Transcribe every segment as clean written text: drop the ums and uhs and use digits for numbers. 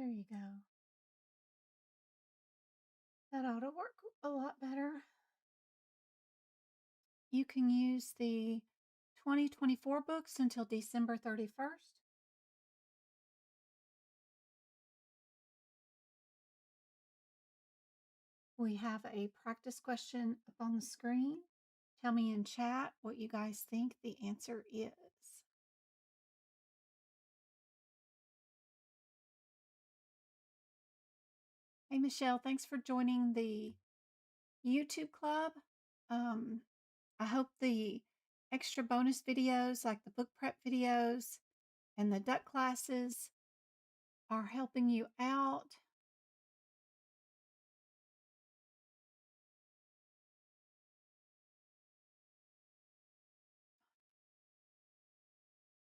There you go. That ought to work a lot better. You can use the 2024 books until December 31st. We have a practice question up on the screen. Tell me in chat what you guys think the answer is. Hey, Michelle, thanks for joining the YouTube club. I hope the extra bonus videos like the book prep videos and the duck classes are helping you out.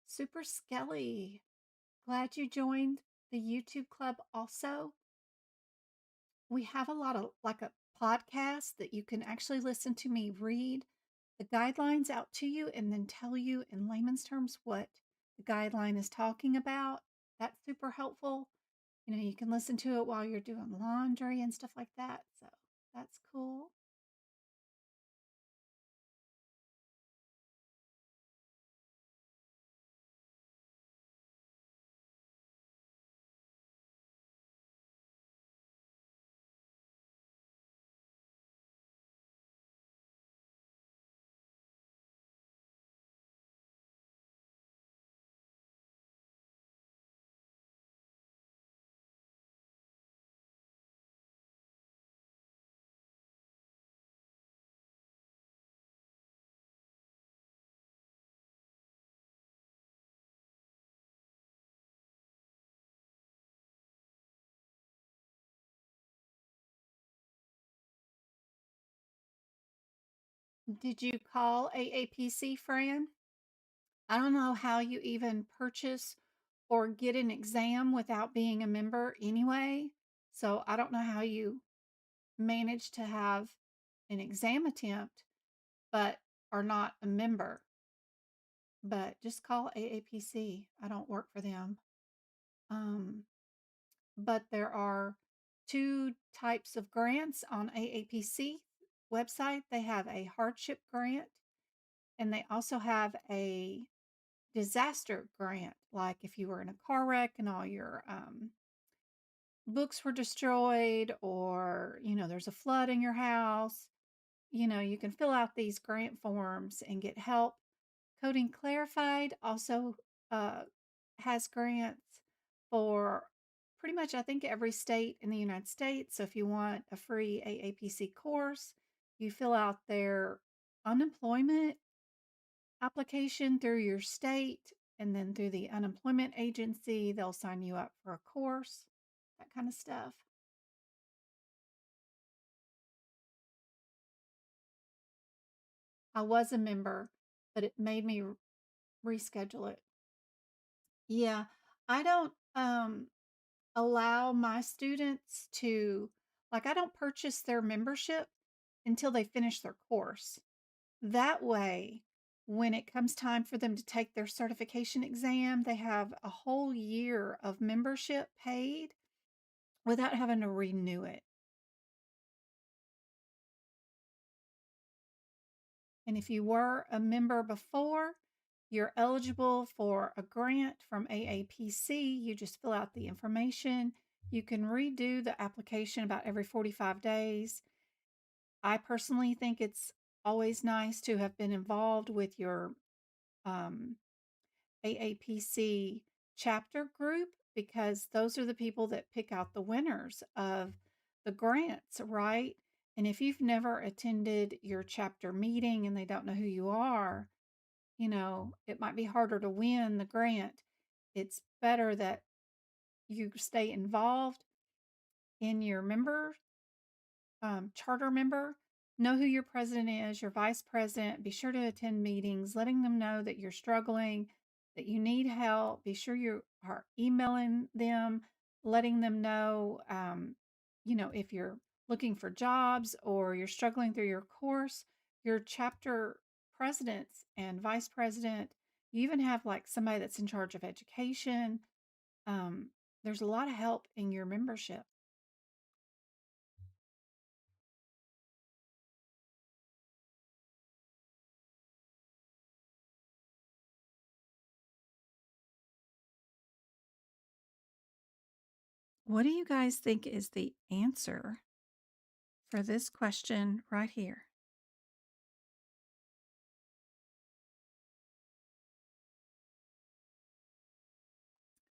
Super Skelly, glad you joined the YouTube club also. We have a lot of like a podcast that you can actually listen to me read the guidelines out to you and then tell you in layman's terms what the guideline is talking about. That's super helpful. You know, you can listen to it while you're doing laundry and stuff like that. So that's cool. Did you call AAPC, Fran? I don't know how you even purchase or get an exam without being a member anyway. So I don't know how you manage to have an exam attempt but are not a member. But just call AAPC. I don't work for them. But there are two types of grants on AAPC website. They have a hardship grant and they also have a disaster grant. Like if you were in a car wreck and all your books were destroyed, or, you know, there's a flood in your house, you know, you can fill out these grant forms and get help. Coding Clarified also has grants for pretty much, I think, every state in the United States. So if you want a free AAPC course, you fill out their unemployment application through your state, and then through the unemployment agency, they'll sign you up for a course, that kind of stuff. I was a member, but it made me reschedule it. Yeah, I don't allow my students to, like, I don't purchase their membership until they finish their course. That way, when it comes time for them to take their certification exam, they have a whole year of membership paid without having to renew it. And if you were a member before, you're eligible for a grant from AAPC. You just fill out the information. You can redo the application about every 45 days. I personally think it's always nice to have been involved with your AAPC chapter group, because those are the people that pick out the winners of the grants, right? And if you've never attended your chapter meeting and they don't know who you are, you know, it might be harder to win the grant. It's better that you stay involved in your member, charter member. Know who your president is, your vice president. Be sure to attend meetings, letting them know that you're struggling, that you need help. Be sure you are emailing them, letting them know, you know, if you're looking for jobs or you're struggling through your course, your chapter presidents and vice president, you even have like somebody that's in charge of education. There's a lot of help in your membership. What do you guys think is the answer for this question right here?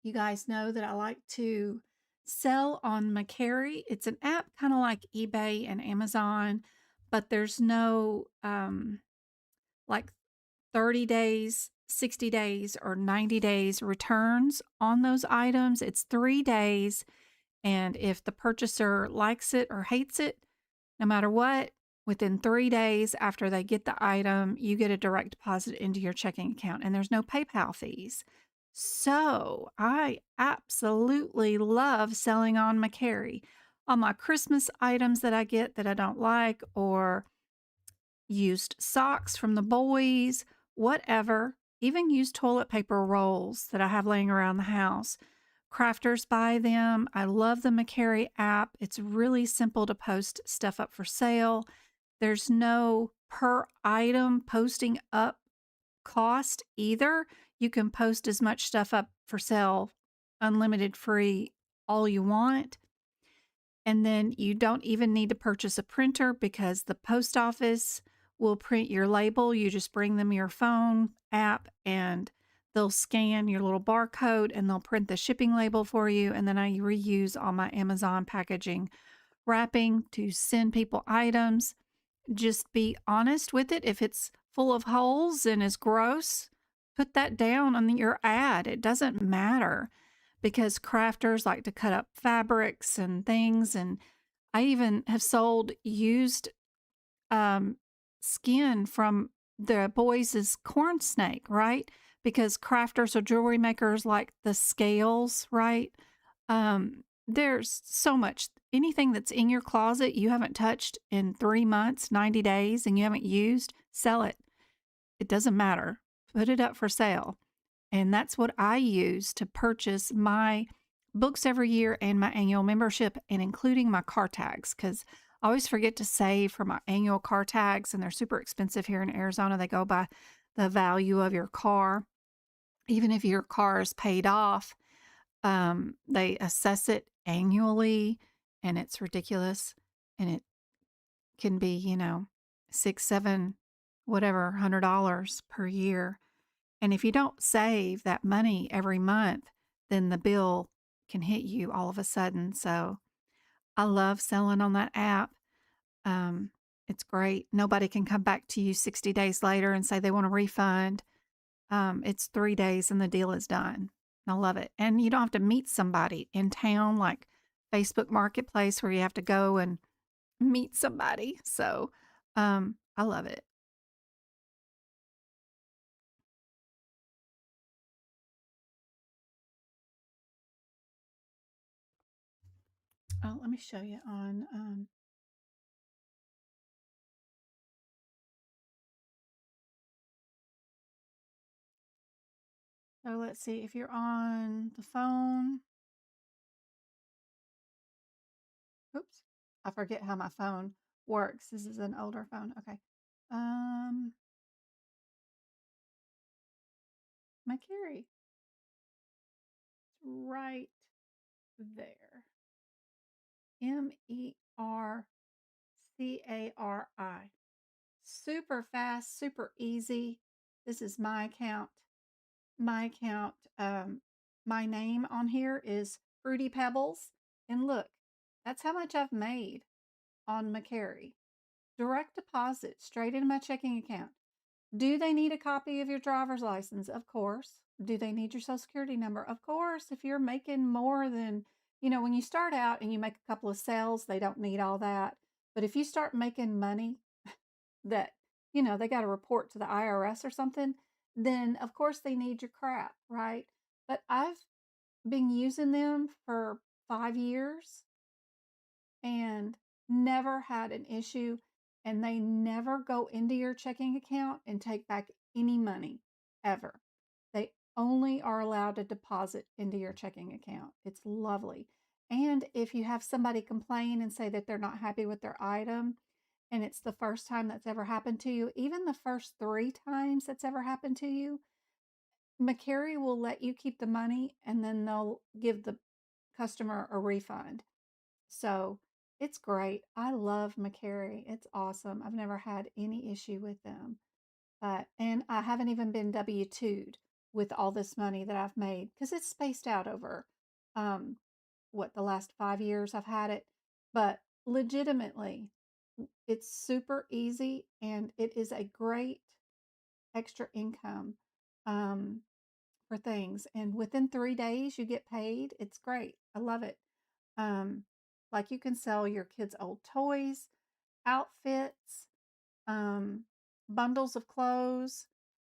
You guys know that I like to sell on Macari. It's an app kind of like eBay and Amazon, but there's no like 30 days, 60 days, or 90 days returns on those items. It's 3 days. And if the purchaser likes it or hates it, no matter what, within 3 days after they get the item, you get a direct deposit into your checking account and there's no PayPal fees. So I absolutely love selling on Macari. On my Christmas items that I get that I don't like, or used socks from the boys, whatever, even used toilet paper rolls that I have laying around the house. Crafters buy them. I love the Macari app. It's really simple to post stuff up for sale. There's no per item posting up cost either. You can post as much stuff up for sale, unlimited free, all you want. And then you don't even need to purchase a printer because the post office will print your label. You just bring them your phone app and they'll scan your little barcode and they'll print the shipping label for you. And then I reuse all my Amazon packaging wrapping to send people items. Just be honest with it. If it's full of holes and is gross, put that down on your ad. It doesn't matter because crafters like to cut up fabrics and things. And I even have sold used skin from the boys' corn snake, right? Because crafters or jewelry makers like the scales, right? There's so much. Anything that's in your closet you haven't touched in 3 months, 90 days, and you haven't used, sell it. It doesn't matter. Put it up for sale. And that's what I use to purchase my books every year and my annual membership, and including my car tags, because I always forget to save for my annual car tags, and they're super expensive here in Arizona. They go by the value of your car. Even if your car is paid off, they assess it annually, and it's ridiculous. And it can be, 6, 7, whatever, $100 per year. And if you don't save that money every month, then the bill can hit you all of a sudden. So I love selling on that app. It's great. Nobody can come back to you 60 days later and say they want a refund. It's 3 days and the deal is done. I love it. And you don't have to meet somebody in town like Facebook Marketplace where you have to go and meet somebody. So I love it. Oh, let me show you on so let's see if you're on the phone. Oops. I forget how my phone works. This is an older phone. Okay. Um Macari. It's right there. Mercari. Super fast, super easy. This is my account. My account, my name on here is Fruity Pebbles. And look, that's how much I've made on Macari. Direct deposit straight into my checking account. Do they need a copy of your driver's license? Of course. Do they need your social security number? Of course. If you're making more than, when you start out and you make a couple of sales, they don't need all that. But if you start making money that, they got to report to the IRS or something, then of course they need your crap, right? But I've been using them for 5 years and never had an issue. And they never go into your checking account and take back any money ever. They only are allowed to deposit into your checking account. It's lovely. And if you have somebody complain and say that they're not happy with their item, and it's the first time that's ever happened to you, even the first 3 times that's ever happened to you, McCary will let you keep the money and then they'll give the customer a refund. So it's great. I love McCary. It's awesome. I've never had any issue with them. And I haven't even been W-2'd with all this money that I've made because it's spaced out over um, the last 5 years I've had it. But legitimately, it's super easy and it is a great extra income um, for things. And within 3 days, you get paid. It's great. I love it. Um, like you can sell your kids' old toys, outfits, um, bundles of clothes,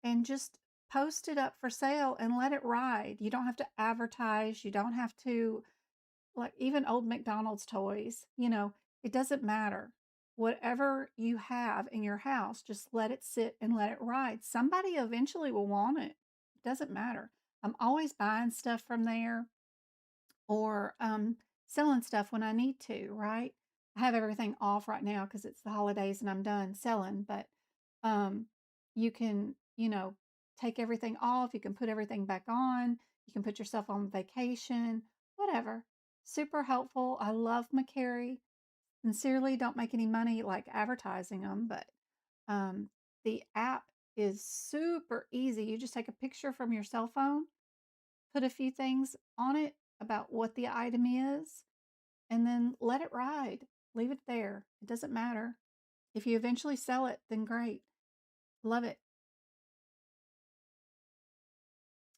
and just post it up for sale and let it ride. You don't have to advertise. You don't have to, like, even old McDonald's toys, it doesn't matter. Whatever you have in your house, just let it sit and let it ride. Somebody eventually will want it. It doesn't matter. I'm always buying stuff from there or selling stuff when I need to, right? I have everything off right now because it's the holidays and I'm done selling, but um, you can, take everything off. You can put everything back on. You can put yourself on vacation, whatever. Super helpful. I love McCary. Sincerely, don't make any money like advertising them, but um, the app is super easy. You just take a picture from your cell phone, put a few things on it about what the item is, and then let it ride. Leave it there. It doesn't matter. If you eventually sell it, then great. Love it.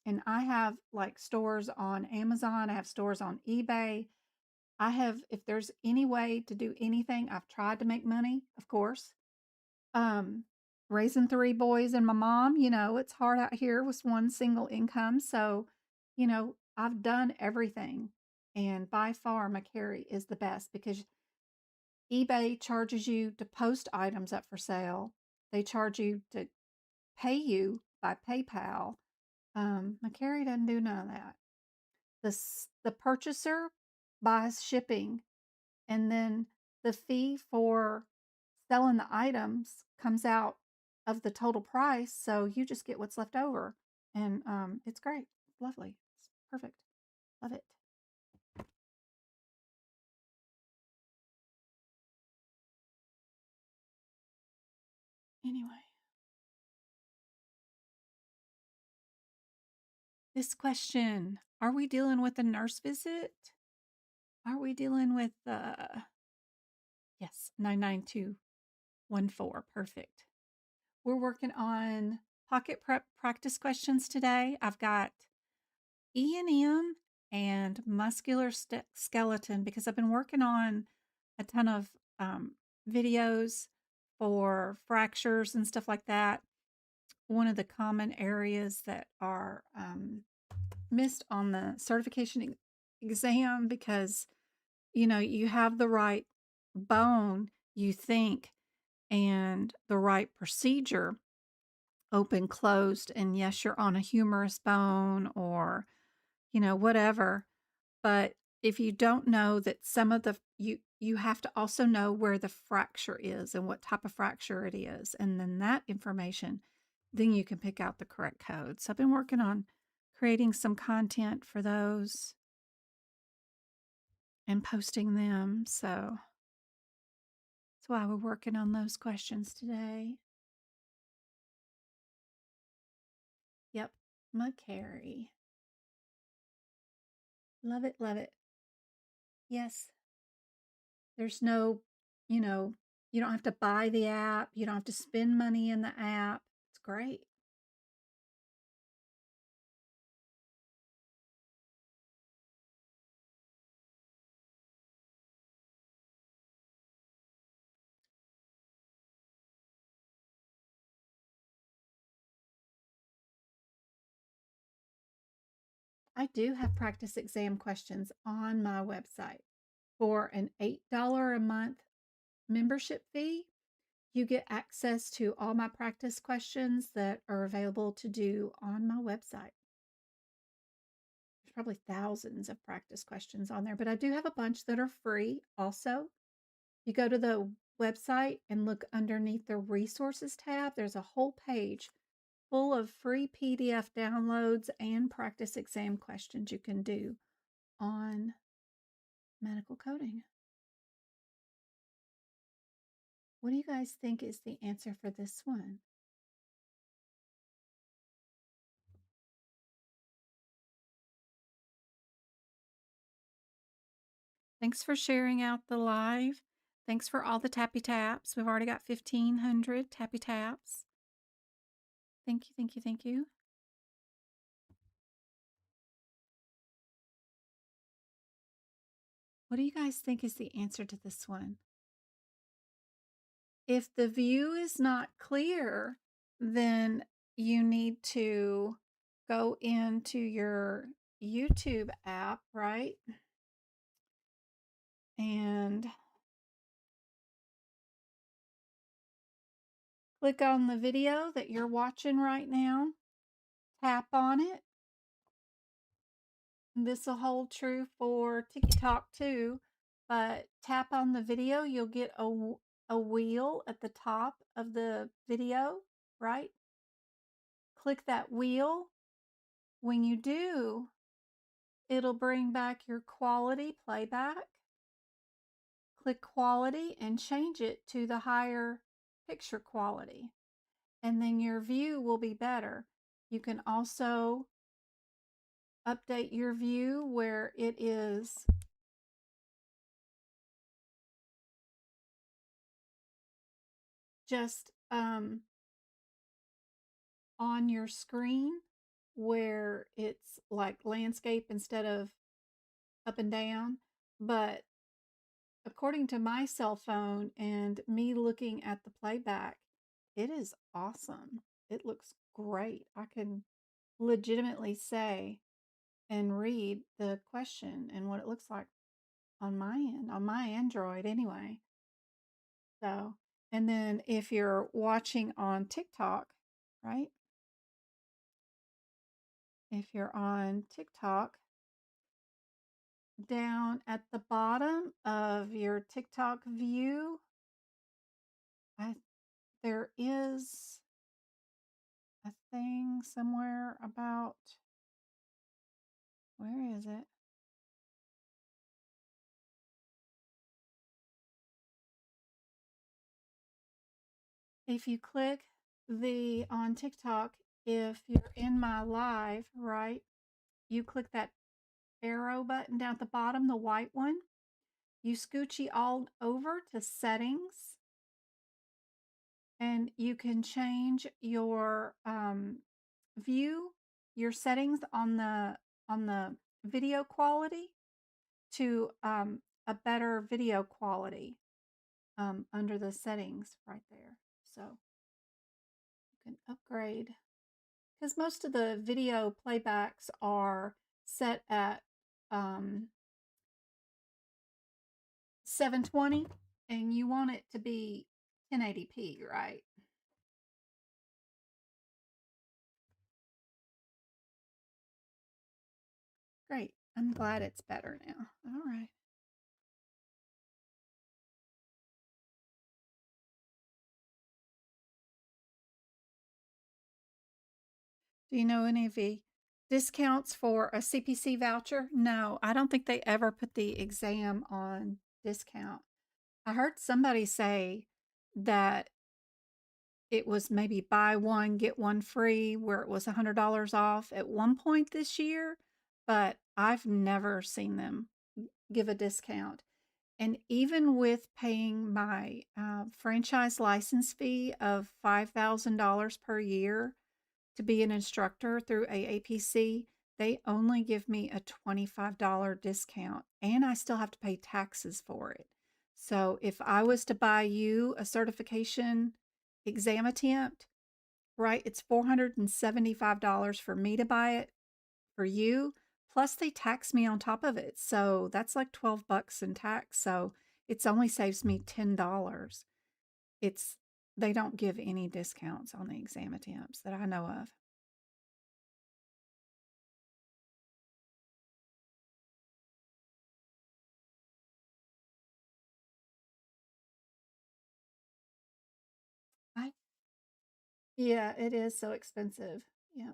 And I have like stores on Amazon, I have stores on eBay. I have, if there's any way to do anything, I've tried to make money, of course. Um, Raising 3 boys and my mom, it's hard out here with one single income. So, I've done everything. And by far, McCary is the best because eBay charges you to post items up for sale. They charge you to pay you by PayPal. McCary doesn't do none of that. The purchaser buys shipping, and then the fee for selling the items comes out of the total price, so you just get what's left over, and it's great. It's lovely. It's perfect. Love it. Anyway, this question, are we dealing with a nurse visit? Are we dealing with yes, 99214. Perfect. We're working on pocket prep practice questions today. I've got E&M and muscular skeleton because I've been working on a ton of videos for fractures and stuff like that. One of the common areas that are missed on the certification exam because, you have the right bone, you think, and the right procedure, open, closed, and yes, you're on a humerus bone or, whatever. But if you don't know that some of the you have to also know where the fracture is and what type of fracture it is. And then that information, then you can pick out the correct code. So I've been working on creating some content for those and posting them. So that's why we're working on those questions today. Yep, McCary. Love it, love it. Yes. There's no, you know, you don't have to buy the app. You don't have to spend money in the app. It's great. I do have practice exam questions on my website. For an $8 a month membership fee, you get access to all my practice questions that are available to do on my website. probably thousands of practice questions on there, but I do have a bunch that are free also. You go to the website and look underneath the resources tab. There's a whole page full of free PDF downloads and practice exam questions you can do on medical coding. What do you guys think is the answer for this one? Thanks for sharing out the live. Thanks for all the tappy taps. We've already got 1,500 tappy taps. Thank you, thank you, thank you. What do you guys think is the answer to this one? If the view is not clear, then you need to go into your YouTube app, right? And click on the video that you're watching right now. Tap on it. This will hold true for TikTok too, but tap on the video, you'll get a wheel at the top of the video, right? Click that wheel. When you do, it'll bring back your quality playback. Click quality and change it to the higher picture quality, and then your view will be better. You can also update your view where it is just on your screen, where it's like landscape instead of up and down. But according to my cell phone and me looking at the playback, it is awesome. It looks great. I can legitimately say and read the question and what it looks like on my end, on my Android anyway. So, and then if you're watching on TikTok, right? If you're on TikTok, down at the bottom of your TikTok view, there is a thing somewhere about, where is it? If you click on TikTok, if you're in my live, right, you click that arrow button down at the bottom, the white one, you scoochie all over to settings, and you can change your view, your settings on the video quality to a better video quality under the settings right there. So you can upgrade, because most of the video playbacks are set at 720, and you want it to be 1080p, right? Great. I'm glad it's better now. All right. Do you know any of the discounts for a CPC voucher? No, I don't think they ever put the exam on discount. I heard somebody say that it was maybe buy one, get one free, where it was $100 off at one point this year, but I've never seen them give a discount. And even with paying my franchise license fee of $5,000 per year to be an instructor through AAPC, they only give me a $25 discount, and I still have to pay taxes for it. So if I was to buy you a certification exam attempt, right, it's $475 for me to buy it for you, plus they tax me on top of it. So that's like $12 in tax. So it's only saves me $10. They don't give any discounts on the exam attempts that I know of. Yeah, it is so expensive. Yeah.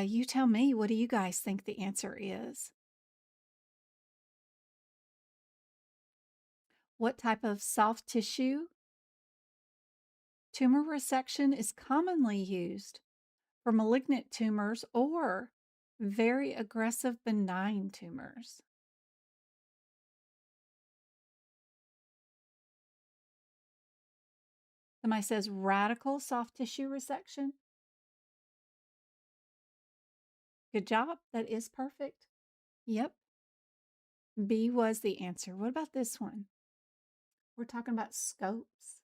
You tell me, what do you guys think the answer is? What type of soft tissue tumor resection is commonly used for malignant tumors or very aggressive benign tumors? Somebody says radical soft tissue resection. Good job. That is perfect. Yep. B was the answer. What about this one? We're talking about scopes.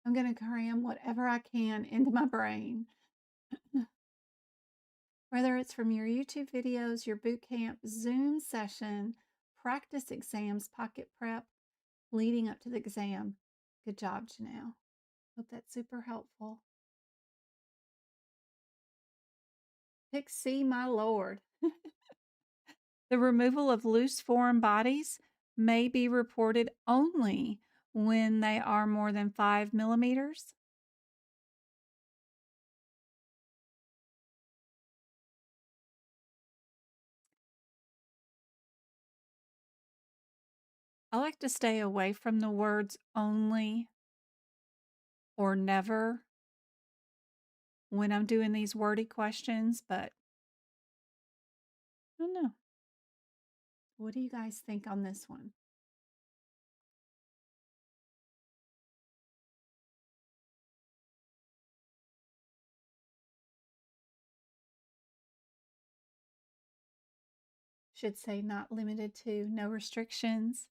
I'm going to cram whatever I can into my brain. Whether it's from your YouTube videos, your boot camp, Zoom session, practice exams, pocket prep, leading up to the exam. Good job, Janelle. Hope that's super helpful. Pick C, my lord. The removal of loose foreign bodies may be reported only when they are more than 5 millimeters. I like to stay away from the words only or never when I'm doing these wordy questions, but I don't know. What do you guys think on this one? Should say not limited to, no restrictions.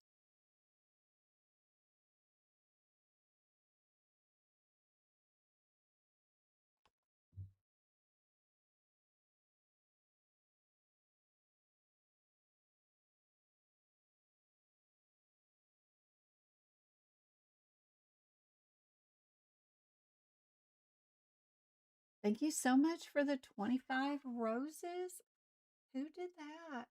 Thank you so much for the 25 roses. Who did that?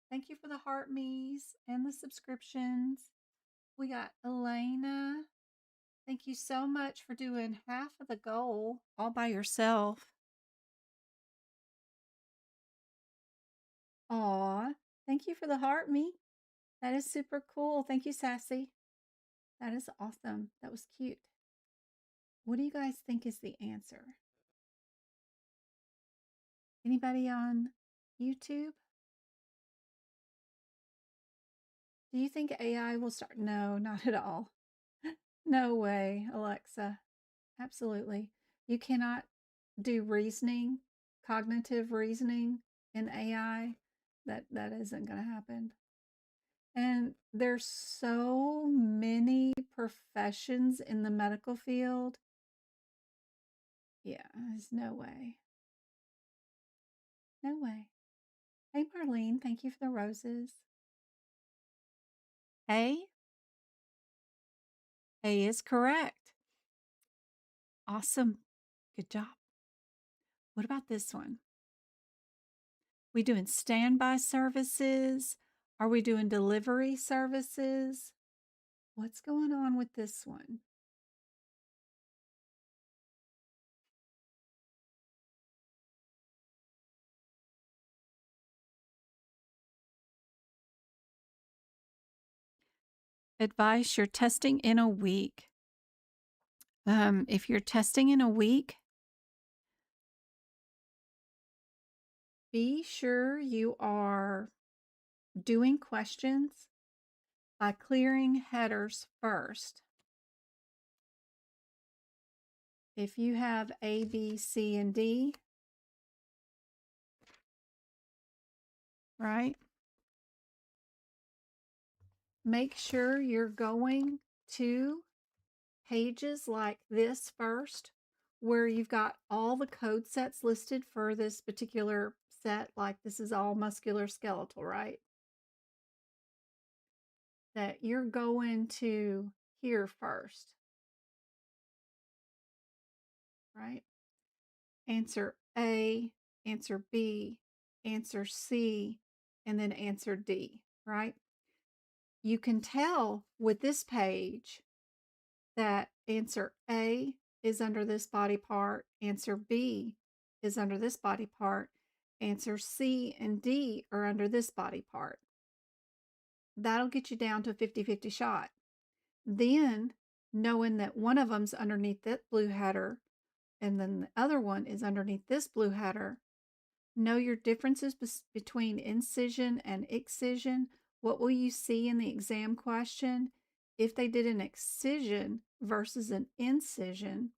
Thank you for the heart me's and the subscriptions. We got Elena. Thank you so much for doing half of the goal all by yourself. Aw, thank you for the heart me. That is super cool. Thank you, Sassy. That is awesome. That was cute. What do you guys think is the answer? Anybody on YouTube? Do you think AI will start? No, not at all. No way, Alexa. Absolutely. You cannot do reasoning, cognitive reasoning in AI. That isn't going to happen. And there's so many professions in the medical field. Yeah, there's no way. No way. Hey, Marlene, thank you for the roses. A? A is correct. Awesome. Good job. What about this one? We doing standby services? Are we doing delivery services? What's going on with this one? Advice, you're testing in a week. If you're testing in a week, be sure you are doing questions by clearing headers first. If you have A, B, C, and D, right? Make sure you're going to pages like this first, where you've got all the code sets listed for this particular set, like this is all musculoskeletal, right? That you're going to here first, right? Answer A, answer B, answer C, and then answer D. right? You can tell with this page that answer A is under this body part, answer B is under this body part, answer C and D are under this body part. That'll get you down to a 50-50 shot. Then, knowing that one of them's underneath that blue header and then the other one is underneath this blue header, know your differences between incision and excision. What will you see in the exam question? If they did an excision versus an incision,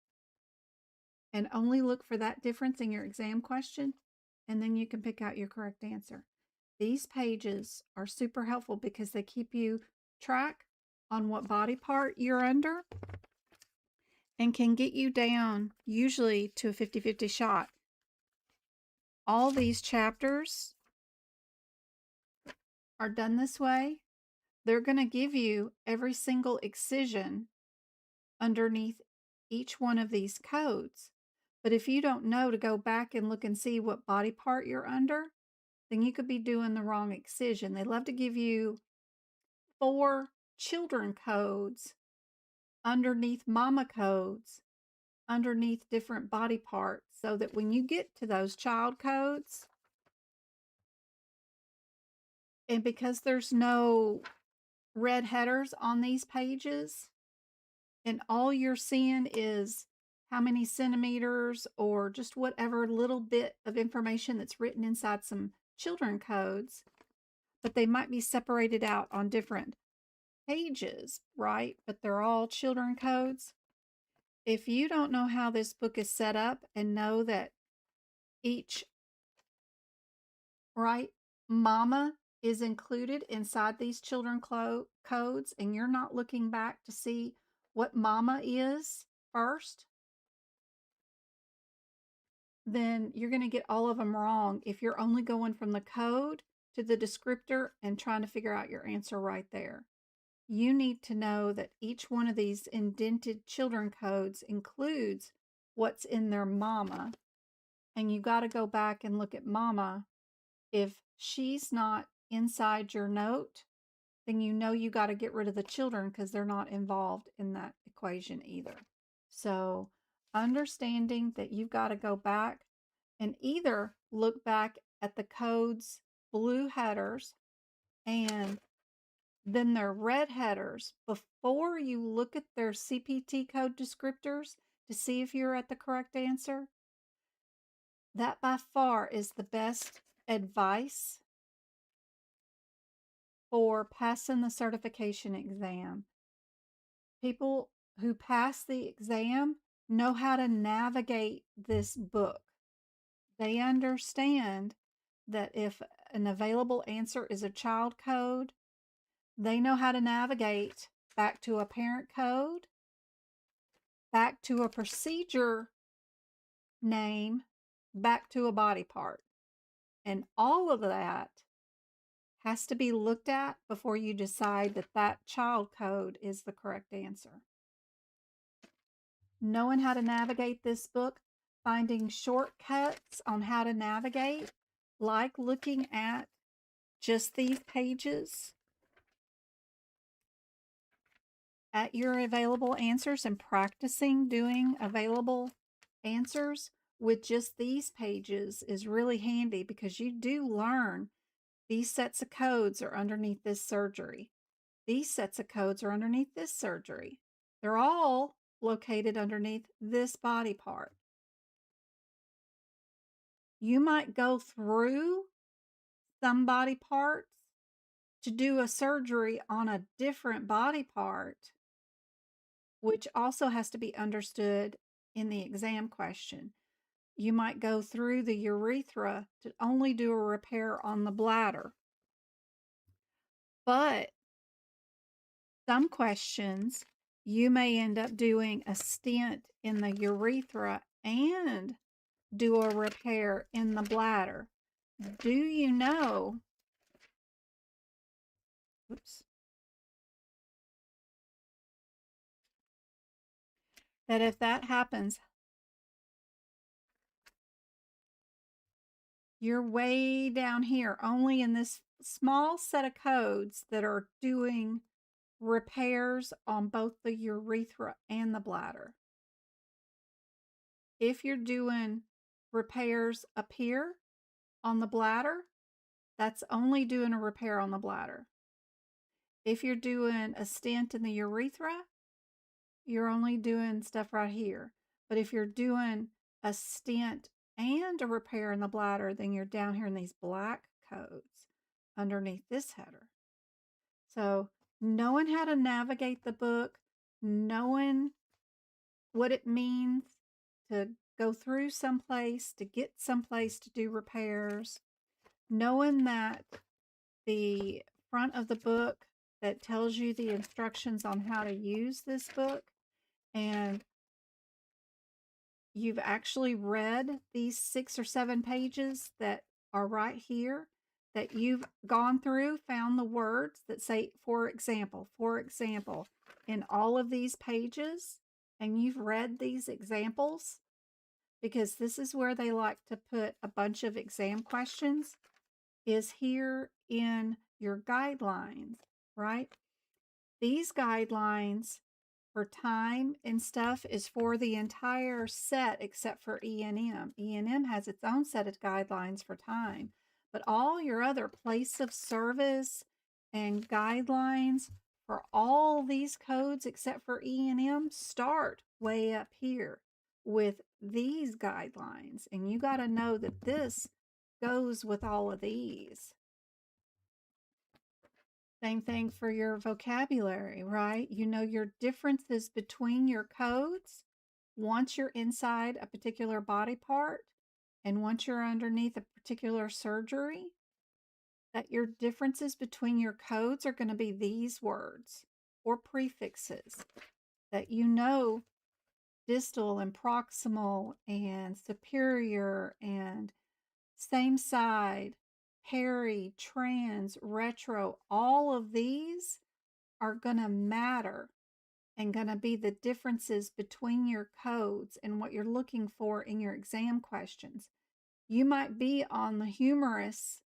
and only look for that difference in your exam question, and then you can pick out your correct answer. These pages are super helpful because they keep you track on what body part you're under and can get you down usually to a 50-50 shot. All these chapters are done this way. They're going to give you every single excision underneath each one of these codes. But if you don't know to go back and look and see what body part you're under, then you could be doing the wrong excision. They love to give you 4 children codes underneath mama codes, underneath different body parts, so that when you get to those child codes, and because there's no red headers on these pages, and all you're seeing is how many centimeters or just whatever little bit of information that's written inside some children codes, but they might be separated out on different pages, right? But they're all children codes. If you don't know how this book is set up and know that each, right, mama is included inside these children codes, and you're not looking back to see what mama is first, then you're going to get all of them wrong if you're only going from the code to the descriptor and trying to figure out your answer right there. You need to know that each one of these indented children codes includes what's in their mama, and you got to go back and look at mama. If she's not inside your note, then you know you got to get rid of the children because they're not involved in that equation either. So understanding that you've got to go back and either look back at the code's blue headers and then their red headers before you look at their CPT code descriptors to see if you're at the correct answer. That by far is the best advice for passing the certification exam. People who pass the exam know how to navigate this book. They understand that if an available answer is a child code, they know how to navigate back to a parent code, back to a procedure name, back to a body part. And all of that has to be looked at before you decide that that child code is the correct answer. Knowing how to navigate this book, finding shortcuts on how to navigate, like looking at just these pages at your available answers and practicing doing available answers with just these pages is really handy because you do learn these sets of codes are underneath this surgery. These sets of codes are underneath this surgery. They're all located underneath this body part. You might go through some body parts to do a surgery on a different body part, which also has to be understood in the exam question. You might go through the urethra to only do a repair on the bladder. But some questions, you may end up doing a stent in the urethra and do a repair in the bladder. Do you know, that if that happens, you're way down here, only in this small set of codes that are doing repairs on both the urethra and the bladder. If you're doing repairs up here on the bladder, that's only doing a repair on the bladder. If you're doing a stent in the urethra, you're only doing stuff right here. But if you're doing a stent and a repair in the bladder, then you're down here in these black codes underneath this header. So knowing how to navigate the book, knowing what it means to go through someplace, to get someplace to do repairs, knowing that the front of the book that tells you the instructions on how to use this book, and you've actually read these 6 or 7 pages that are right here, that you've gone through, found the words that say, for example, in all of these pages, and you've read these examples, because this is where they like to put a bunch of exam questions, is here in your guidelines, right? These guidelines for time and stuff is for the entire set except for E&M. E&M has its own set of guidelines for time, but all your other place of service and guidelines for all these codes except for E&M start way up here with these guidelines, and you got to know that this goes with all of these. Same thing for your vocabulary, right? You know your differences between your codes once you're inside a particular body part and once you're underneath a particular surgery, that your differences between your codes are going to be these words or prefixes, that you know distal and proximal and superior and same side, peri, trans, retro, all of these are going to matter and going to be the differences between your codes and what you're looking for in your exam questions. You might be on the humerus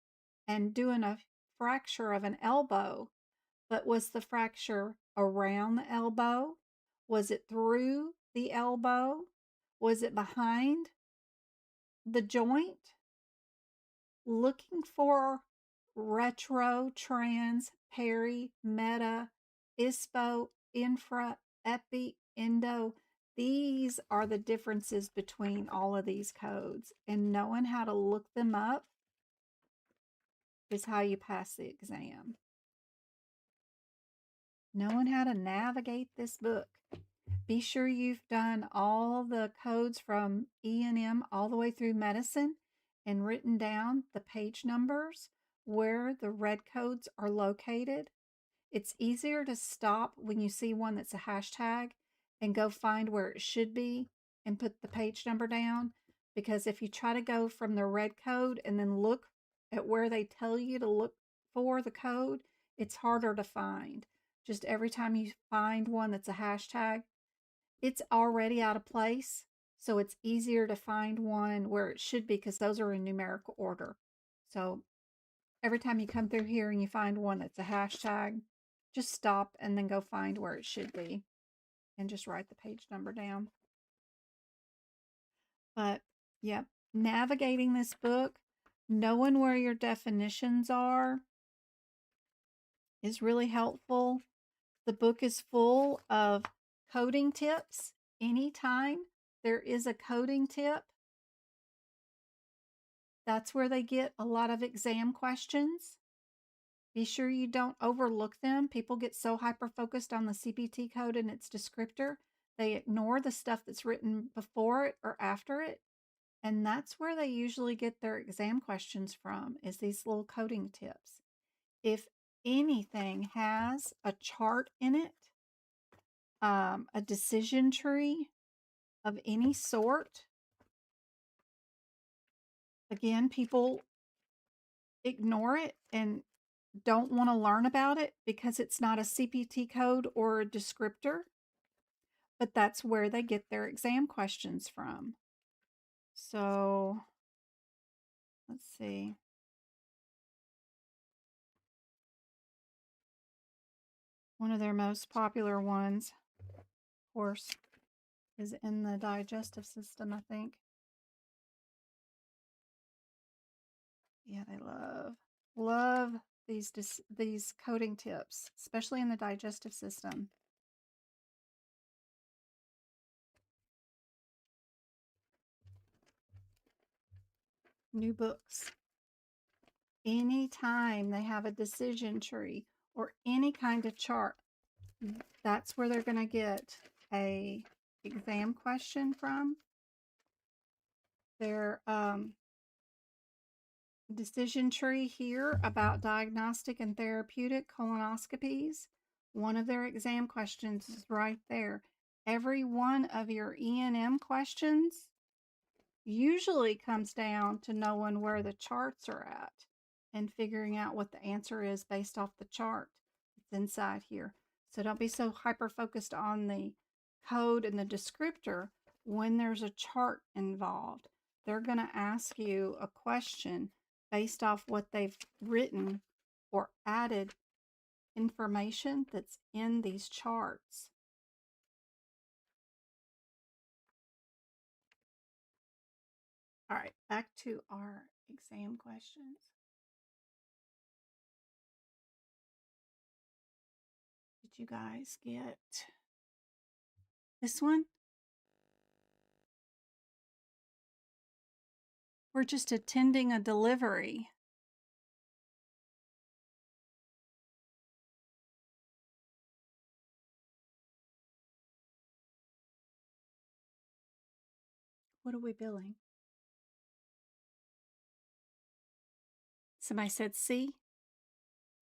and doing a fracture of an elbow, but was the fracture around the elbow? Was it through the elbow? Was it behind the joint? Looking for retro, trans, peri, meta, ispo, infra, epi, endo. These are the differences between all of these codes, and knowing how to look them up is how you pass the exam. Knowing how to navigate this book. Be sure you've done all the codes from E&M all the way through medicine and written down the page numbers where the red codes are located. It's easier to stop when you see one that's a hashtag and go find where it should be and put the page number down, because if you try to go from the red code and then look at where they tell you to look for the code, it's harder to find. Just every time you find one that's a hashtag, it's already out of place, so it's easier to find one where it should be because those are in numerical order. So every time you come through here and you find one that's a hashtag, just stop and then go find where it should be and just write the page number down. But yep, navigating this book, knowing where your definitions are is really helpful. The book is full of coding tips. Anytime there is a coding tip, that's where they get a lot of exam questions. Be sure you don't overlook them. People get so hyper-focused on the CPT code and its descriptor, they ignore the stuff that's written before it or after it. And that's where they usually get their exam questions from, is these little coding tips. If anything has a chart in it, a decision tree of any sort, again, people ignore it and don't want to learn about it because it's not a CPT code or a descriptor, but that's where they get their exam questions from. So let's see. One of their most popular ones, of course, is in the digestive system, I think. Yeah, they love these coating tips, especially in the digestive system. New books. Anytime they have a decision tree or any kind of chart, that's where they're going to get a exam question from. Their decision tree here about diagnostic and therapeutic colonoscopies. One of their exam questions is right there. Every one of your E&M questions usually comes down to knowing where the charts are at and figuring out what the answer is based off the chart. It's inside here. So don't be so hyper-focused on the code and the descriptor when there's a chart involved. They're going to ask you a question based off what they've written or added information that's in these charts. All right, back to our exam questions. Did you guys get this one? We're just attending a delivery. What are we billing? Somebody said C.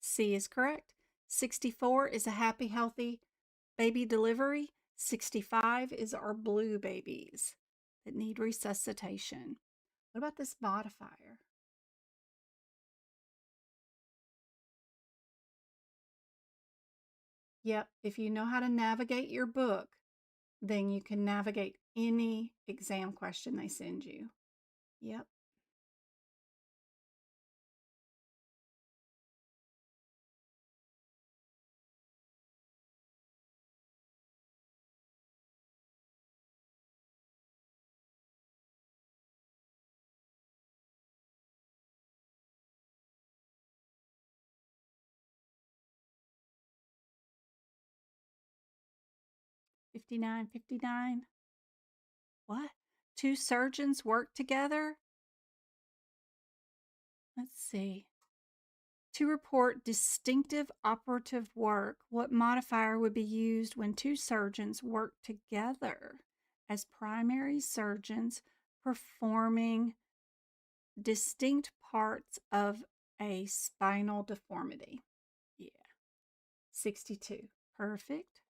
C is correct. 64 is a happy, healthy baby delivery. 65 is our blue babies that need resuscitation. What about this modifier? Yep, if you know how to navigate your book, then you can navigate any exam question they send you. Yep. $59.59. What? Two surgeons work together? Let's see. To report distinctive operative work, what modifier would be used when two surgeons work together as primary surgeons performing distinct parts of a spinal deformity? Yeah. 62. Perfect.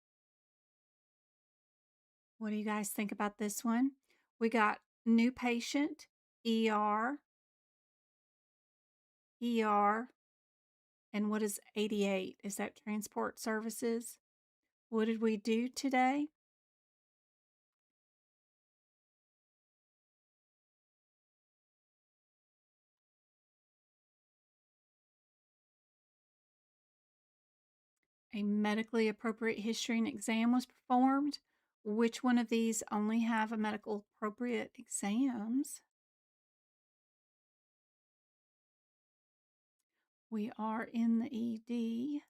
What do you guys think about this one? We got new patient, ER, and what is 88? Is that transport services? What did we do today? A medically appropriate history and exam was performed. Which one of these only have a medical appropriate exams? We are in the ED.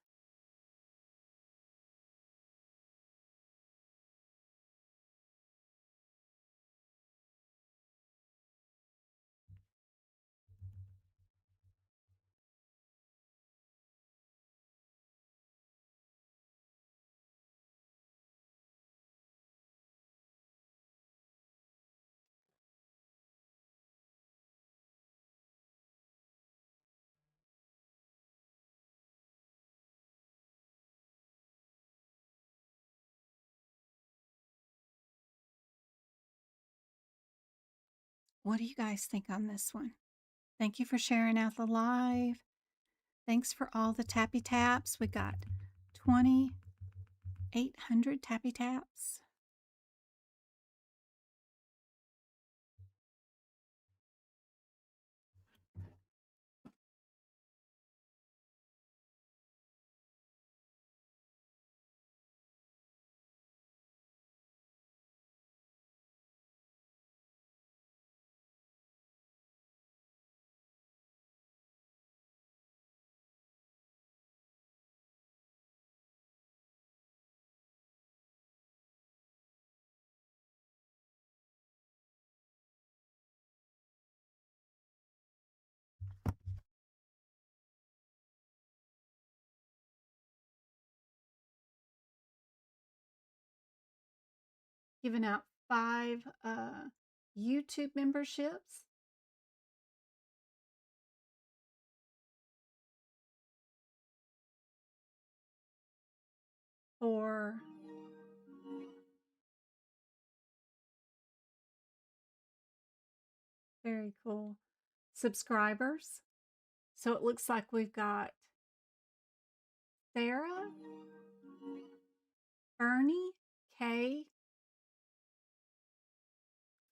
What do you guys think on this one? Thank you for sharing out the live. Thanks for all the tappy taps. We got 2,800 tappy taps. giving out 5 YouTube memberships. For very cool subscribers. So it looks like we've got Sarah, Bernie, Kay,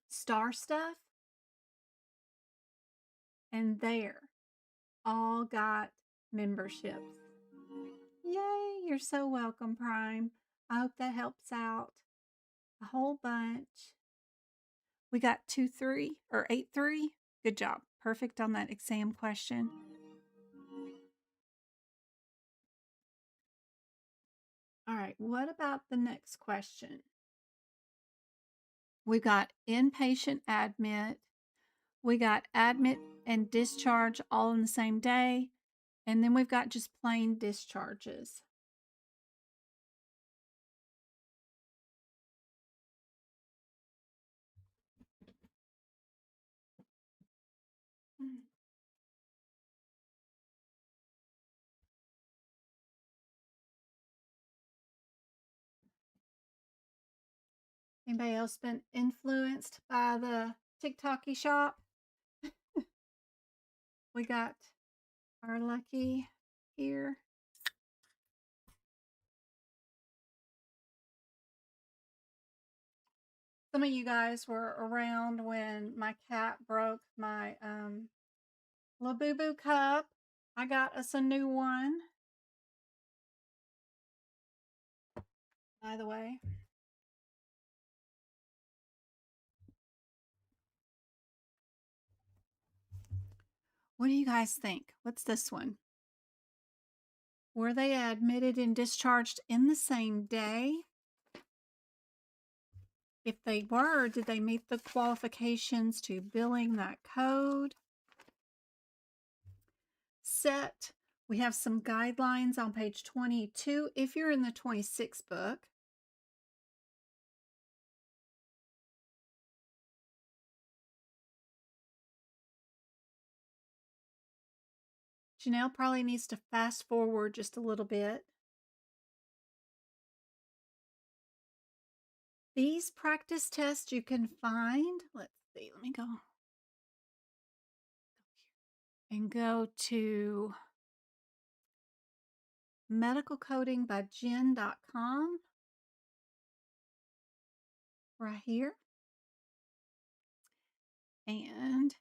Star Stuff, and There all got memberships. Yay, you're so welcome, Prime. I hope that helps out a whole bunch. We got 2-3 or 8-3. Good job. Perfect on that exam question. All right, what about the next question? We got inpatient admit. We got admit and discharge all in the same day. And then we've got just plain discharges. Anybody else been influenced by the TikToky shop? We got our lucky here. Some of you guys were around when my cat broke my Labubu cup. I got us a new one, by the way. What do you guys think? What's this one? Were they admitted and discharged in the same day? If they were, did they meet the qualifications to billing that code? Set. We have some guidelines on page 22 if you're in the 26 book. Janelle probably needs to fast forward just a little bit. These practice tests you can find. Let's see, let me go and go to medicalcodingbyjen.com right here. And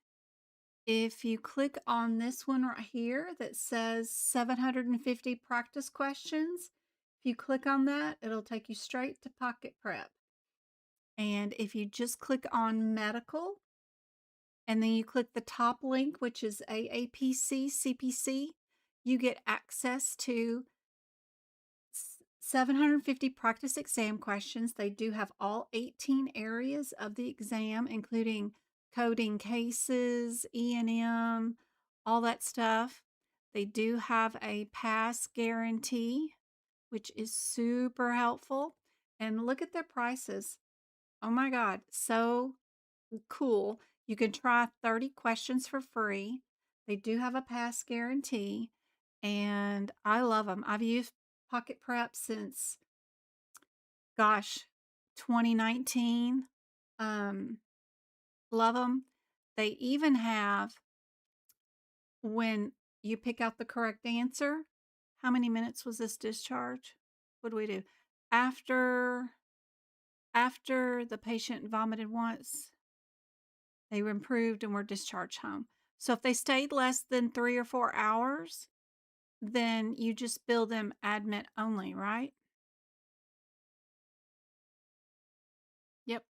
if you click on this one right here that says 750 practice questions, if you click on that, it'll take you straight to Pocket Prep. And if you just click on medical, and then you click the top link, which is aapc cpc, you get access to 750 practice exam questions. They do have all 18 areas of the exam, including coding cases, E&M, all that stuff. They do have a pass guarantee, which is super helpful. And look at their prices. Oh my God, so cool. You can try 30 questions for free. They do have a pass guarantee, and I love them. I've used Pocket Prep since, gosh, 2019. Love them. They even have, when you pick out the correct answer, how many minutes was this discharge? What do we do? After the patient vomited once, they were improved and were discharged home. So if they stayed less than 3 or 4 hours, then you just bill them admit only, right? Yep.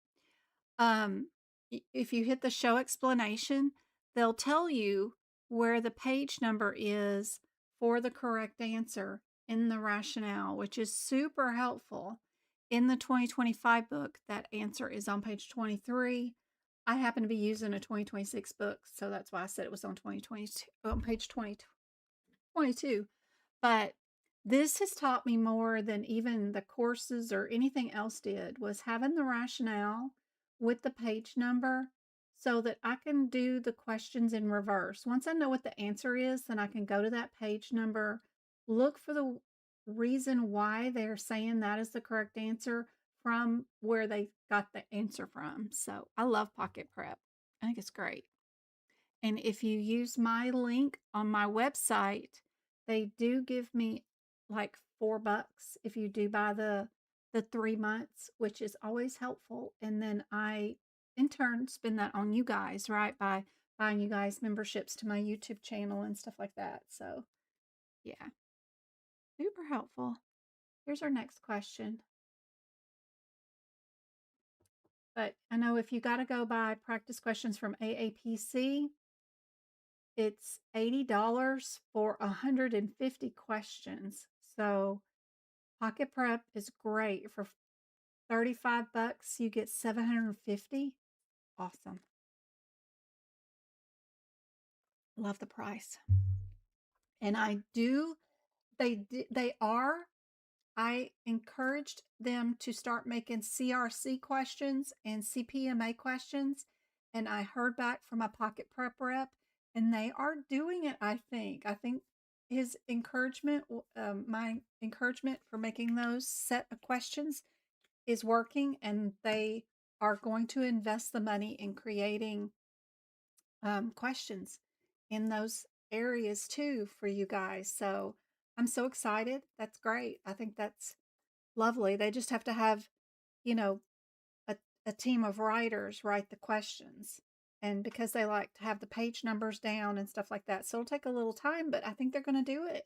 If you hit the show explanation, they'll tell you where the page number is for the correct answer in the rationale, which is super helpful. In the 2025 book, that answer is on page 23. I happen to be using a 2026 book, so that's why I said it was on 2022, on page 22. But This has taught me more than even the courses or anything else did, was having the rationale with the page number so that I can do the questions in reverse. Once I know what the answer is, then I can go to that page number, look for the reason why they're saying that is the correct answer from where they got the answer from. So I love Pocket Prep. I think it's great. And if you use my link on my website, they do give me like $4 if you do buy the 3 months, which is always helpful. And then I in turn spend that on you guys, right? By buying you guys memberships to my YouTube channel and stuff like that. So, yeah, super helpful. Here's our next question. But I know if you got to go buy practice questions from AAPC, it's $80 for 150 questions. So Pocket Prep is great. For $35, you get 750. Awesome. Love the price. And they are, I encouraged them to start making CRC questions and CPMA questions. And I heard back from a Pocket Prep rep, and they are doing it, I think. I think his encouragement, my encouragement for making those set of questions is working, and they are going to invest the money in creating questions in those areas too for you guys. So I'm so excited. That's great. I think that's lovely. They just have to have, you know, a, a team of writers write the questions. And because they like to have the page numbers down and stuff like that. So it'll take a little time, but I think they're going to do it.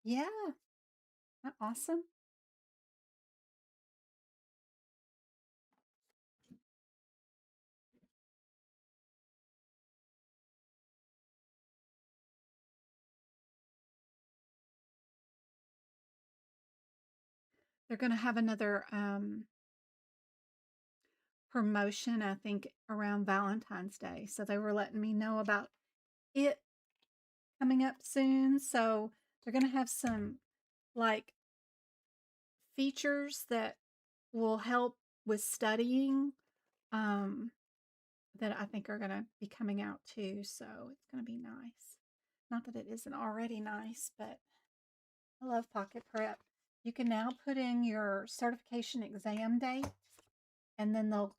Yeah. Isn't that awesome? They're going to have another promotion, I think, around Valentine's Day. So they were letting me know about it coming up soon. So they're going to have some like features that will help with studying that I think are going to be coming out too. So it's going to be nice. Not that it isn't already nice, but I love Pocket Prep. You can now put in your certification exam date, and then they'll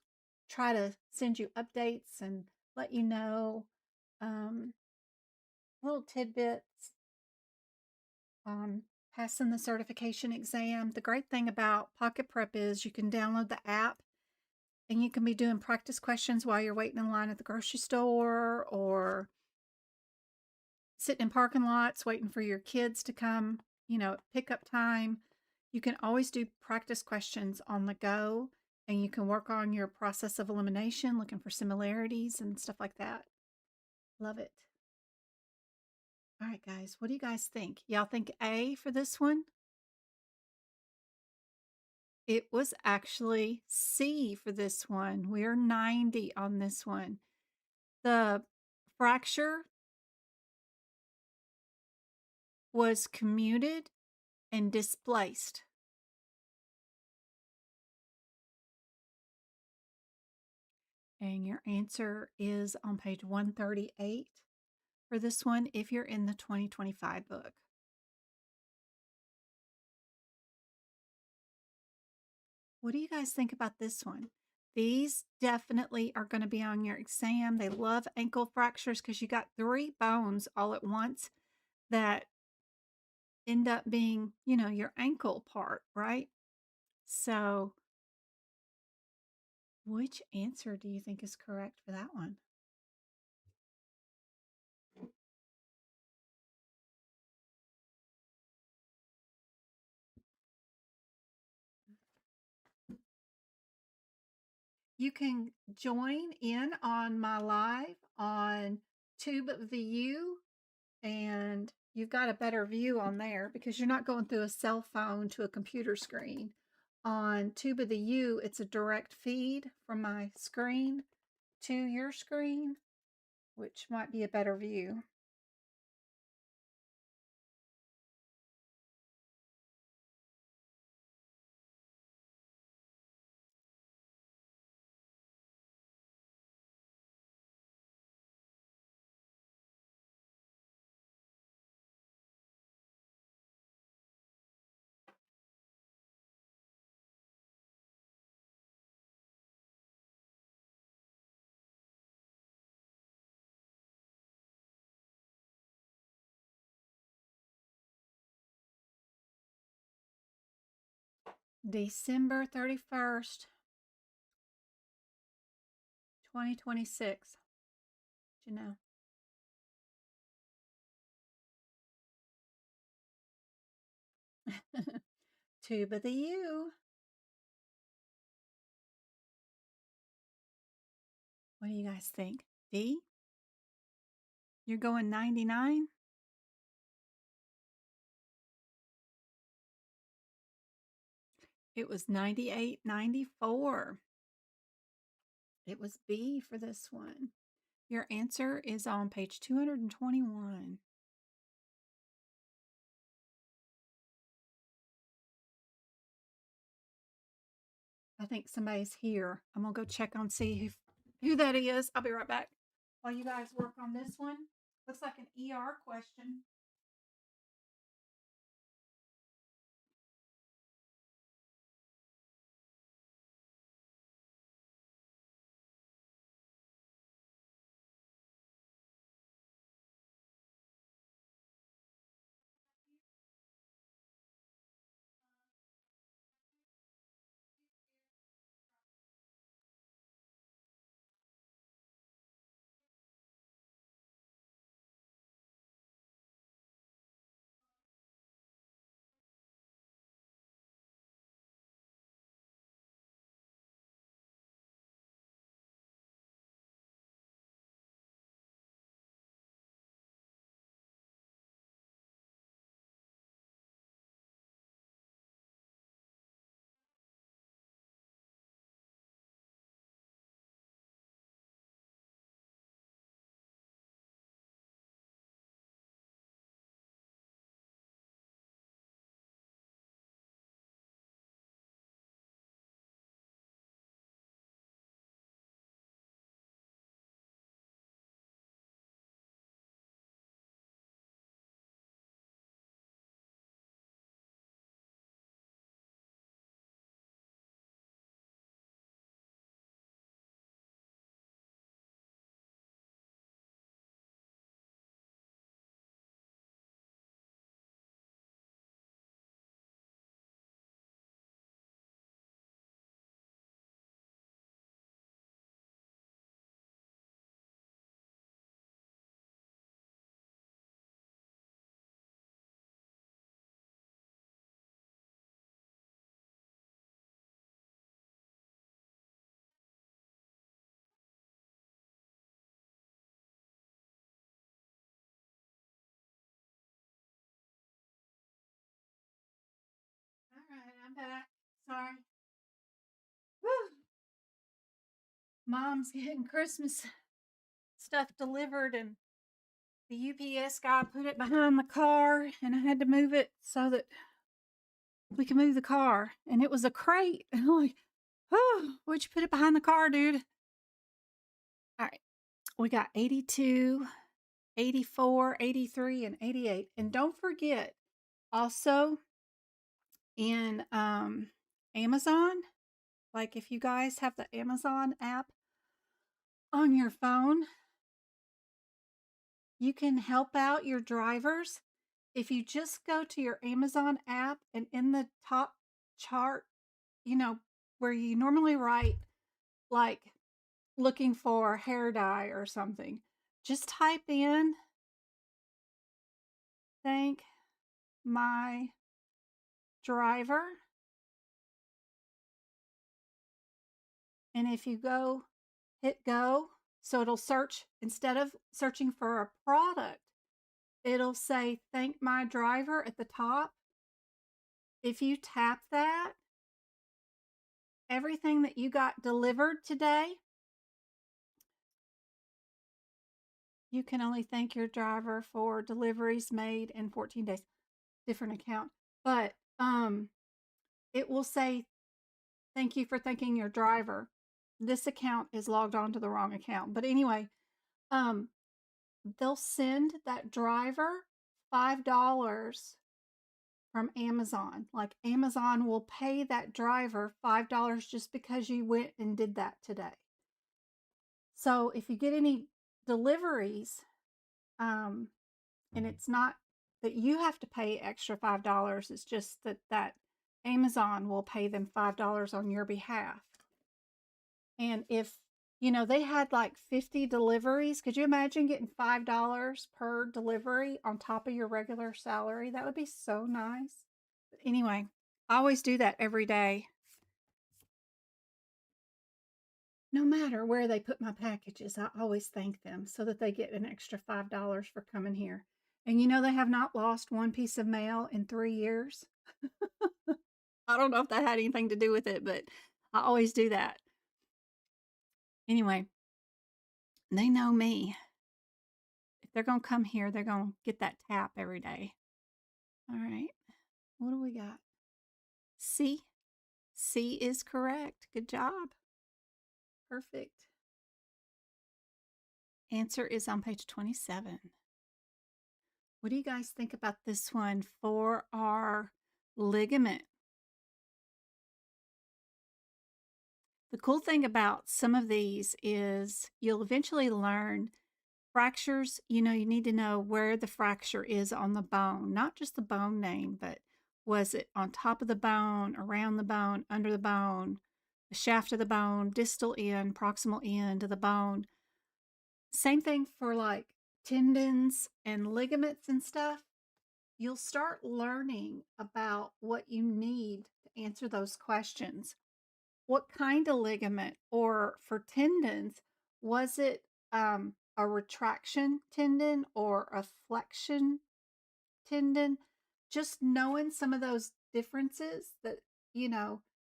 try to send you updates and let you know um, little tidbits on passing the certification exam. The great thing about Pocket Prep is you can download the app and you can be doing practice questions while you're waiting in line at the grocery store or sitting in parking lots waiting for your kids to come, pickup time. You can always do practice questions on the go, and you can work on your process of elimination, looking for similarities and stuff like that. Love it. All right, guys, what do you guys think? Y'all think A for this one? It was actually C for this one. We're 90 on this one. The fracture was commuted and displaced. And your answer is on page 138 for this one if you're in the 2025 book. What do you guys think about this one? These definitely are going to be on your exam. They love ankle fractures because you got 3 bones all at once that end up being, your ankle part, right? So, which answer do you think is correct for that one? You can join in on my live on TubeView, and you've got a better view on there because you're not going through a cell phone to a computer screen. On TubeView, it's a direct feed from my screen to your screen, which might be a better view. December 31st, 2026. Did you know? Tube of the U. What do you guys think? D? You're going 99? It was 98.94. It was B for this one. Your answer is on page 221. I think somebody's here. I'm going to go check on see who that is. I'll be right back. While you guys work on this one, looks like an ER question. All right, I'm back. Sorry. Woo! Mom's getting Christmas stuff delivered, and the UPS guy put it behind the car, and I had to move it so that we could move the car. And it was a crate. And I'm like, oh, what'd you put it behind the car, dude? All right. We got 82, 84, 83, and 88. And don't forget, also in Amazon, like if you guys have the Amazon app on your phone, you can help out your drivers. If you just go to your Amazon app and in the top chart, where you normally write like looking for hair dye or something, just type in thank my driver. And if you go hit go, so it'll search, instead of searching for a product, it'll say thank my driver at the top. If you tap that, everything that you got delivered today, you can only thank your driver for deliveries made in 14 days. Different account. But it will say thank you for thanking your driver. This account is logged on to the wrong account. But anyway, they'll send that driver $5 from Amazon. Like Amazon will pay that driver $5 just because you went and did that today. So if you get any deliveries, and it's not that you have to pay extra $5, it's just that Amazon will pay them $5 on your behalf. And if, they had like 50 deliveries, could you imagine getting $5 per delivery on top of your regular salary? That would be so nice. But anyway, I always do that every day. No matter where they put my packages, I always thank them so that they get an extra $5 for coming here. And they have not lost one piece of mail in 3 years. I don't know if that had anything to do with it, but I always do that. Anyway, they know me. If they're going to come here, they're going to get that tap every day. All right. What do we got? C. C is correct. Good job. Perfect. Answer is on page 27. What do you guys think about this one for our ligament? The cool thing about some of these is you'll eventually learn fractures. You need to know where the fracture is on the bone, not just the bone name, but was it on top of the bone, around the bone, under the bone, the shaft of the bone, distal end, proximal end of the bone. Same thing for like tendons and ligaments and stuff. You'll start learning about what you need to answer those questions. What kind of ligament, or for tendons, was it a retraction tendon or a flexion tendon? Just knowing some of those differences that, you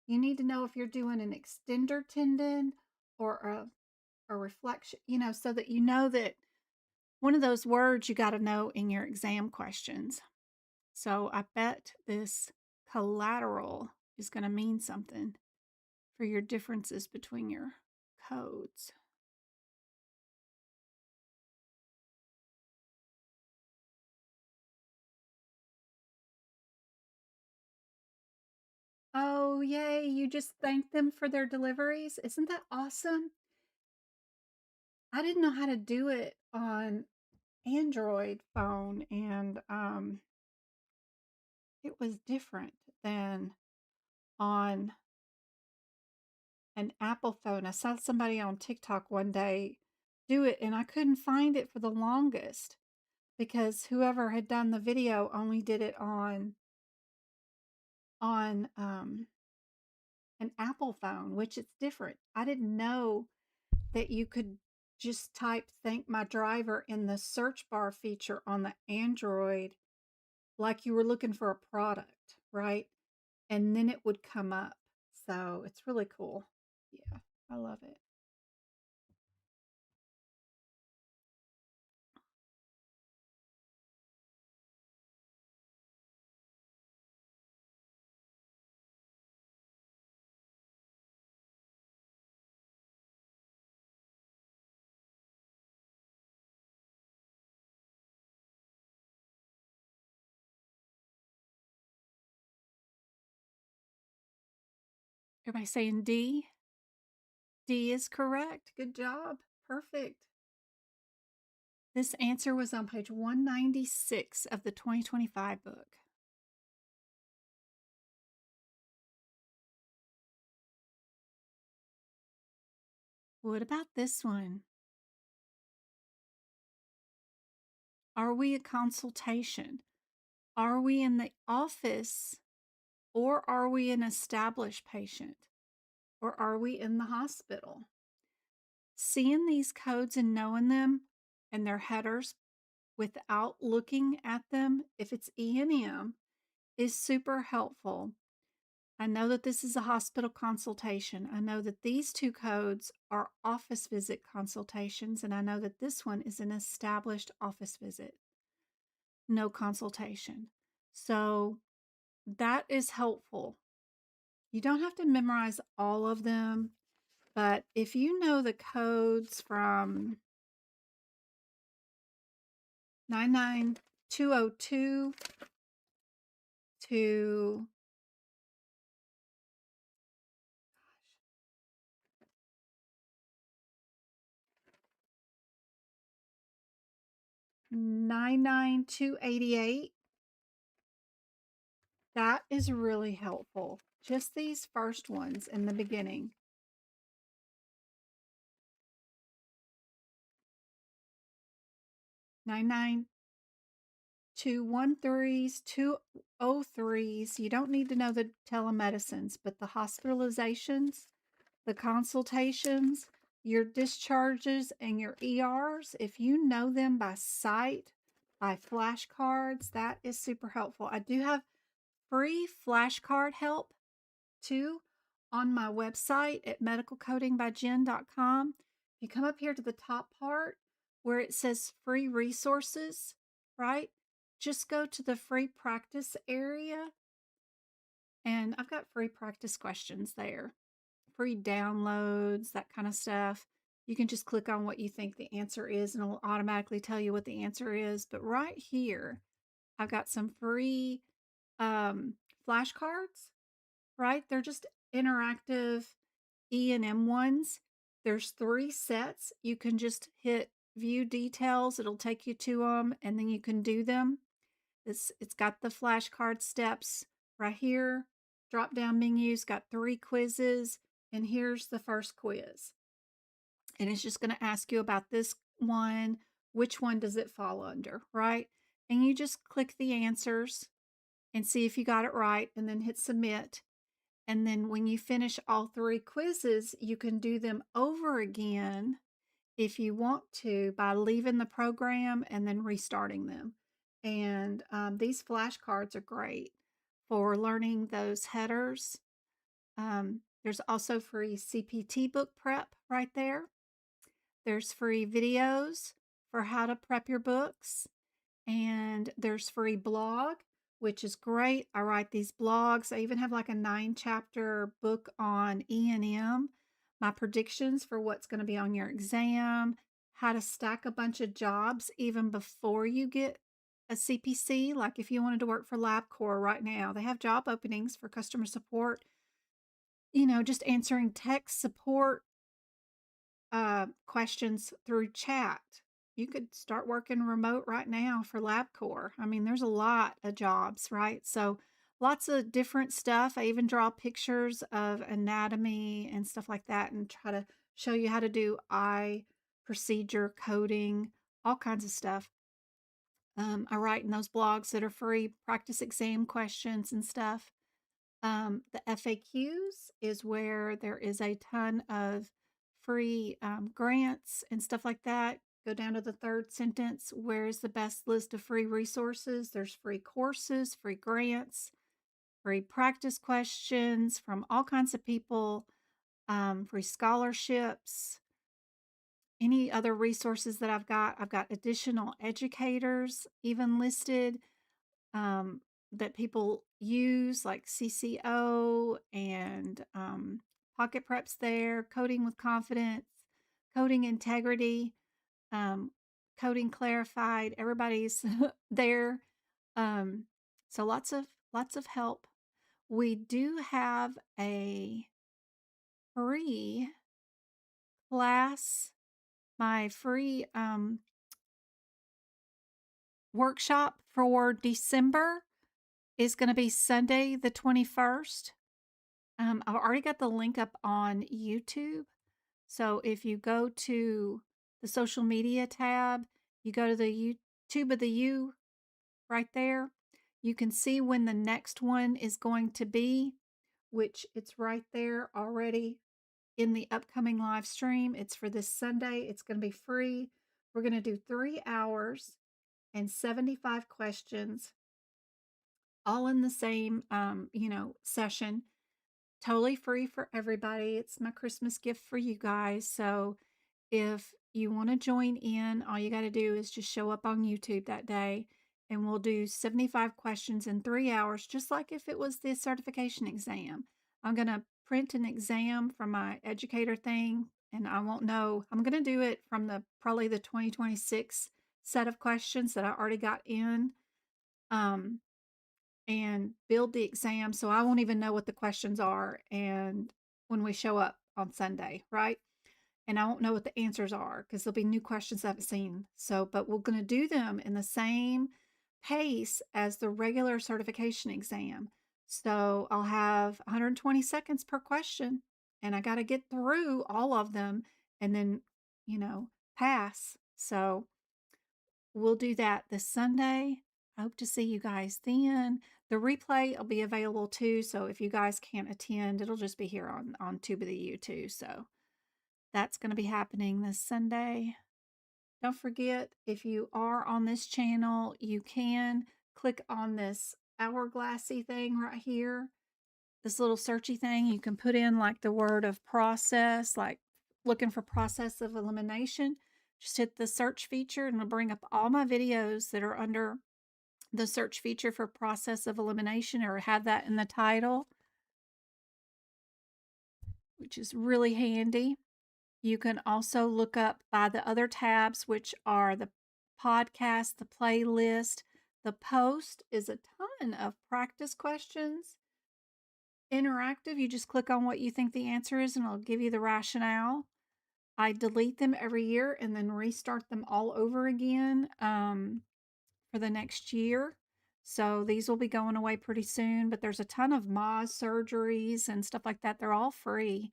need to know if you're doing an extender tendon or a reflection, so that that one of those words you got to know in your exam questions. So I bet this collateral is going to mean something for your differences between your codes. Oh, yay. You just thanked them for their deliveries. Isn't that awesome? I didn't know how to do it on Android phone, and it was different than on an Apple phone. I saw somebody on TikTok one day do it, and I couldn't find it for the longest because whoever had done the video only did it on an Apple phone, which it's different. I didn't know that you could just type "thank my driver" in the search bar feature on the Android like you were looking for a product, right? And then it would come up. So it's really cool. Yeah, I love it. Everybody saying D? D is correct. Good job. Perfect. This answer was on page 196 of the 2025 book. What about this one? Are we a consultation? Are we in the office, or are we an established patient? Or are we in the hospital? Seeing these codes and knowing them and their headers without looking at them, if it's E and M, is super helpful. I know that this is a hospital consultation. I know that these two codes are office visit consultations, and I know that this one is an established office visit, no consultation. So that is helpful. You don't have to memorize all of them, but if you know the codes from 99202 to 99288, That is really helpful. Just these first ones in the beginning. 99213s, 203s. You don't need to know the telemedicines, but the hospitalizations, the consultations, your discharges, and your ERs, if you know them by sight, by flashcards, that is super helpful. I do have free flashcard help too on my website at medicalcodingbyjen.com. If you come up here to the top part where it says free resources, right? Just go to the free practice area, and I've got free practice questions there, free downloads, that kind of stuff. You can just click on what you think the answer is, and it'll automatically tell you what the answer is. But right here, I've got some free flashcards, right? They're just interactive E&M ones. There's 3 sets. You can just hit view details. It'll take you to them, and then you can do them. It's got the flashcard steps right here. Drop down menu's got 3 quizzes, and here's the first quiz. And it's just going to ask you about this one. Which one does it fall under, right? And you just click the answers and see if you got it right, and then hit submit. And then when you finish all 3 quizzes, you can do them over again if you want to by leaving the program and then restarting them. And these flashcards are great for learning those headers. There's also free CPT book prep right there. There's free videos for how to prep your books. And there's free blog, which is great. I write these blogs. I even have like a 9-chapter book on E&M, my predictions for what's going to be on your exam, how to stack a bunch of jobs even before you get a CPC. Like if you wanted to work for LabCorp right now, they have job openings for customer support, just answering tech support questions through chat. You could start working remote right now for LabCorp. I mean, there's a lot of jobs, right? So lots of different stuff. I even draw pictures of anatomy and stuff like that and try to show you how to do eye procedure coding, all kinds of stuff. I write in those blogs that are free practice exam questions and stuff. The FAQs is where there is a ton of free grants and stuff like that. Go down to the 3rd sentence. Where is the best list of free resources? There's free courses, free grants, free practice questions from all kinds of people, free scholarships, any other resources that I've got additional educators even listed that people use, like CCO and Pocket Prep's there, Coding with Confidence, Coding Integrity, Coding Clarified. Everybody's there. So lots of help. We do have a free class, my free workshop for December is going to be Sunday the 21st. I've already got the link up on YouTube. So if you go to the social media tab, you go to the YouTube of the U right there, you can see when the next one is going to be, which it's right there already in the upcoming live stream. It's for this Sunday. It's going to be free. We're going to do 3 hours and 75 questions all in the same, session. Totally free for everybody. It's my Christmas gift for you guys. So if you want to join in, all you got to do is just show up on YouTube that day, and we'll do 75 questions in 3 hours, just like if it was the certification exam. I'm going to print an exam from my educator thing, and I won't know. I'm going to do it from probably the 2026 set of questions that I already got in. And build the exam so I won't even know what the questions are and when we show up on Sunday, right? And I won't know what the answers are because there'll be new questions I haven't seen. So, but we're going to do them in the same pace as the regular certification exam. So I'll have 120 seconds per question, and I got to get through all of them and then, pass. So we'll do that this Sunday. I hope to see you guys then. The replay will be available too. So if you guys can't attend, it'll just be here on Tube of the U too. So that's going to be happening this Sunday. Don't forget, if you are on this channel, you can click on this hourglassy thing right here, this little searchy thing. You can put in like the word of process, like looking for process of elimination. Just hit the search feature and it'll bring up all my videos that are under the search feature for process of elimination, or have that in the title, which is really handy. You can also look up by the other tabs, which are the podcast, the playlist. The post is a ton of practice questions. Interactive, you just click on what you think the answer is and it'll give you the rationale. I delete them every year and then restart them all over again for the next year. So these will be going away pretty soon, but there's a ton of Moz surgeries and stuff like that. They're all free.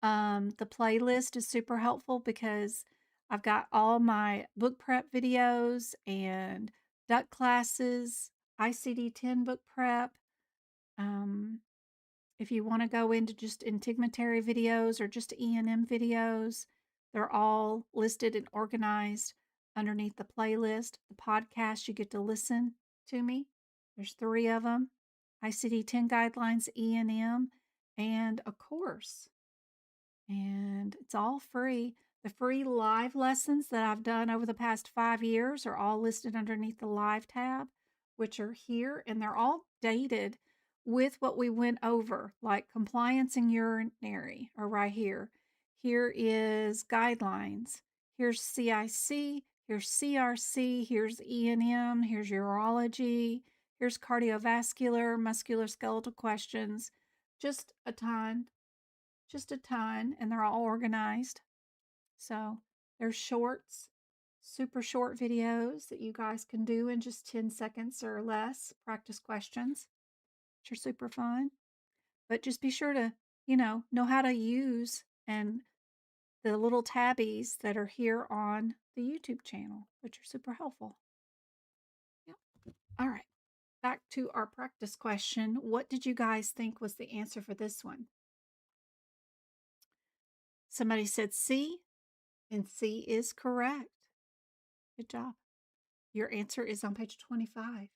The playlist is super helpful because I've got all my book prep videos and duck classes, ICD-10 book prep. If you want to go into just integumentary videos or just E&M videos, they're all listed and organized underneath the playlist. The podcast, you get to listen to me. There's 3 of them: ICD-10 guidelines, E&M, and a course. And it's all free. The free live lessons that I've done over the past 5 years are all listed underneath the live tab, which are here, and they're all dated with what we went over, like compliance and urinary are right here. Here is guidelines. Here's CIC, here's CRC, here's E&M, here's urology, here's cardiovascular, musculoskeletal questions. Just a ton, and they're all organized. So there's shorts, super short videos that you guys can do in just 10 seconds or less, practice questions, which are super fun. But just be sure to, know how to use and the little tabbies that are here on the YouTube channel, which are super helpful. Yep. All right. Back to our practice question. What did you guys think was the answer for this one? Somebody said C, and C is correct. Good job. Your answer is on page 25.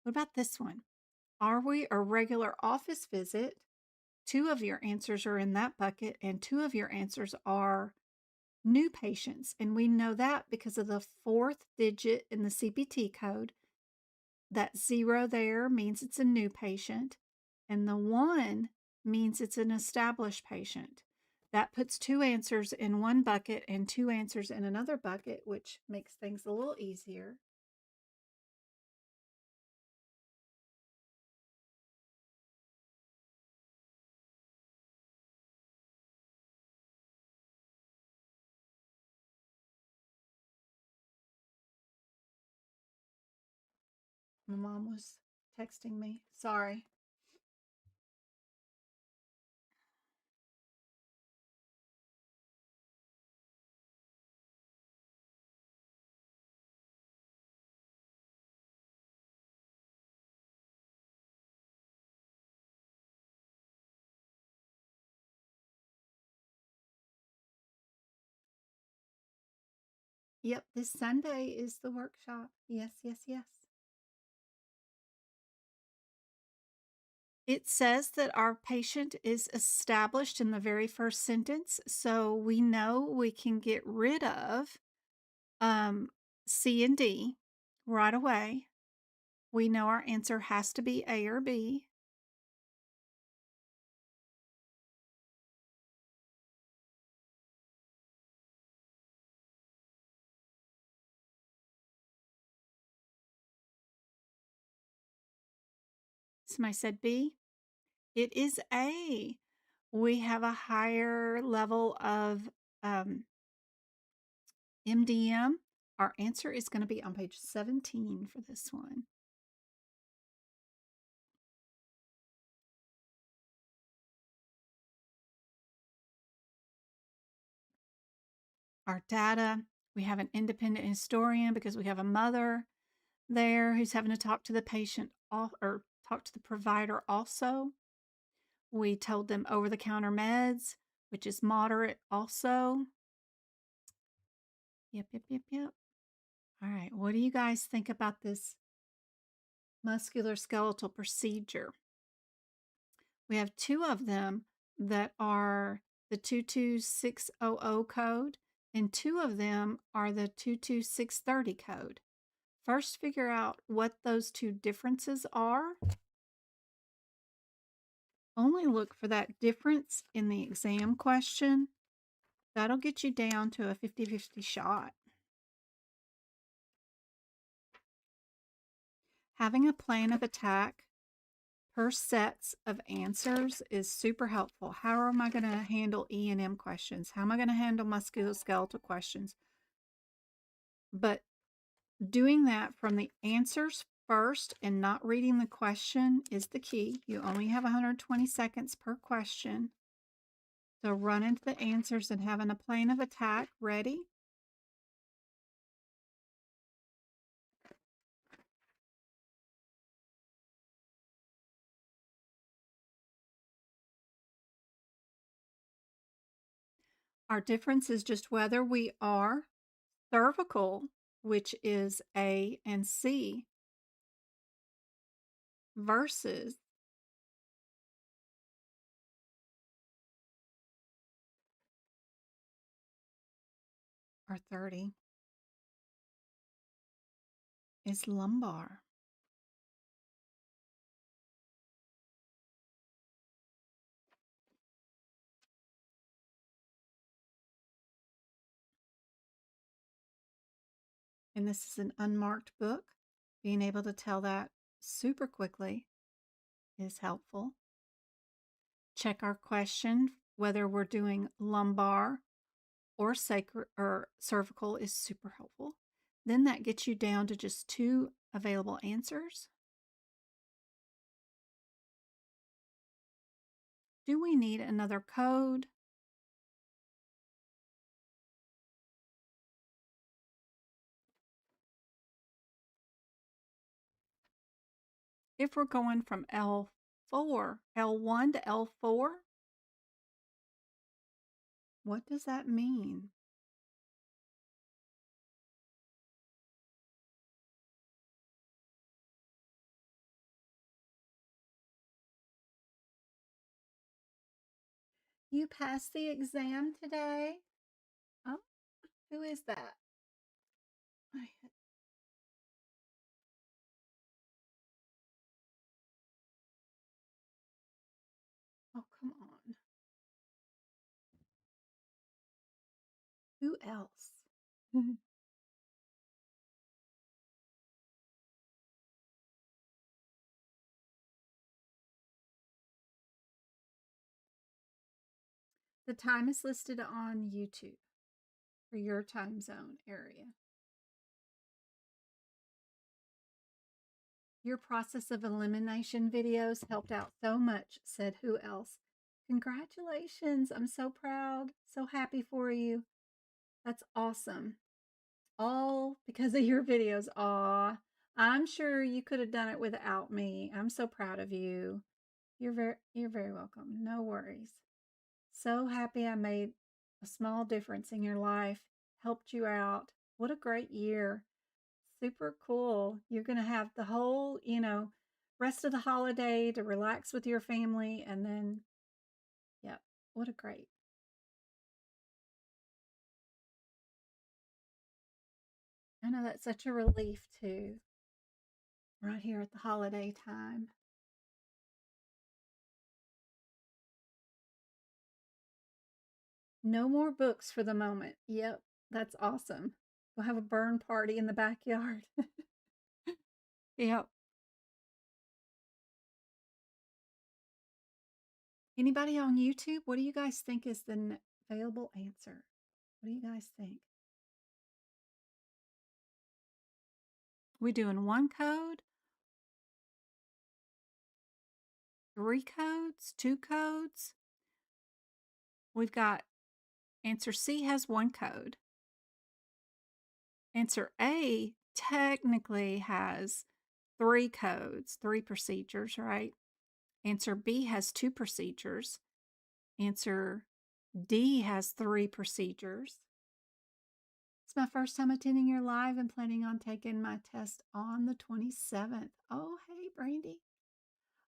What about this one? Are we a regular office visit? 2 of your answers are in that bucket, and 2 of your answers are new patients. And we know that because of the 4th digit in the CPT code. That 0 there means it's a new patient, and the 1 means it's an established patient. That puts 2 answers in one bucket and 2 answers in another bucket, which makes things a little easier. My mom was texting me. Sorry. Yep, this Sunday is the workshop. Yes, yes, yes. It says that our patient is established in the very first sentence, so we know we can get rid of C and D right away. We know our answer has to be A or B. Somebody said B. It is A. We have a higher level of MDM. Our answer is going to be on page 17 for this one. our data. We have an independent historian because we have a mother there who's having to talk to the patient or talk to the provider also. We told them over-the-counter meds, which is moderate also. Yep. All right, what do you guys think about this musculoskeletal procedure? We have 2 of them that are the 22600 code, and 2 of them are the 22630 code. First, figure out what those 2 differences are. Only look for that difference in the exam question. That'll get you down to a 50-50 shot. Having a plan of attack per sets of answers is super helpful. How am I going to handle E&M questions? How am I going to handle musculoskeletal questions? But doing that from the answers first and not reading the question is the key. You only have 120 seconds per question. So run into the answers and having a plan of attack ready. Our difference is just whether we are cervical, which is A and C, versus our 30 is lumbar. And this is an unmarked book. Being able to tell that super quickly is helpful. Check our question, whether we're doing lumbar or sacral or cervical is super helpful. Then that gets you down to just 2 available answers. Do we need another code? If we're going from L1 to L4, what does that mean? You passed the exam today? Oh, who is that? Oh, come on. Who else? The time is listed on YouTube for your time zone area. Your process of elimination videos helped out so much, said who else? Congratulations. I'm so proud. So happy for you. That's awesome. All because of your videos. Aw, I'm sure you could have done it without me. I'm so proud of you. You're very welcome. No worries. So happy I made a small difference in your life, helped you out. What a great year. Super cool. You're going to have the whole, rest of the holiday to relax with your family. And then, yeah, what a great. I know that's such a relief too, right here at the holiday time. No more books for the moment. Yep, that's awesome. We'll have a burn party in the backyard. Yep. Anybody on YouTube? What do you guys think is the available answer? What do you guys think? We doing 1 code, 3 codes, 2 codes? We've got answer C has 1 code. Answer A technically has 3 codes, 3 procedures, right? Answer B has 2 procedures. Answer D has 3 procedures. It's my first time attending your live and planning on taking my test on the 27th. Oh, hey, Brandy.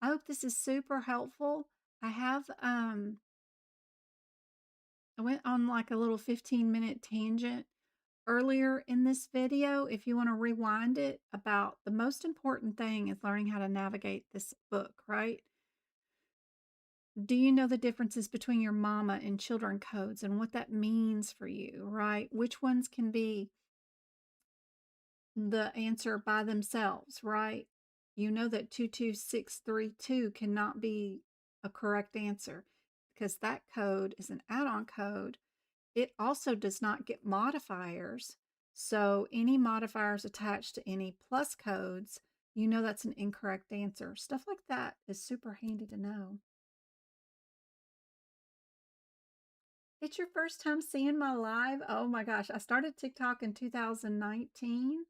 I hope this is super helpful. I have I went on like a little 15-minute tangent earlier in this video. If you want to rewind it, about the most important thing is learning how to navigate this book, right? Do you know the differences between your mama and children codes and what that means for you, right? Which ones can be the answer by themselves, right? You know that 22632 cannot be a correct answer because that code is an add-on code. It also does not get modifiers. So any modifiers attached to any plus codes, you know that's an incorrect answer. Stuff like that is super handy to know. It's your first time seeing my live? Oh my gosh, I started TikTok in 2019.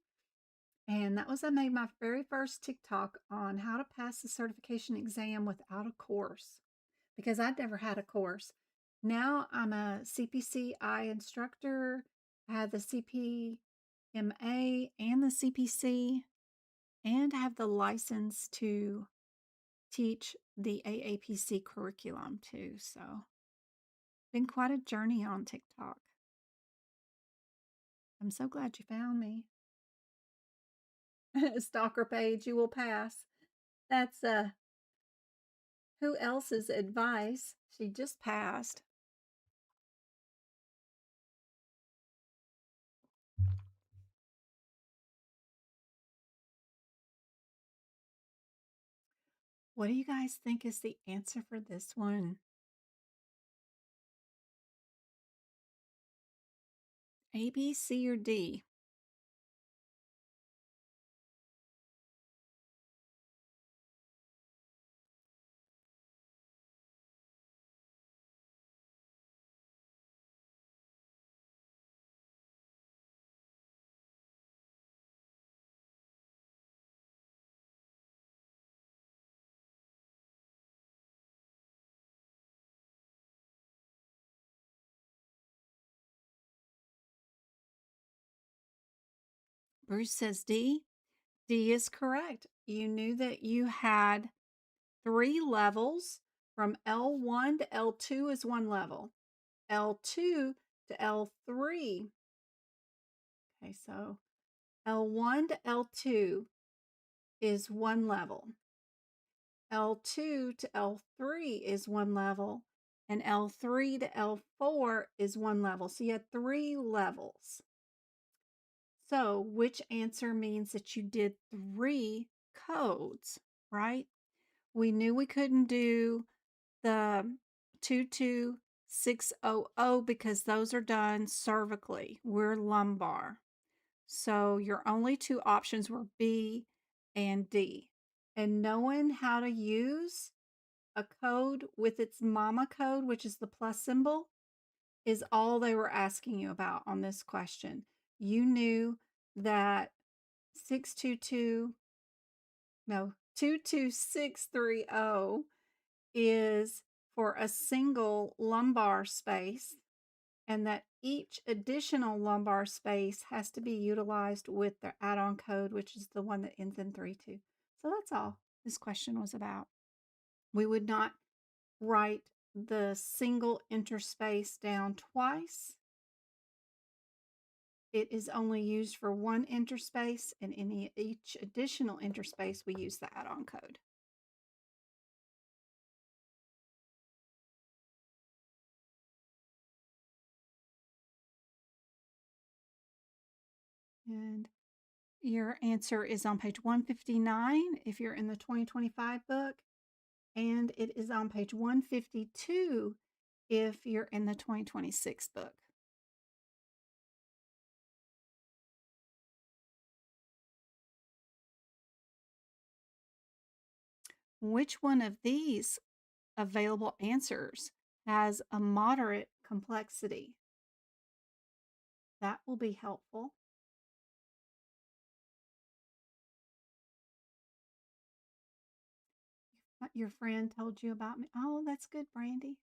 And that was I made my very first TikTok on how to pass the certification exam without a course because I'd never had a course. Now I'm a CPCI instructor. I have the CPMA and the CPC, and I have the license to teach the AAPC curriculum too. So, been quite a journey on TikTok. I'm so glad you found me. Stalker page, you will pass. That's who else's advice? She just passed. What do you guys think is the answer for this one? A, B, C, or D? Bruce says D. D is correct. You knew that you had 3 levels. From L1 to L2 is 1 level. L2 to L3. Okay, so L1 to L2 is 1 level. L2 to L3 is 1 level. And L3 to L4 is 1 level. So you had 3 levels. So which answer means that you did 3 codes, right? We knew we couldn't do the 22600 because those are done cervically. We're lumbar. So your only 2 options were B and D. And knowing how to use a code with its mama code, which is the plus symbol, is all they were asking you about on this question. You knew that 22630 is for a single lumbar space, and that each additional lumbar space has to be utilized with the add-on code, which is the one that ends in 32. So that's all this question was about. We would not write the single interspace down twice. It is only used for one interspace, and each additional interspace we use the add-on code. And your answer is on page 159 if you're in the 2025 book, and it is on page 152 if you're in the 2026 book. Which one of these available answers has a moderate complexity? That will be helpful. Your friend told you about me. Oh, that's good, Brandy.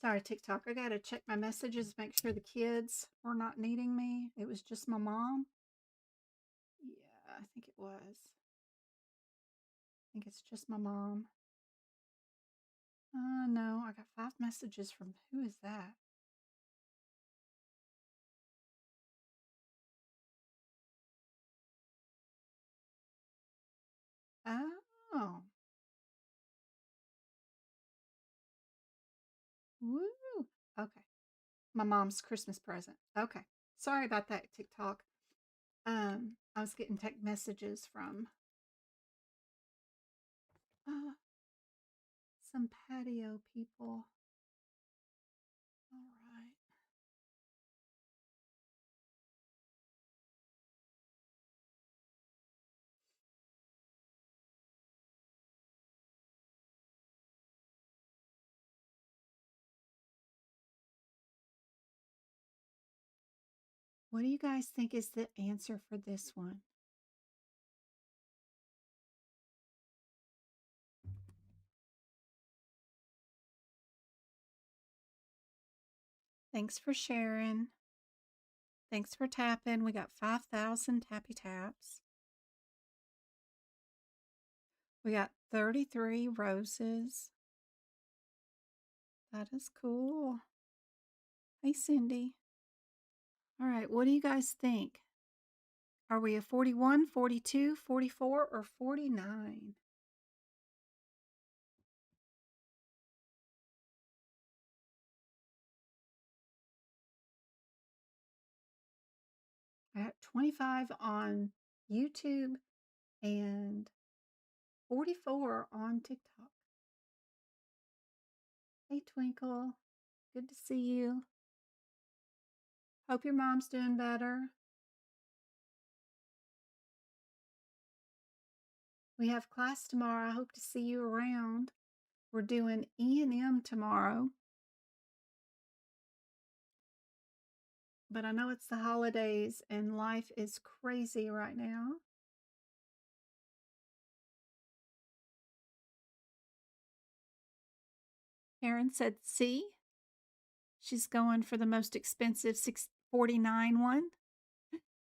Sorry, TikTok. I gotta check my messages, make sure the kids were not needing me. It was just my mom. Yeah, I think it was. I think it's just my mom. No, I got 5 messages from who is that? Oh, woo. Okay. My mom's Christmas present. Okay. Sorry about that, TikTok. I was getting tech messages from uh, some patio people. All right. What do you guys think is the answer for this one? Thanks for sharing. Thanks for tapping. We got 5,000 tappy taps. We got 33 roses. That is cool. Hey, Cindy. All right, what do you guys think? Are we a 41, 42, 44, or 49? I got 25 on YouTube and 44 on TikTok. Hey, Twinkle. Good to see you. Hope your mom's doing better. We have class tomorrow. I hope to see you around. We're doing E&M tomorrow. But I know it's the holidays and life is crazy right now. Karen said C. She's going for the most expensive 649 one.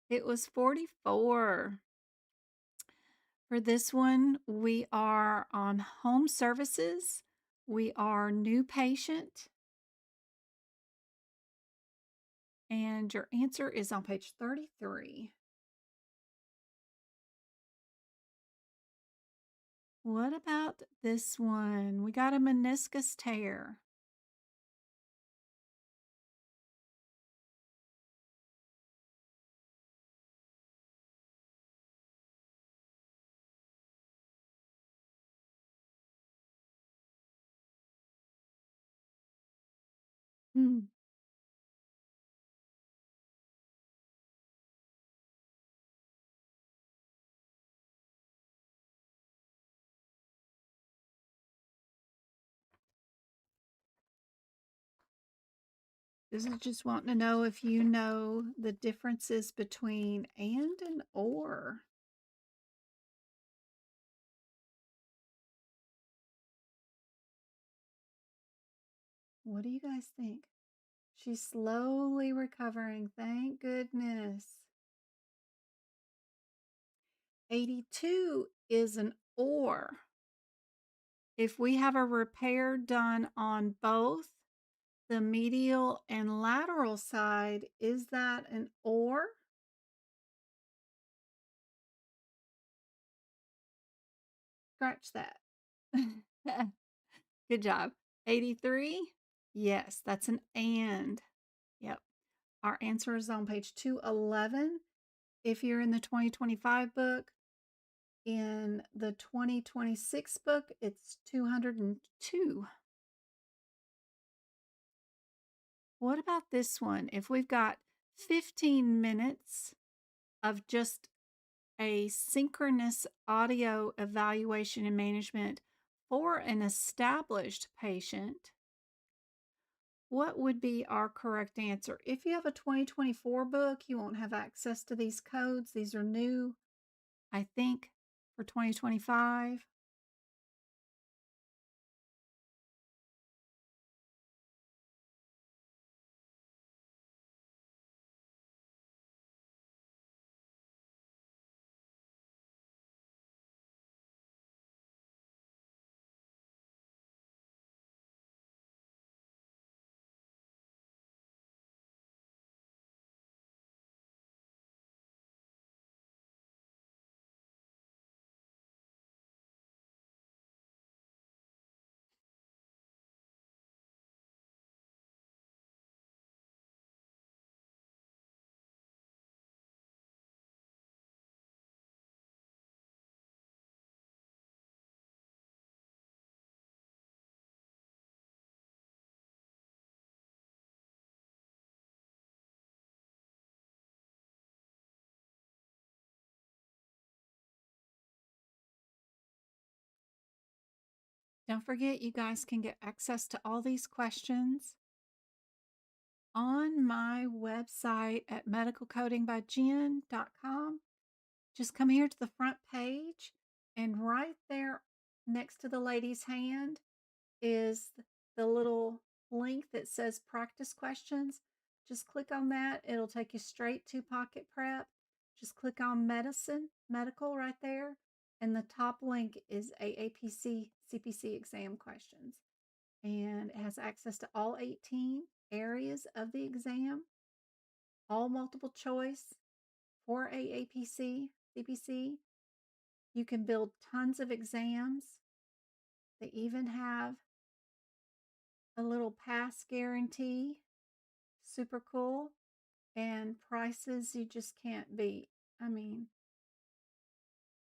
It was 44. For this one, we are on home services. We are new patient. And your answer is on page 33. What about this one? We got a meniscus tear. Hmm. This is just wanting to know if you know the differences between and or. What do you guys think? She's slowly recovering. Thank goodness. 82 is an or. If we have a repair done on both the medial and lateral side, is that an or? Scratch that. Good job. 83? Yes, that's an and. Yep. Our answer is on page 211. If you're in the 2025 book, in the 2026 book, it's 202. What about this one? If we've got 15 minutes of just a synchronous audio evaluation and management For an established patient, what would be our correct answer? If you have a 2024 book, you won't have access to these codes. These are new, I think, for 2025. Don't forget, you guys can get access to all these questions on my website at medicalcodingbyjen.com. Just come here to the front page, and right there next to the lady's hand is the little link that says practice questions. Just click on that. It'll take you straight to Pocket Prep. Just click on medical right there. And the top link is AAPC CPC exam questions. And it has access to all 18 areas of the exam, all multiple choice for AAPC, CPC. You can build tons of exams. They even have a little pass guarantee. Super cool. And prices you just can't beat. I mean,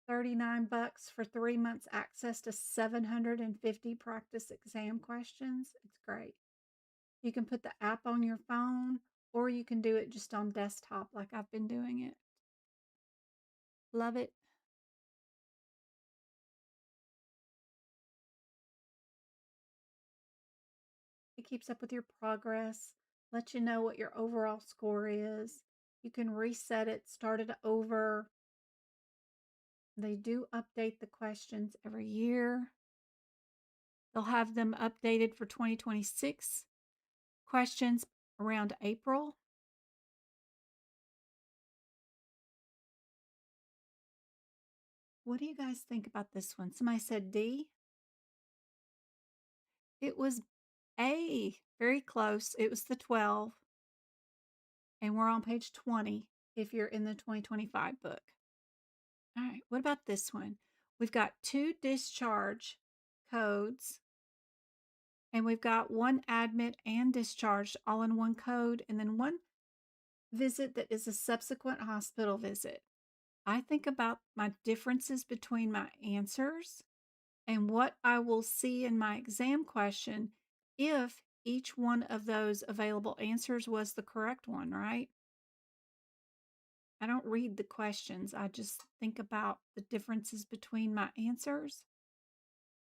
$39 for 3 months access to 750 practice exam questions. It's great. You can put the app on your phone, or you can do it just on desktop like I've been doing it. Love it. It keeps up with your progress, lets you know what your overall score is. You can reset it, start it over. They do update the questions every year. They'll have them updated for 2026 questions around April. What do you guys think about this one? Somebody said D. It was A. Very close. It was the 12. And we're on page 20 if you're in the 2025 book. All right, what about this one? We've got 2 discharge codes, and we've got 1 admit and discharge all in 1 code, and then 1 visit that is a subsequent hospital visit. I think about my differences between my answers and what I will see in my exam question if each one of those available answers was the correct one, right? I don't read the questions. I just think about the differences between my answers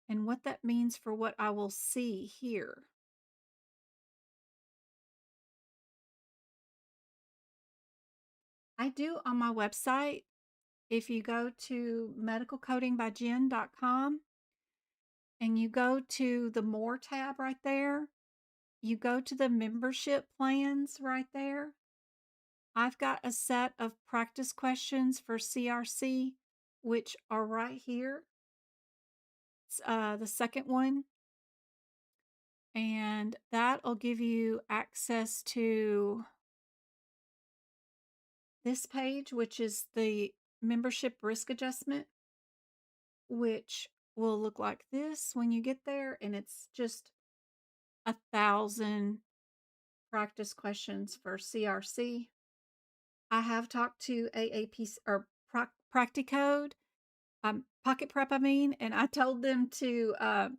and what that means for what I will see here. I do on my website. If you go to medicalcodingbyjen.com and you go to the More tab right there, you go to the membership plans right there. I've got a set of practice questions for CRC, which are right here. It's, the second one. And that'll give you access to this page, which is the membership risk adjustment, which will look like this when you get there. And it's just 1,000 practice questions for CRC. I have talked to AAPC or Practicode, Pocket Prep, and I told them to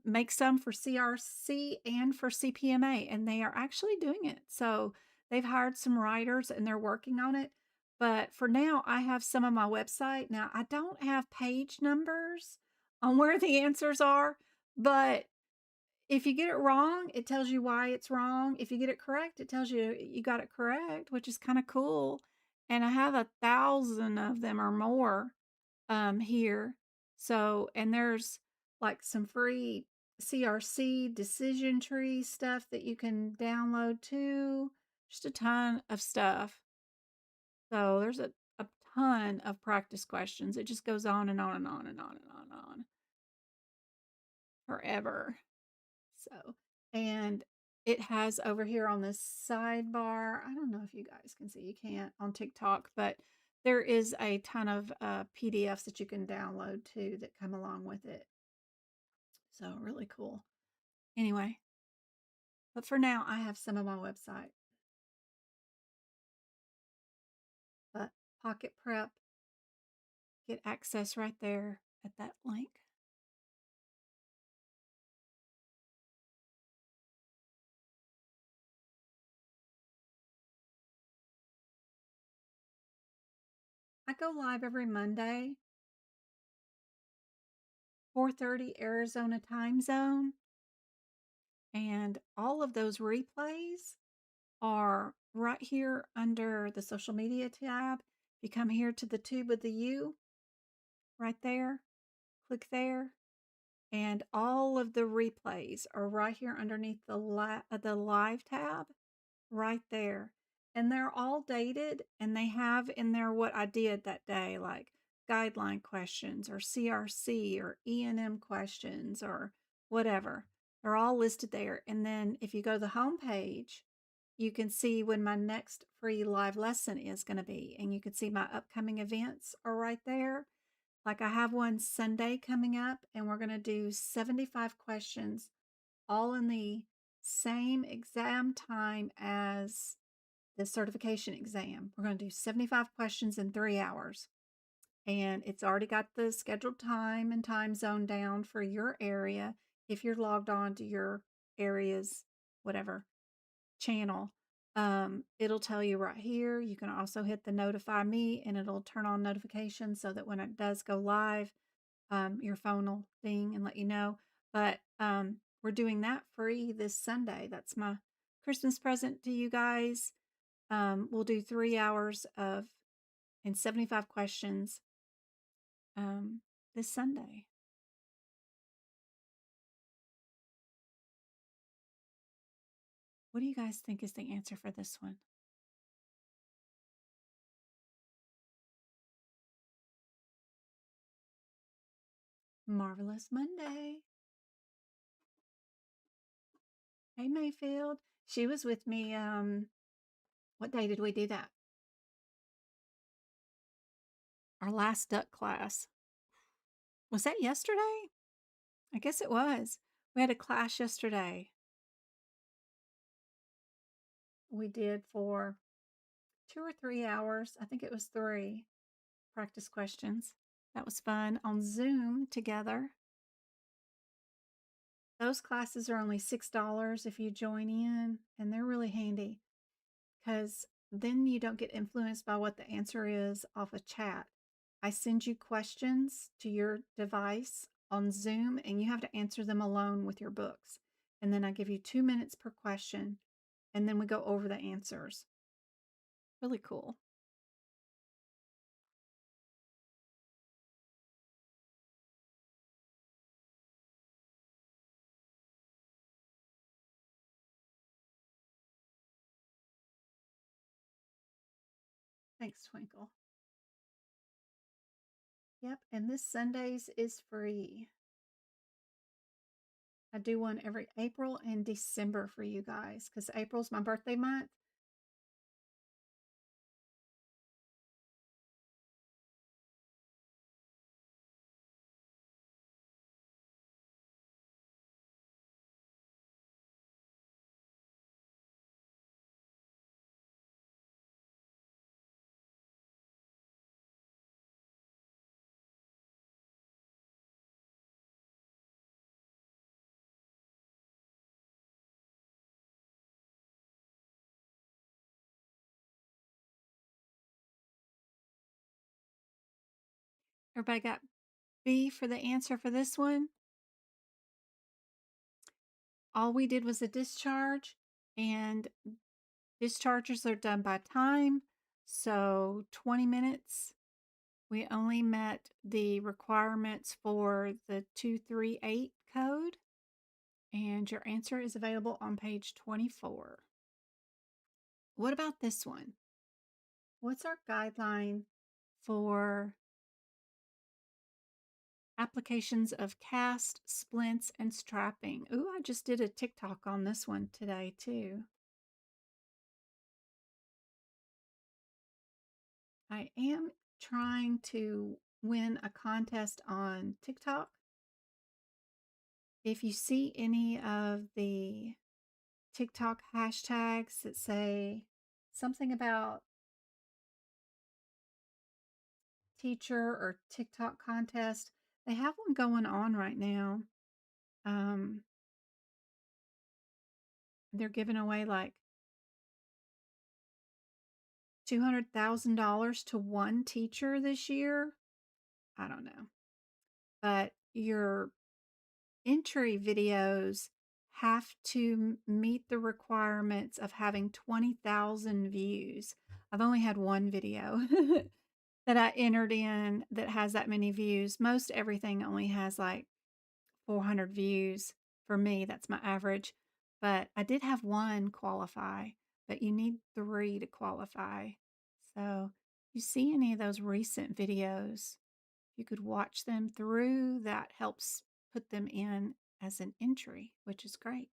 make some for CRC and for CPMA, and they are actually doing it. So they've hired some writers and they're working on it. But for now, I have some on my website. Now, I don't have page numbers on where the answers are, But if you get it wrong, it tells you why it's wrong. If you get it correct, it tells you you got it correct, which is kind of cool. And I have 1,000 of them or more here. So, and there's like some free CRC decision tree stuff that you can download too. Just a ton of stuff. So there's a ton of practice questions. It just goes on and on and on and on and on and on forever. So, and it has over here on this sidebar, I don't know if you guys can see, you can't on TikTok, but there is a ton of PDFs that you can download too that come along with it. So, really cool. Anyway, but for now, I have some on my website. But Pocket Prep, get access right there at that link. I go live every Monday, 4:30 Arizona time zone, and all of those replays are right here under the social media tab. If you come here to the tube with the U, right there, click there, and all of the replays are right here underneath the live tab, right there. And they're all dated, and they have in there what I did that day, like guideline questions or CRC or E&M questions or whatever. They're all listed there. And then if you go to the home page, you can see when my next free live lesson is going to be, and you can see my upcoming events are right there. Like I have one Sunday coming up, and we're going to do 75 questions all in the same exam time as the certification exam. We're going to do 75 questions in 3 hours. And it's already got the scheduled time and time zone down for your area if you're logged on to your area's whatever channel. It'll tell you right here. You can also hit the notify me, and it'll turn on notifications so that when it does go live, your phone will ding and let you know. But we're doing that free this Sunday. That's my Christmas present to you guys. We'll do 3 hours of and 75 questions this Sunday. What do you guys think is the answer for this one? Marvelous Monday. Hey, Mayfield. She was with me. What day did we do that? Our last duck class. Was that yesterday? I guess it was. We had a class yesterday. We did for 2 or 3 hours. I think it was 3 practice questions. That was fun on Zoom together. Those classes are only $6 if you join in, and they're really handy because then you don't get influenced by what the answer is off a chat. I send you questions to your device on Zoom, and you have to answer them alone with your books. And then I give you 2 minutes per question, and then we go over the answers. Really cool. Thanks, Twinkle. Yep, and this Sundays is free. I do one every April and December for you guys because April's my birthday month. Everybody got B for the answer for this one? all we did was a discharge, and discharges are done by time. So 20 minutes. We only met the requirements for the 238 code, and your answer is available on page 24. What about this one? What's our guideline for applications of cast, splints, and strapping? Ooh, I just did a TikTok on this one today too. I am trying to win a contest on TikTok. If you see any of the TikTok hashtags that say something about teacher or TikTok contest, they have one going on right now. They're giving away like $200,000 to one teacher this year. I don't know. But your entry videos have to meet the requirements of having 20,000 views. I've only had one video that I entered in that has that many views. Most everything only has like 400 views for me. That's my average. But I did have one qualify, but you need 3 to qualify. So you see any of those recent videos, you could watch them through. That helps put them in as an entry, which is great.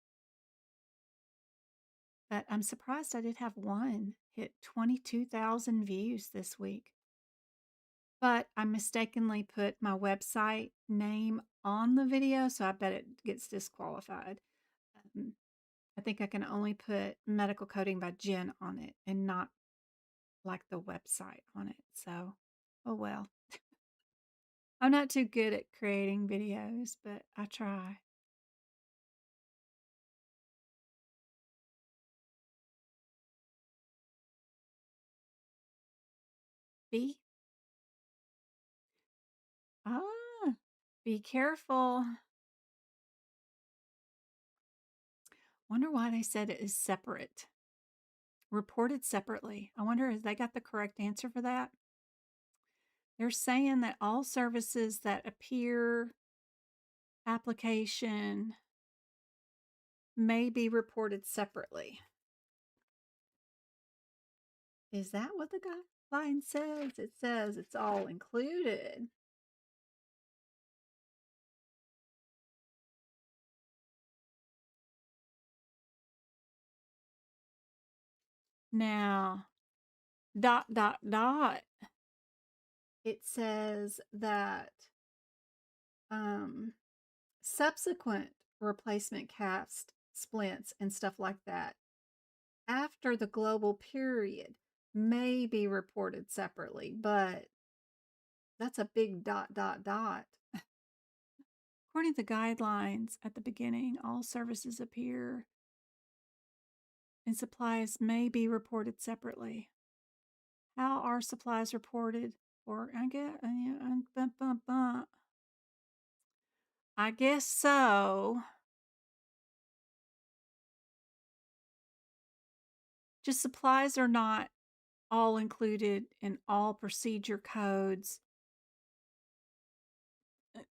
But I'm surprised I did have one hit 22,000 views this week. But I mistakenly put my website name on the video, so I bet it gets disqualified. I think I can only put medical coding by Jen on it and not like the website on it. So, oh well. I'm not too good at creating videos, but I try. B. Ah, be careful. Wonder why they said it is separate. Reported separately. I wonder if they got the correct answer for that. They're saying that all services that appear application may be reported separately. Is that what the guideline says? It says it's all included. Now, ... It says that subsequent replacement cast splints and stuff like that after the global period may be reported separately, but that's a big ... According to the guidelines at the beginning, all services appear and supplies may be reported separately. How are supplies reported? Or I guess so. Just supplies are not all included in all procedure codes.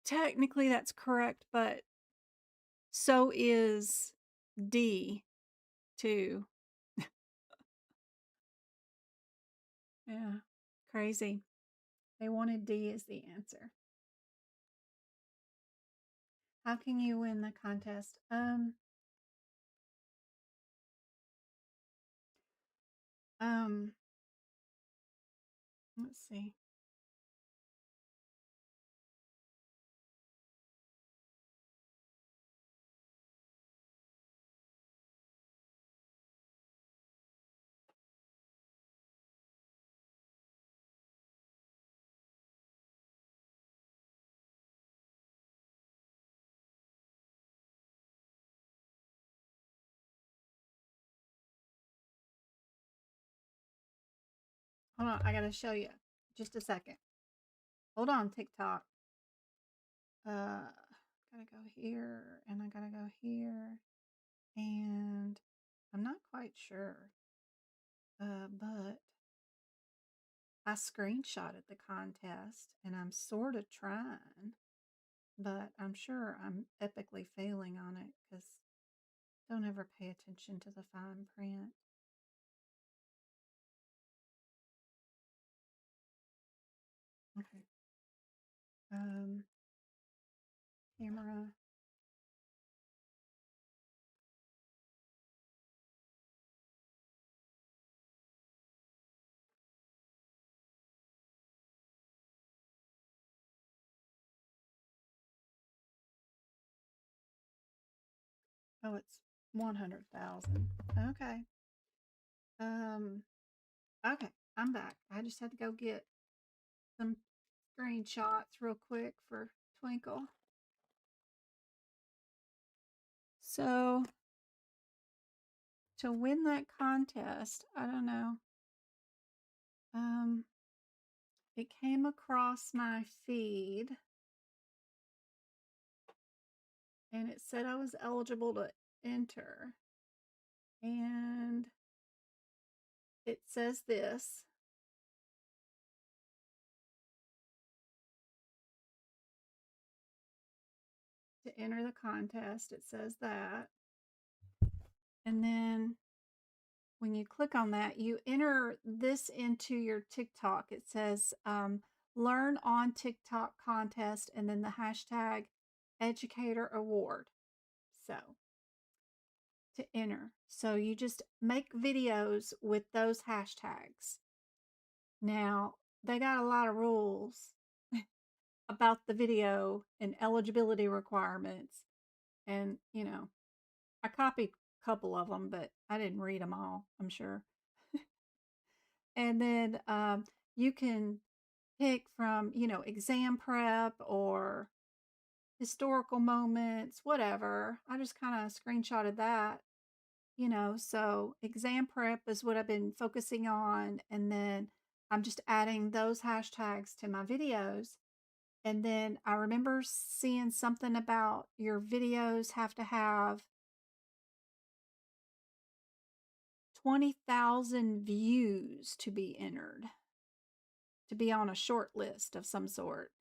Technically, that's correct, but so is D too. Yeah, crazy. They wanted D as the answer. How can you win the contest? Let's see. Hold on, I gotta show you. Just a second. Hold on, TikTok. Gotta go here, and I gotta go here. and I'm not quite sure, but I screenshotted the contest and I'm sort of trying, but I'm sure I'm epically failing on it because don't ever pay attention to the fine print. Okay. Camera. Oh, it's 100,000. Okay. Um, okay, I'm back. I just had to go get some screenshots real quick for Twinkle. So to win that contest, I don't know. It came across my feed and it said I was eligible to enter. And it says this. To enter the contest, it says that. And then when you click on that, you enter this into your TikTok. It says learn on TikTok contest and then the hashtag educator award. So to enter. So you just make videos with those hashtags. Now, they got a lot of rules about the video and eligibility requirements. And, you know, I copied a couple of them, but I didn't read them all, I'm sure. And then you can pick from, you know, exam prep or historical moments, whatever. I just kind of screenshotted that, you know. So exam prep is what I've been focusing on. And then I'm just adding those hashtags to my videos. And then I remember seeing something about your videos have to have 20,000 views to be entered, to be on a short list of some sort.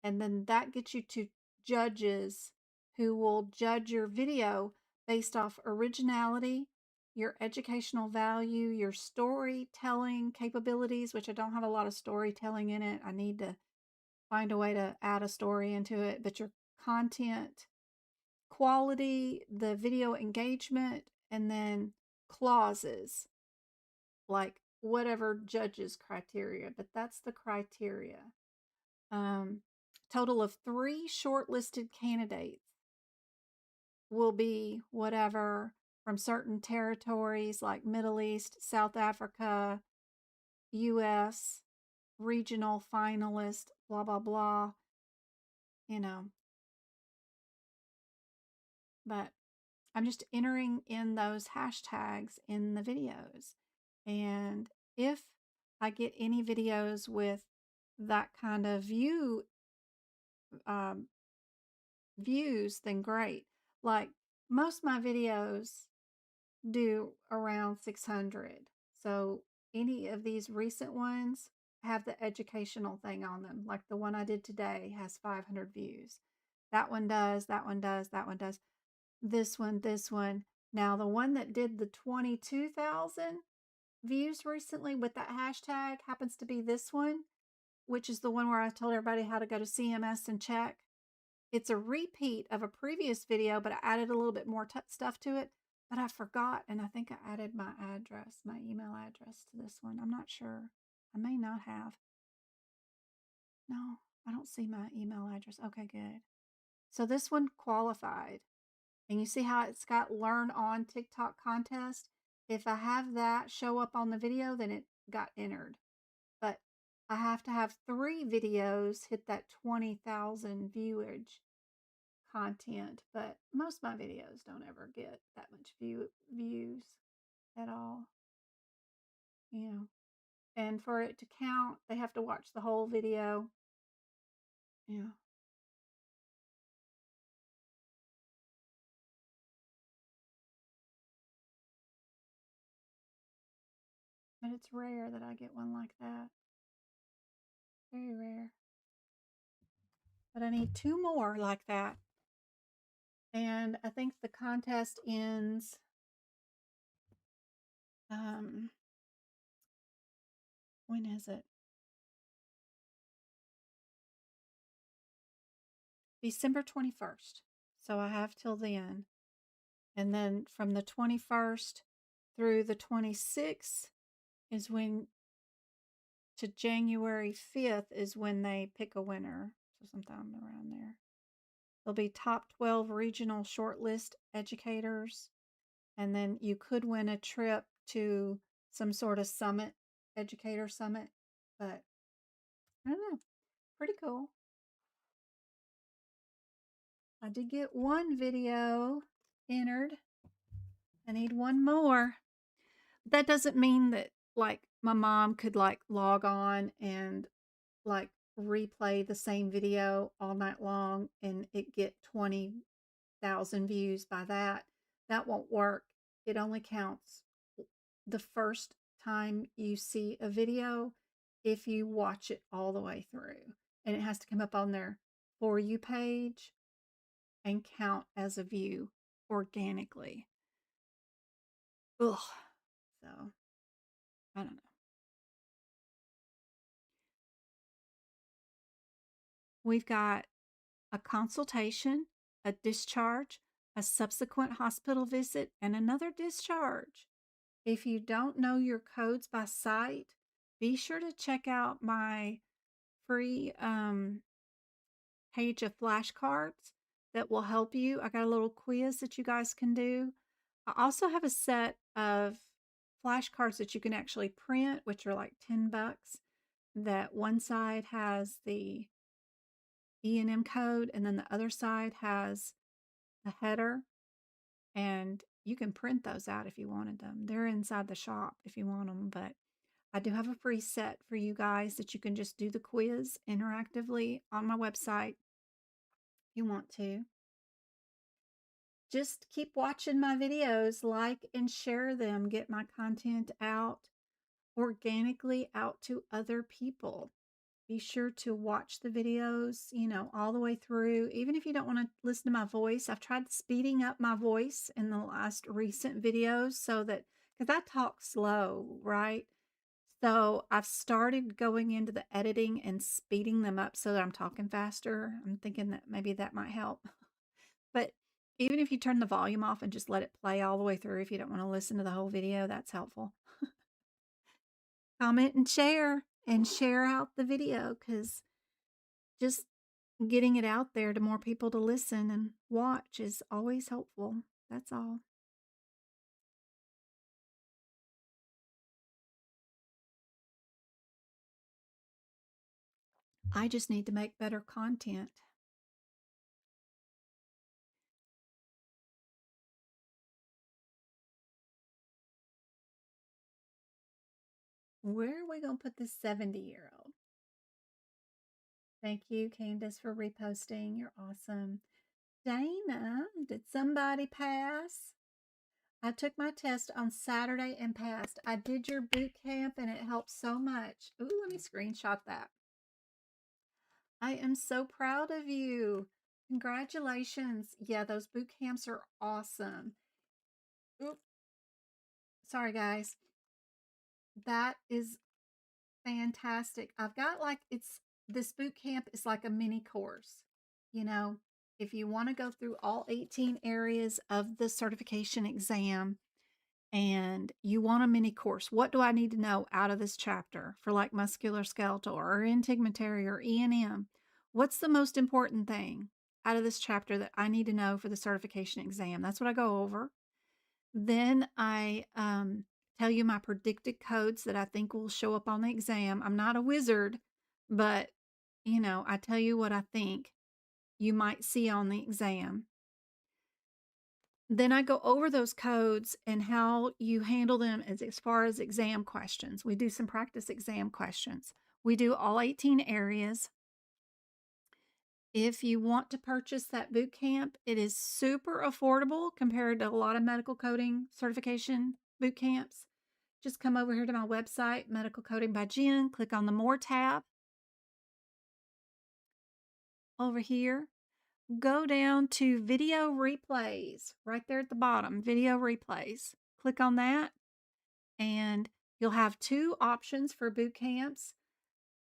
And then that gets you to judges who will judge your video based off originality, your educational value, your storytelling capabilities, which I don't have a lot of storytelling in it. I need to find a way to add a story into it, but your content quality, the video engagement, and then clauses like whatever judges criteria, but that's the criteria. Total of 3 shortlisted candidates will be whatever from certain territories like Middle East, South Africa, US, regional finalist, blah, blah, blah, you know. But I'm just entering in those hashtags in the videos. And if I get any videos with that kind of views, then great. Like most of my videos do around 600. So any of these recent ones have the educational thing on them. Like the one I did today has 500 views. That one does, that one does, that one does. This one, this one. Now the one that did the 22,000 views recently with that hashtag happens to be this one, which is the one where I told everybody how to go to CMS and check. It's a repeat of a previous video, but I added a little bit more stuff to it. But I forgot, and I think I added my address, my email address to this one. I'm not sure. I may not have. No, I don't see my email address. Okay, good. So this one qualified. And you see how it's got learn on TikTok contest? If I have that show up on the video, then it got entered. But I have to have 3 videos hit that 20,000 viewage content. But most of my videos don't ever get that much views at all. You know. And for it to count, they have to watch the whole video. Yeah. but it's rare that I get one like that. Very rare. But I need 2 more like that. And I think the contest ends when is it? December 21st. So I have till then. And then from the 21st through the 26th is when, to January 5th is when they pick a winner. So sometime around there. There'll be top 12 regional shortlist educators. And then you could win a trip to some sort of summit, educator summit. But I don't know. Pretty cool. I did get one video entered. I need one more. That doesn't mean that like my mom could like log on and like replay the same video all night long and it get 20,000 views by that. That won't work. It only counts the first time you see a video if you watch it all the way through. And it has to come up on their For You page and count as a view organically. Ugh. So, I don't know. We've got a consultation, a discharge, a subsequent hospital visit, and another discharge. If you don't know your codes by sight, be sure to check out my free page of flashcards that will help you. I got a little quiz that you guys can do. I also have a set of flashcards that you can actually print, which are like $10. That one side has the E&M code, and then the other side has a header, and you can print those out if you wanted them. They're inside the shop if you want them, but I do have a free set for you guys that you can just do the quiz interactively on my website if you want to. Just keep watching my videos, like and share them, get my content out organically out to other people. Be sure to watch the videos, all the way through. Even if you don't want to listen to my voice, I've tried speeding up my voice in the last recent videos so that, because I talk slow, right? So I've started going into the editing and speeding them up so that I'm talking faster. I'm thinking that maybe that might help. But even if you turn the volume off and just let it play all the way through, if you don't want to listen to the whole video, that's helpful. Comment and share out the video, because just getting it out there to more people to listen and watch is always helpful. That's all. I just need to make better content. Where are we going to put this 70-year-old? Thank you, Candace, for reposting. You're awesome. Dana, did somebody pass? I took my test on Saturday and passed. I did your boot camp and it helped so much. Ooh, let me screenshot that. I am so proud of you. Congratulations. Yeah, those boot camps are awesome. Oop. Sorry, guys. That is fantastic. I've got this boot camp is like a mini course. If you want to go through all 18 areas of the certification exam and you want a mini course, what do I need to know out of this chapter for like musculoskeletal or integumentary or E&M? What's the most important thing out of this chapter that I need to know for the certification exam? That's what I go over. Then I tell you my predicted codes that I think will show up on the exam. I'm not a wizard, but I tell you what I think you might see on the exam. Then I go over those codes and how you handle them as far as exam questions. We do some practice exam questions. We do all 18 areas. If you want to purchase that boot camp, it is super affordable compared to a lot of medical coding certification boot camps. just come over here to my website, Medical Coding by Jen, click on the More tab over here. Go down to Video Replays, right there at the bottom, Video Replays. Click on that, and you'll have two options for boot camps.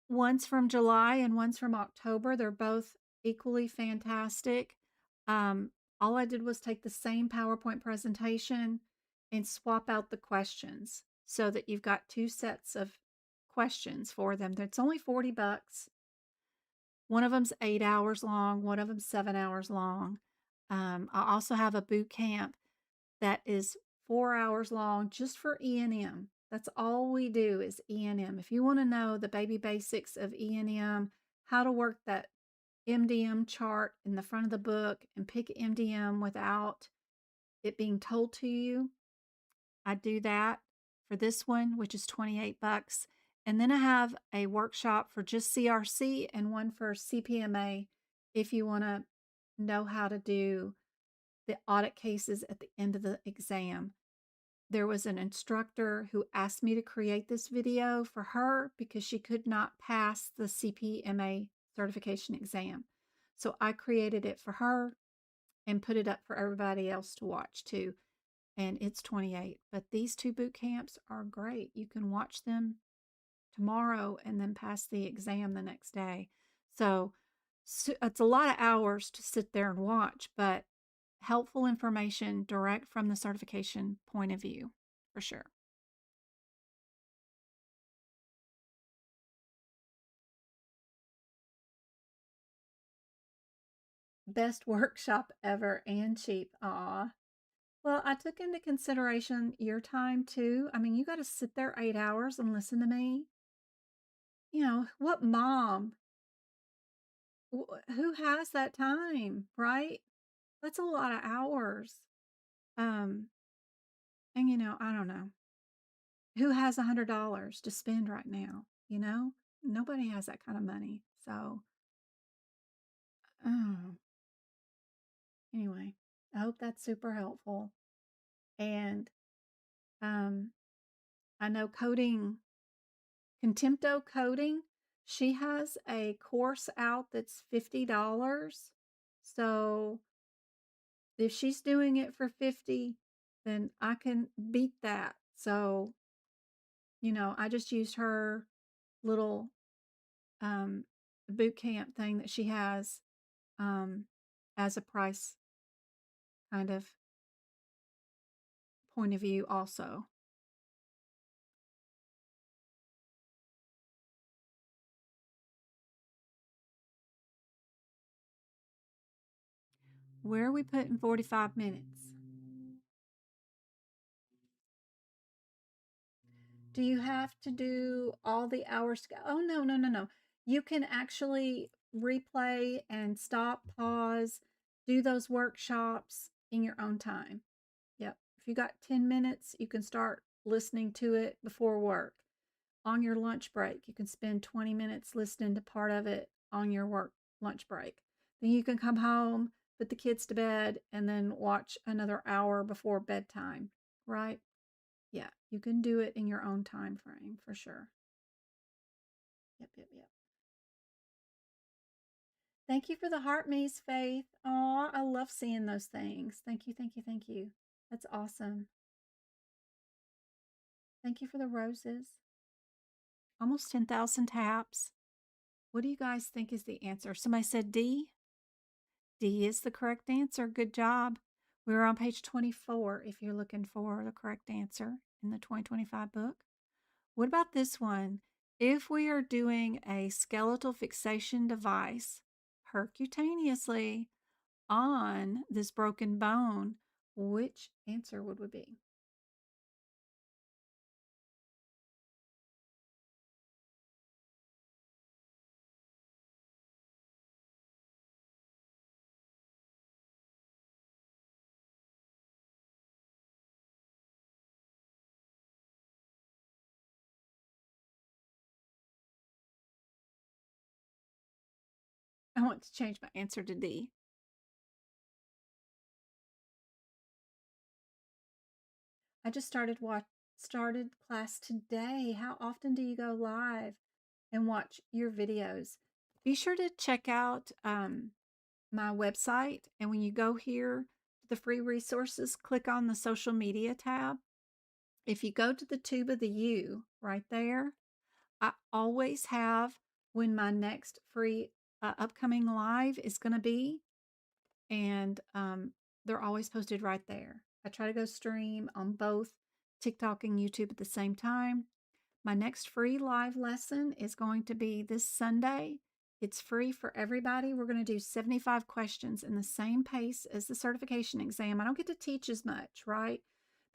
One's from July and one's from October. They're both equally fantastic. All I did was take the same PowerPoint presentation and swap out the questions so that you've got two sets of questions for them. That's only $40. One of them's 8 hours long, one of them's 7 hours long. I also have a boot camp that is 4 hours long just for E&M. That's all we do is E&M. If you want to know the baby basics of E&M, how to work that MDM chart in the front of the book and pick MDM without it being told to you, I do that for this one, which is $28. And then I have a workshop for just CRC and one for CPMA if you want to know how to do the audit cases at the end of the exam. There was an instructor who asked me to create this video for her because she could not pass the CPMA certification exam. So I created it for her and put it up for everybody else to watch too. And it's $28. But these two boot camps are great. You can watch them tomorrow and then pass the exam the next day. So it's a lot of hours to sit there and watch, but helpful information direct from the certification point of view, for sure. Best workshop ever and cheap. Aw. Well, I took into consideration your time too. I mean, you got to sit there 8 hours and listen to me. You know, what mom, who has that time, right? That's a lot of hours. Um, and I don't know. Who has $100 to spend right now? Nobody has that kind of money. So, oh, anyway, I hope that's super helpful. And I know Contempto Coding, she has a course out that's $50. So if she's doing it for 50, then I can beat that. So, I just used her little boot camp thing that she has as a price kind of point of view also. Where are we putting 45 minutes? Do you have to do all the hours? Oh, no, no, no, no. You can actually replay and stop, pause, do those workshops in your own time. Yep. If you got 10 minutes, you can start listening to it before work. On your lunch break, you can spend 20 minutes listening to part of it on your work lunch break. Then you can come home, put the kids to bed, and then watch another hour before bedtime, right? Yeah, you can do it in your own time frame for sure. Yep, yep, yep. Thank you for the heart maze, Faith. Aw, I love seeing those things. Thank you, thank you, thank you. That's awesome. Thank you for the roses. Almost 10,000 taps. What do you guys think is the answer? Somebody said D. D is the correct answer. Good job. We're on page 24 if you're looking for the correct answer in the 2025 book. What about this one? If we are doing a skeletal fixation device percutaneously on this broken bone, which answer would we be? I want to change my answer to D. I just started started class today. How often do you go live and watch your videos? Be sure to check out my website. And when you go here to the free resources, click on the social media tab. If you go to the tube of the U right there, I always have when my next free upcoming live is going to be. And they're always posted right there. I try to go stream on both TikTok and YouTube at the same time. My next free live lesson is going to be this Sunday. It's free for everybody. We're going to do 75 questions in the same pace as the certification exam. I don't get to teach as much, right?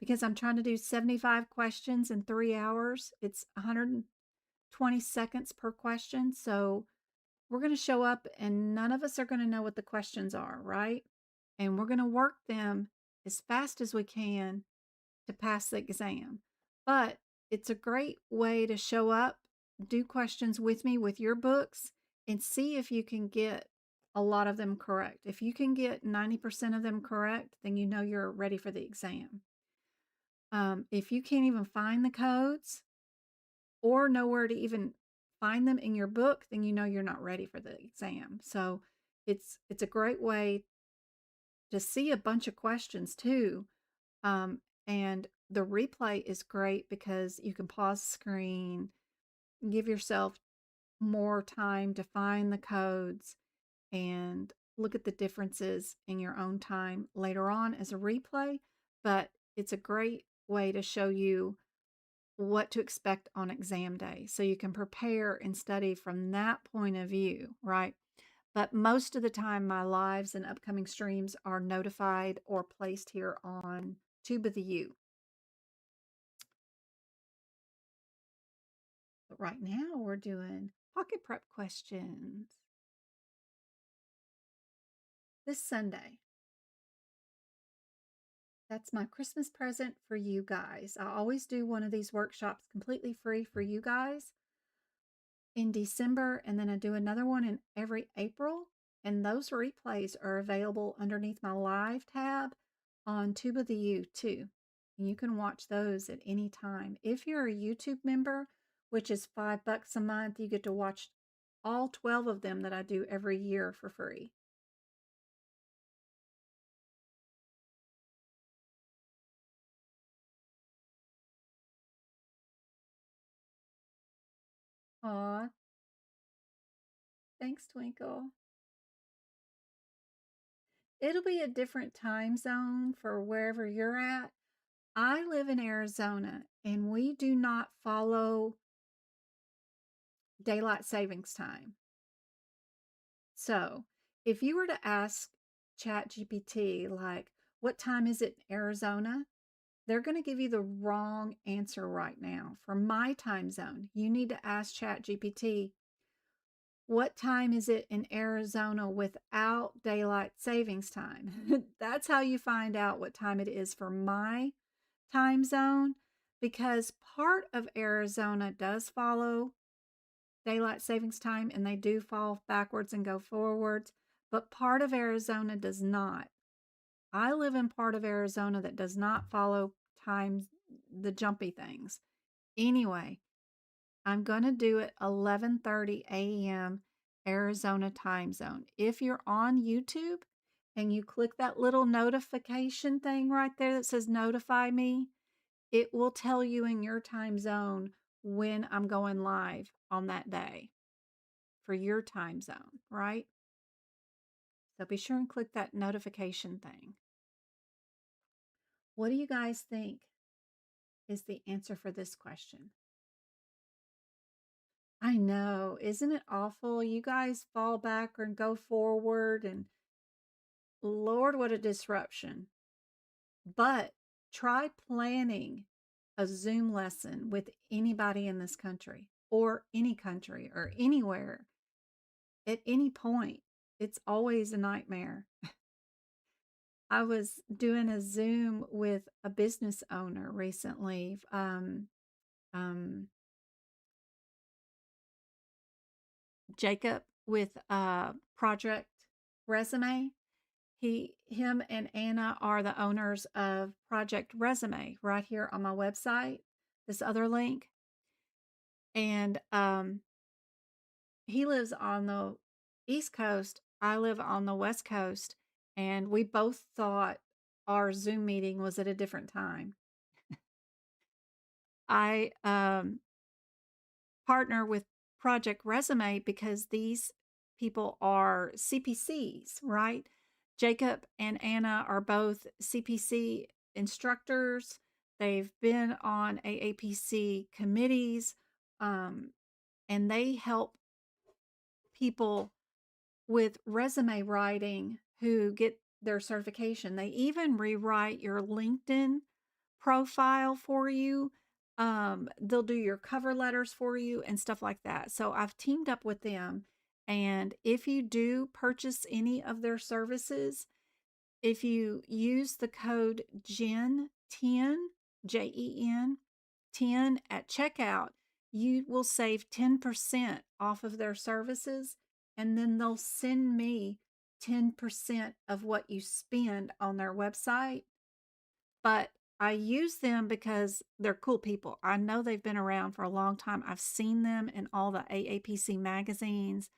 Because I'm trying to do 75 questions in 3 hours. It's 120 seconds per question. So we're going to show up and none of us are going to know what the questions are, right? And we're going to work them as fast as we can to pass the exam. But it's a great way to show up, do questions with me with your books, and see if you can get a lot of them correct. If you can get 90% of them correct, then you know you're ready for the exam. If you can't even find the codes or know where to even find them in your book, then you know you're not ready for the exam. So it's a great way to see a bunch of questions too. And the replay is great because you can pause the screen, give yourself more time to find the codes and look at the differences in your own time later on as a replay. But it's a great way to show you what to expect on exam day. So you can prepare and study from that point of view, right? But most of the time, my lives and upcoming streams are notified or placed here on Tube of the U. But right now, we're doing pocket prep questions this Sunday. That's my Christmas present for you guys. I always do one of these workshops completely free for you guys in December, and then I do another one in every April. And those replays are available underneath my live tab on Tube of the U too. And you can watch those at any time. If you're a YouTube member, which is $5 a month, you get to watch all 12 of them that I do every year for free. Aw, thanks, Twinkle. It'll be a different time zone for wherever you're at. I live in Arizona and we do not follow daylight savings time. So if you were to ask ChatGPT, like, what time is it in Arizona? They're going to give you the wrong answer right now. For my time zone, you need to ask ChatGPT, what time is it in Arizona without daylight savings time? That's how you find out what time it is for my time zone, because part of Arizona does follow daylight savings time and they do fall backwards and go forwards, but part of Arizona does not. I live in part of Arizona that does not follow times, the jumpy things. Anyway, I'm going to do it 11:30 a.m. Arizona time zone. If you're on YouTube and you click that little notification thing right there that says notify me, it will tell you in your time zone when I'm going live on that day for your time zone, right? So be sure and click that notification thing. What do you guys think is the answer for this question? I know, isn't it awful? You guys fall back and go forward, and Lord, what a disruption. But try planning a Zoom lesson with anybody in this country or any country or anywhere at any point. It's always a nightmare. I was doing a Zoom with a business owner recently. Jacob with Project Resume. Him and Anna are the owners of Project Resume right here on my website. this other link, and he lives on the East Coast. I live on the West Coast, and we both thought our Zoom meeting was at a different time. I partner with Project Resume because these people are CPCs, right? Jacob and Anna are both CPC instructors. They've been on AAPC committees, and they help people with resume writing who get their certification. They even rewrite your LinkedIn profile for you. They'll do your cover letters for you and stuff like that. So I've teamed up with them. And if you do purchase any of their services, if you use the code GEN10, JEN 10 at checkout, you will save 10% off of their services, and then they'll send me 10% of what you spend on their website. But I use them because they're cool people. I know they've been around for a long time. I've seen them in all the AAPC magazines.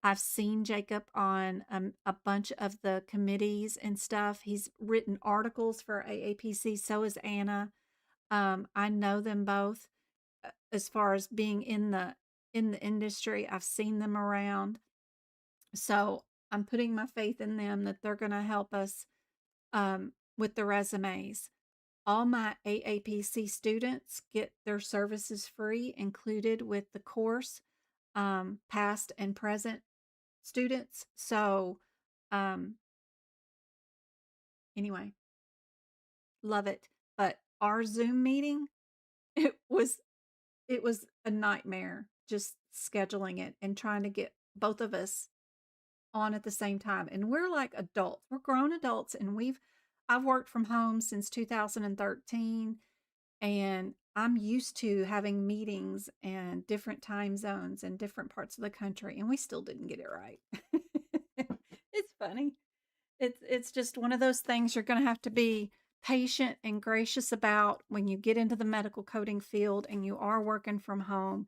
I've seen Jacob on a bunch of the committees and stuff. He's written articles for AAPC. So is Anna. I know them both as far as being in the industry. I've seen them around. So I'm putting my faith in them that they're going to help us with the resumes. All my AAPC students get their services free, included with the course, past and present students. So, anyway, love it. But our Zoom meeting, it was a nightmare just scheduling it and trying to get both of us on at the same time. And we're like adults. We're grown adults, and I've worked from home since 2013, and I'm used to having meetings and different time zones and different parts of the country, and we still didn't get it right. It's funny. It's just one of those things you're going to have to be patient and gracious about when you get into the medical coding field and you are working from home.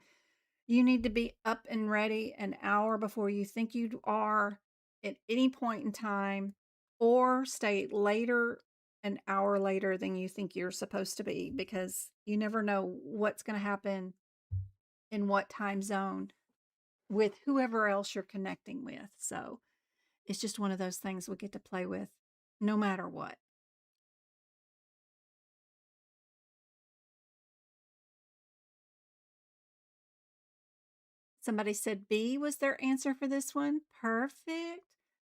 You need to be up and ready an hour before you think you are at any point in time, or stay later, an hour later than you think you're supposed to be, because you never know what's going to happen in what time zone with whoever else you're connecting with. So it's just one of those things we get to play with no matter what. Somebody said B was their answer for this one. Perfect.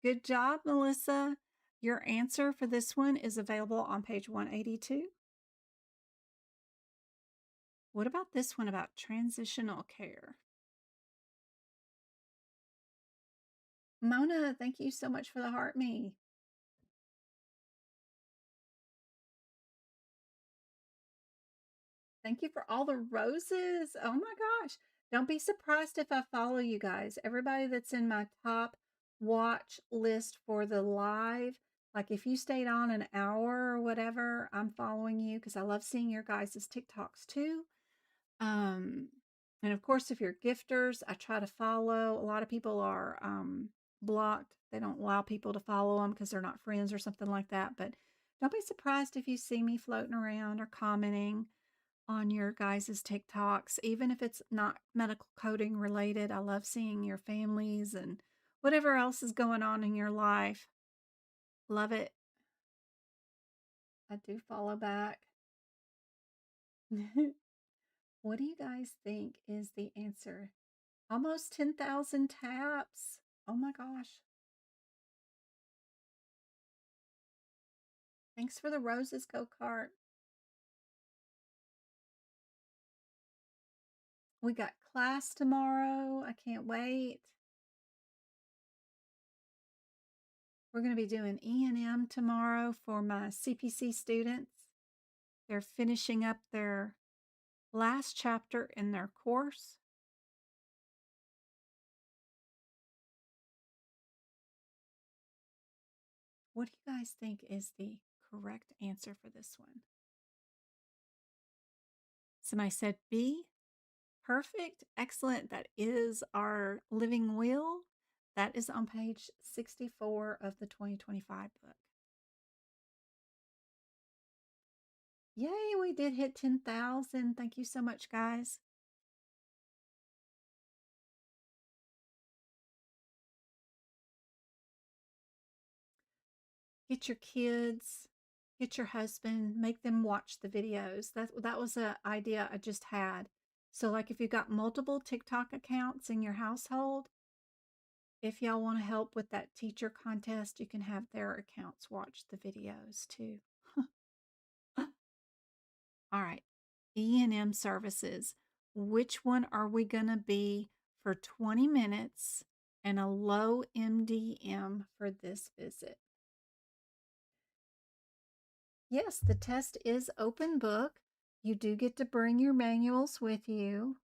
Good job, Melissa. Your answer for this one is available on page 182. What about this one about transitional care? Mona, thank you so much for the heart me. Thank you for all the roses. Oh my gosh. Don't be surprised if I follow you guys. Everybody that's in my top watch list for the live, like if you stayed on an hour or whatever, I'm following you because I love seeing your guys' TikToks too. And of course, if you're gifters, I try to follow. A lot of people are blocked. They don't allow people to follow them because they're not friends or something like that. But don't be surprised if you see me floating around or commenting on your guys' TikToks, even if it's not medical coding related. I love seeing your families and whatever else is going on in your life. Love it. I do follow back. What do you guys think is the answer? Almost 10,000 taps. Oh my gosh. Thanks for the roses, go-kart. We got class tomorrow. I can't wait. We're going to be doing E&M tomorrow for my CPC students. They're finishing up their last chapter in their course. What do you guys think is the correct answer for this one? Somebody said B. Perfect. Excellent. That is our living will. That is on page 64 of the 2025 book. Yay, we did hit 10,000. Thank you so much, guys. Get your kids, get your husband, make them watch the videos. That was an idea I just had. So like if you've got multiple TikTok accounts in your household, if y'all want to help with that teacher contest, you can have their accounts watch the videos too. All right. E&M services. Which one are we going to be for 20 minutes and a low MDM for this visit? Yes, the test is open book. You do get to bring your manuals with you.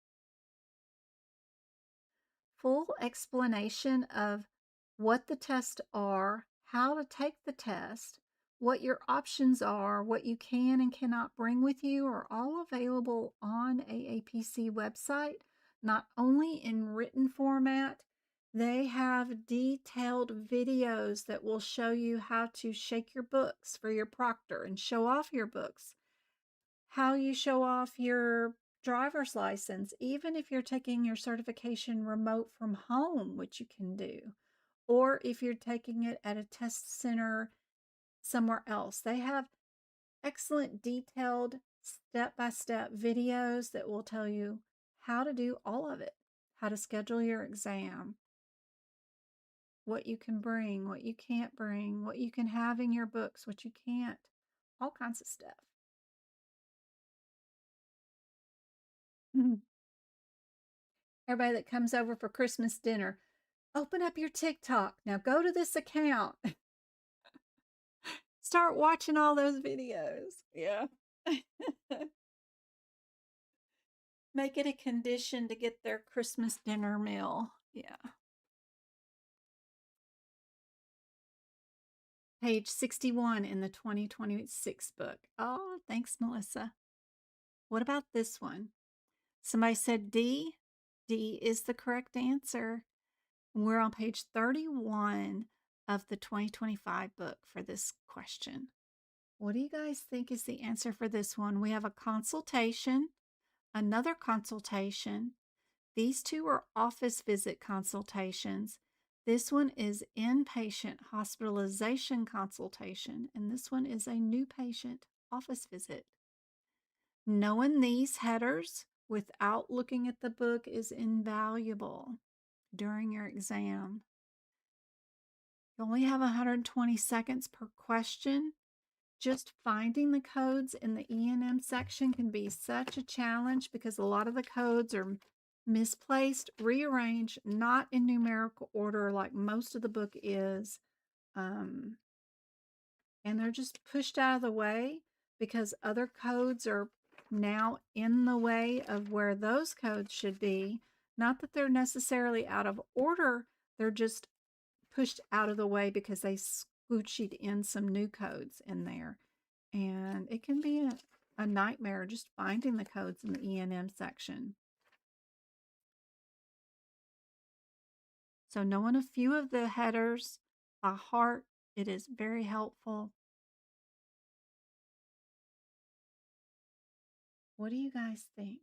Full explanation of what the tests are, how to take the test, what your options are, what you can and cannot bring with you are all available on AAPC website, not only in written format. They have detailed videos that will show you how to shake your books for your proctor and show off your books, how you show off your driver's license, even if you're taking your certification remote from home, which you can do, or if you're taking it at a test center somewhere else. They have excellent detailed step-by-step videos that will tell you how to do all of it, how to schedule your exam, what you can bring, what you can't bring, what you can have in your books, what you can't, all kinds of stuff. Everybody that comes over for Christmas dinner, open up your TikTok. Now go to this account. Start watching all those videos. Yeah. Make it a condition to get their Christmas dinner meal. Yeah. Page 61 in the 2026 book. Oh, thanks, Melissa. What about this one? Somebody said D. D is the correct answer. We're on page 31 of the 2025 book for this question. What do you guys think is the answer for this one? We have a consultation, another consultation. These two are office visit consultations. This one is inpatient hospitalization consultation, and this one is a new patient office visit. Knowing these headers without looking at the book is invaluable during your exam. You only have 120 seconds per question. Just finding the codes in the E&M section can be such a challenge because a lot of the codes are misplaced, rearranged, not in numerical order like most of the book is. And they're just pushed out of the way because other codes are now in the way of where those codes should be. Not that they're necessarily out of order, they're just pushed out of the way because they scoochied in some new codes in there. And it can be a nightmare just finding the codes in the E&M section. So knowing a few of the headers by heart, it is very helpful. What do you guys think?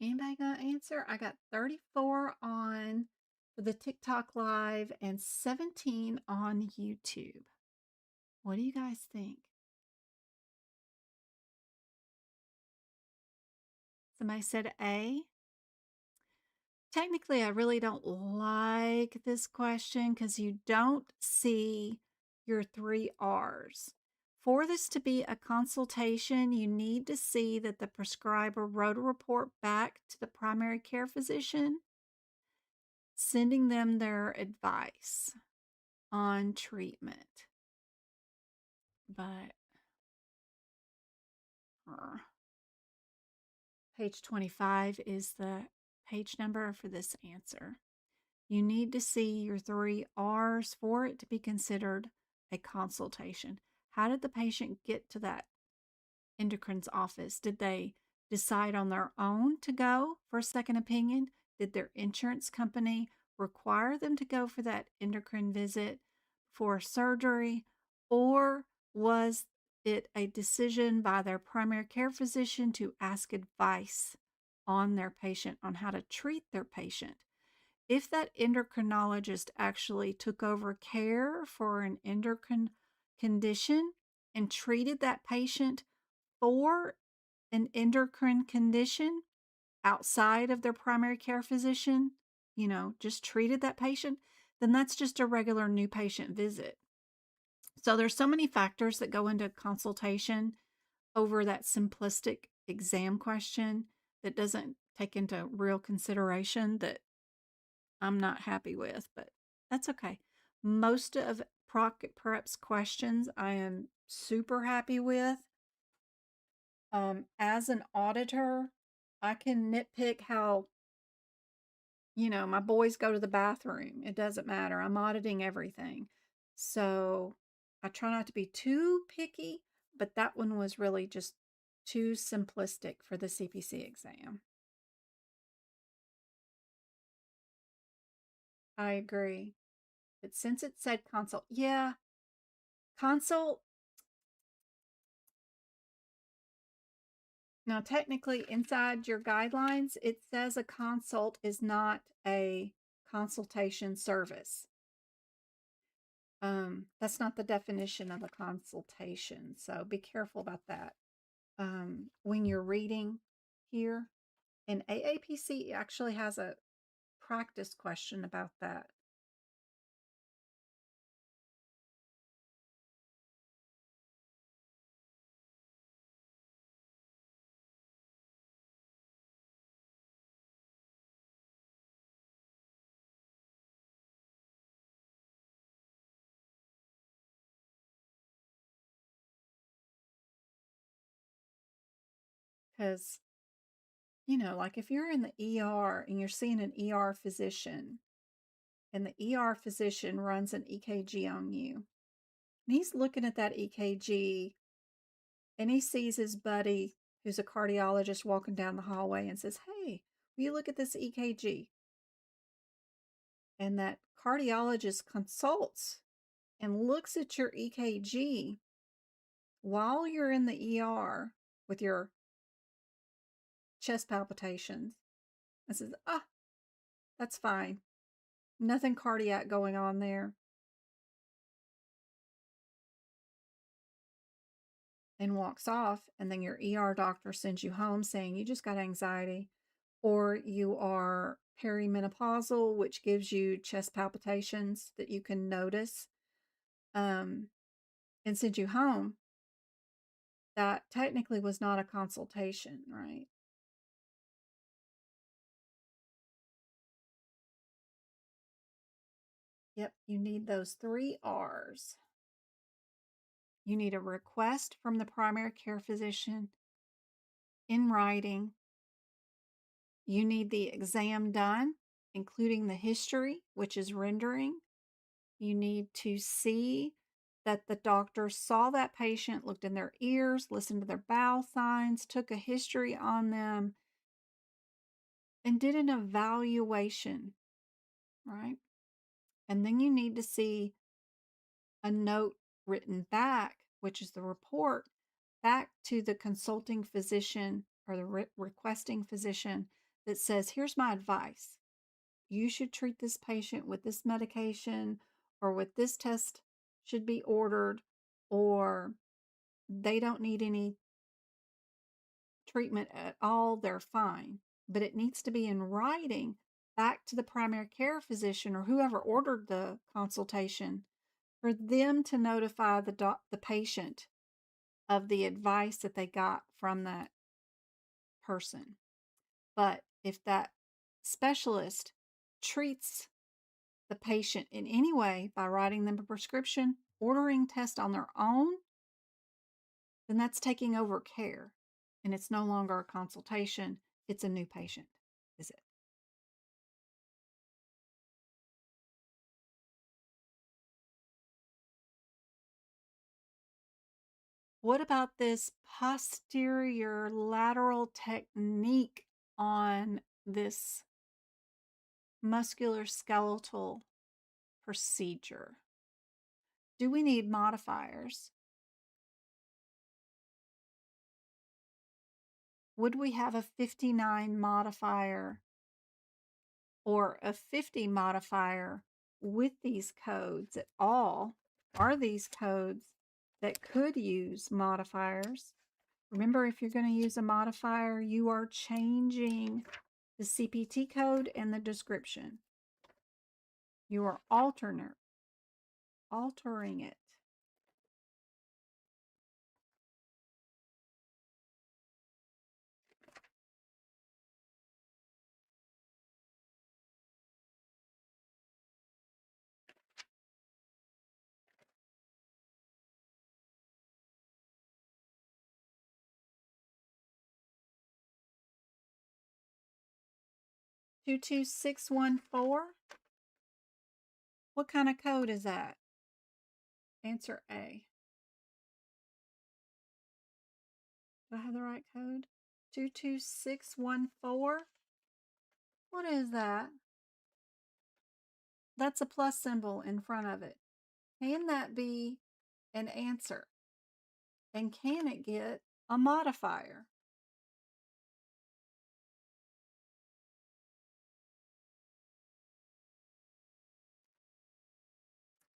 Anybody gonna answer? I got 34 on for the TikTok Live and 17 on YouTube. What do you guys think? Somebody said A. Technically, I really don't like this question because you don't see your 3 R's. For this to be a consultation, you need to see that the prescriber wrote a report back to the primary care physician, sending them their advice on treatment. But page 25 is the page number for this answer. You need to see your 3 R's for it to be considered a consultation. How did the patient get to that endocrine's office? Did they decide on their own to go for a second opinion? Did their insurance company require them to go for that endocrine visit for surgery? Or was it a decision by their primary care physician to ask advice on their patient on how to treat their patient? If that endocrinologist actually took over care for an endocrine condition and treated that patient for an endocrine condition outside of their primary care physician, just treated that patient, then that's just a regular new patient visit. So there's so many factors that go into consultation over that simplistic exam question that doesn't take into real consideration that I'm not happy with, but that's okay. Most of Proc Prep's questions I am super happy with. As an auditor, I can nitpick how, my boys go to the bathroom. It doesn't matter. I'm auditing everything. So I try not to be too picky, but that one was really just too simplistic for the CPC exam. I agree. But since it said consult, consult. Now, technically, inside your guidelines, it says a consult is not a consultation service. That's not the definition of a consultation, so be careful about that when you're reading here. And AAPC actually has a practice question about that. Because, like if you're in the ER and you're seeing an ER physician, and the ER physician runs an EKG on you, and he's looking at that EKG and he sees his buddy who's a cardiologist walking down the hallway and says, "Hey, will you look at this EKG?" And that cardiologist consults and looks at your EKG while you're in the ER with your chest palpitations and says, that's fine. Nothing cardiac going on there. And walks off, and then your ER doctor sends you home saying you just got anxiety, or you are perimenopausal, which gives you chest palpitations that you can notice, and send you home. That technically was not a consultation, right? Yep, you need those 3 R's. You need a request from the primary care physician in writing. You need the exam done, including the history, which is rendering. You need to see that the doctor saw that patient, looked in their ears, listened to their bowel signs, took a history on them, and did an evaluation, right? And then you need to see a note written back, which is the report, back to the consulting physician or the requesting physician that says, here's my advice. you should treat this patient with this medication, or with this test should be ordered, or they don't need any treatment at all, they're fine. But it needs to be in writing back to the primary care physician or whoever ordered the consultation for them to notify the patient of the advice that they got from that person. But if that specialist treats the patient in any way by writing them a prescription, ordering tests on their own, then that's taking over care. And it's no longer a consultation, it's a new patient visit. What about this posterior lateral technique on this musculoskeletal procedure? Do we need modifiers? Would we have a 59 modifier or a 50 modifier with these codes at all? Are these codes that could use modifiers? Remember, if you're going to use a modifier, you are changing the CPT code and the description. You are altering it. Two 22614. What kind of code is that? Answer A. Do I have the right code? 22614. What is that? That's a plus symbol in front of it. Can that be an answer? And can it get a modifier?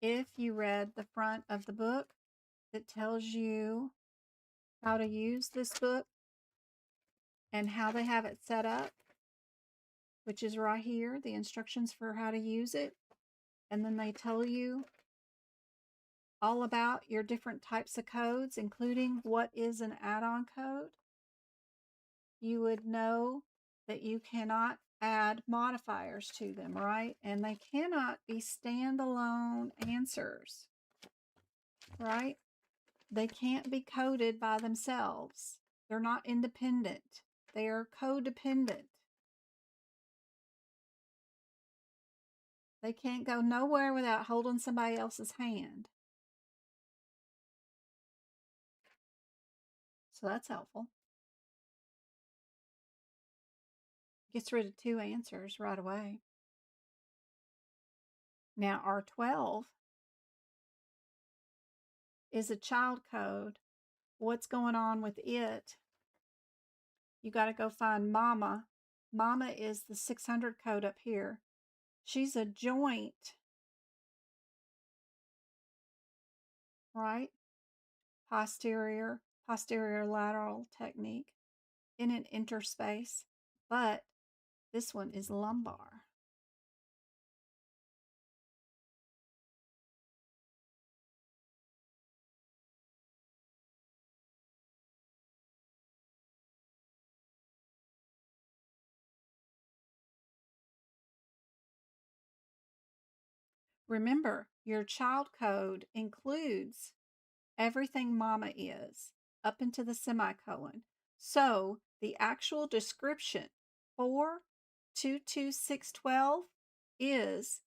If you read the front of the book that tells you how to use this book and how they have it set up, which is right here, the instructions for how to use it, and then they tell you all about your different types of codes, including what is an add-on code, you would know that you cannot add modifiers to them, right? And they cannot be standalone answers, right? They can't be coded by themselves. They're not independent. They are codependent. They can't go nowhere without holding somebody else's hand. So that's helpful. Gets rid of 2 answers right away. Now, R12 is a child code. What's going on with it? You got to go find Mama. Mama is the 600 code up here. She's a joint, right? Posterior lateral technique in an interspace, but this one is lumbar. Remember, your child code includes everything Mama is up into the semicolon. So the actual description for 22612 is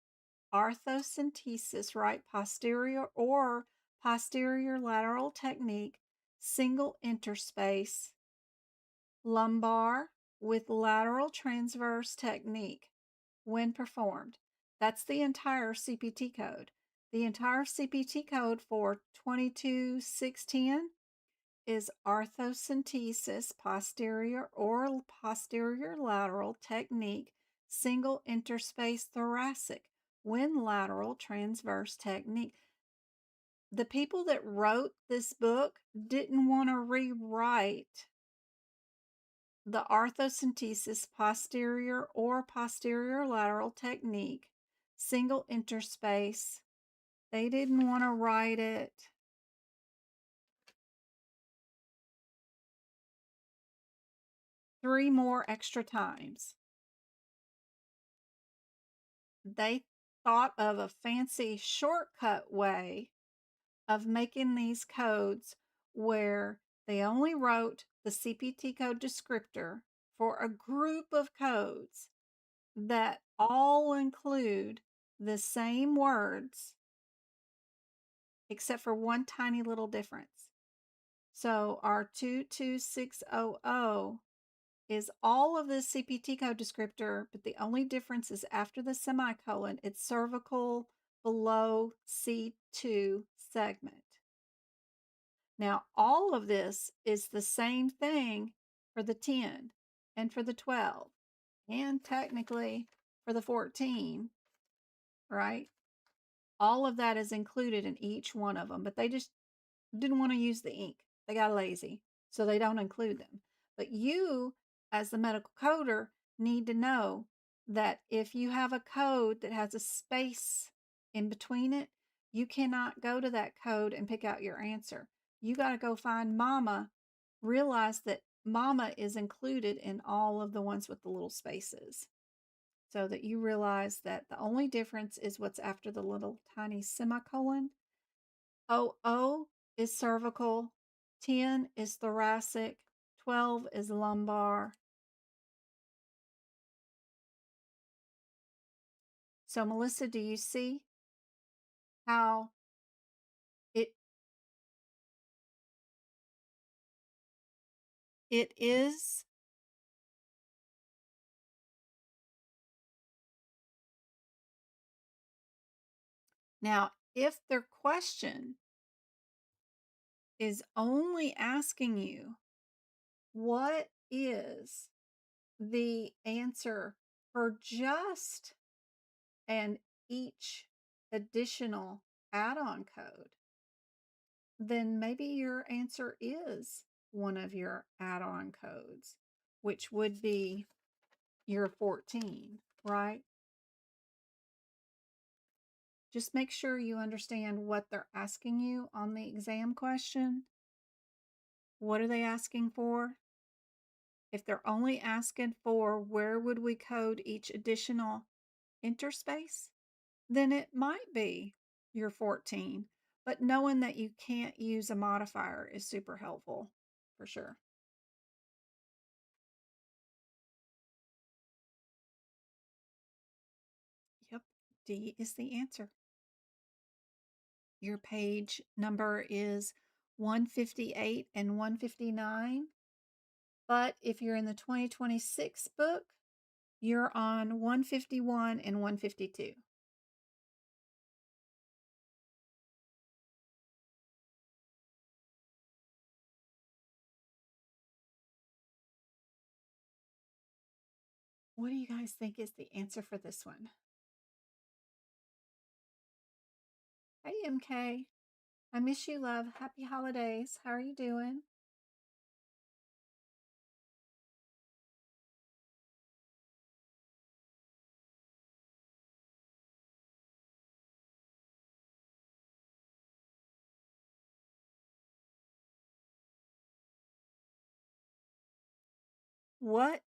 arthrocentesis, right posterior or posterior lateral technique, single interspace, lumbar with lateral transverse technique when performed. That's the entire CPT code. The entire CPT code for 22610 is arthrocentesis, posterior or posterior lateral technique, single interspace thoracic, when lateral transverse technique. The people that wrote this book didn't want to rewrite the orthocentesis posterior or posterior lateral technique, single interspace. They didn't want to write it. Three more extra times. They thought of a fancy shortcut way of making these codes where they only wrote the CPT code descriptor for a group of codes that all include the same words except for one tiny little difference. So our 22600 is all of the CPT code descriptor, but the only difference is after the semicolon, it's cervical below C2 segment. Now, all of this is the same thing for the 10 and for the 12 and technically for the 14, right? All of that is included in each one of them, but they just didn't want to use the ink. They got lazy, so they don't include them. But you, as the medical coder, need to know that if you have a code that has a space in between it, you cannot go to that code and pick out your answer. You got to go find mama, realize that mama is included in all of the ones with the little spaces, so that you realize that the only difference is what's after the little tiny semicolon. OO is cervical, 10 is thoracic, 12 is lumbar. So, Melissa, do you see how it is? Now, if their question is only asking you, what is the answer for just and each additional add-on code, then maybe your answer is one of your add-on codes, which would be your 14, right? Just make sure you understand what they're asking you on the exam question. What are they asking for? If they're only asking for where would we code each additional interspace, then it might be your 14. But knowing that you can't use a modifier is super helpful, for sure. Yep, D is the answer. Your page number is 158 and 159. But if you're in the 2026 book, you're on 151 and 152. What do you guys think is the answer for this one? Hey, MK. I miss you, love. Happy holidays. How are you doing? What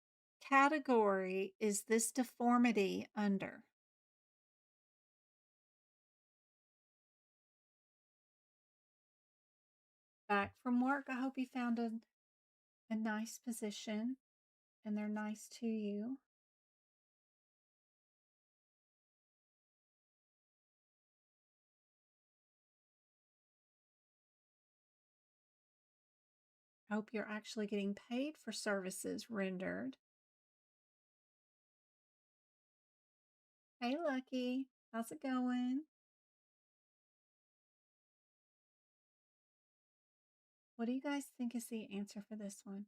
category is this deformity under? Back from work. I hope you found a nice position and they're nice to you. I hope you're actually getting paid for services rendered. Hey, Lucky. How's it going? What do you guys think is the answer for this one?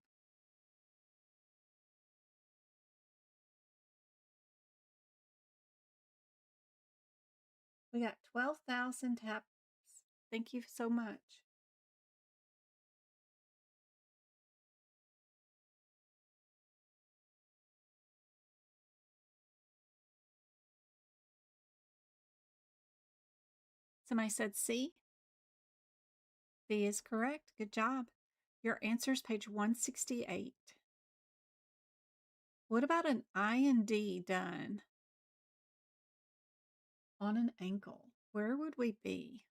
We got 12,000 taps. Thank you so much. Somebody said C. B is correct. Good job. Your answer is page 168. What about an I and D done on an ankle? Where would we be?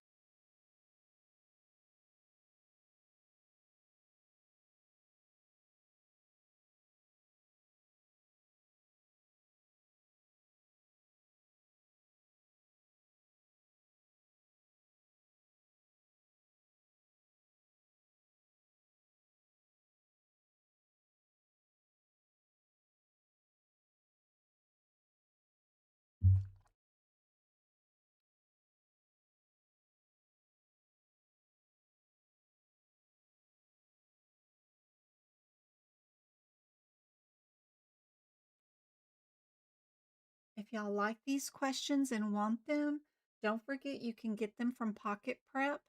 If y'all like these questions and want them, don't forget you can get them from Pocket Prep.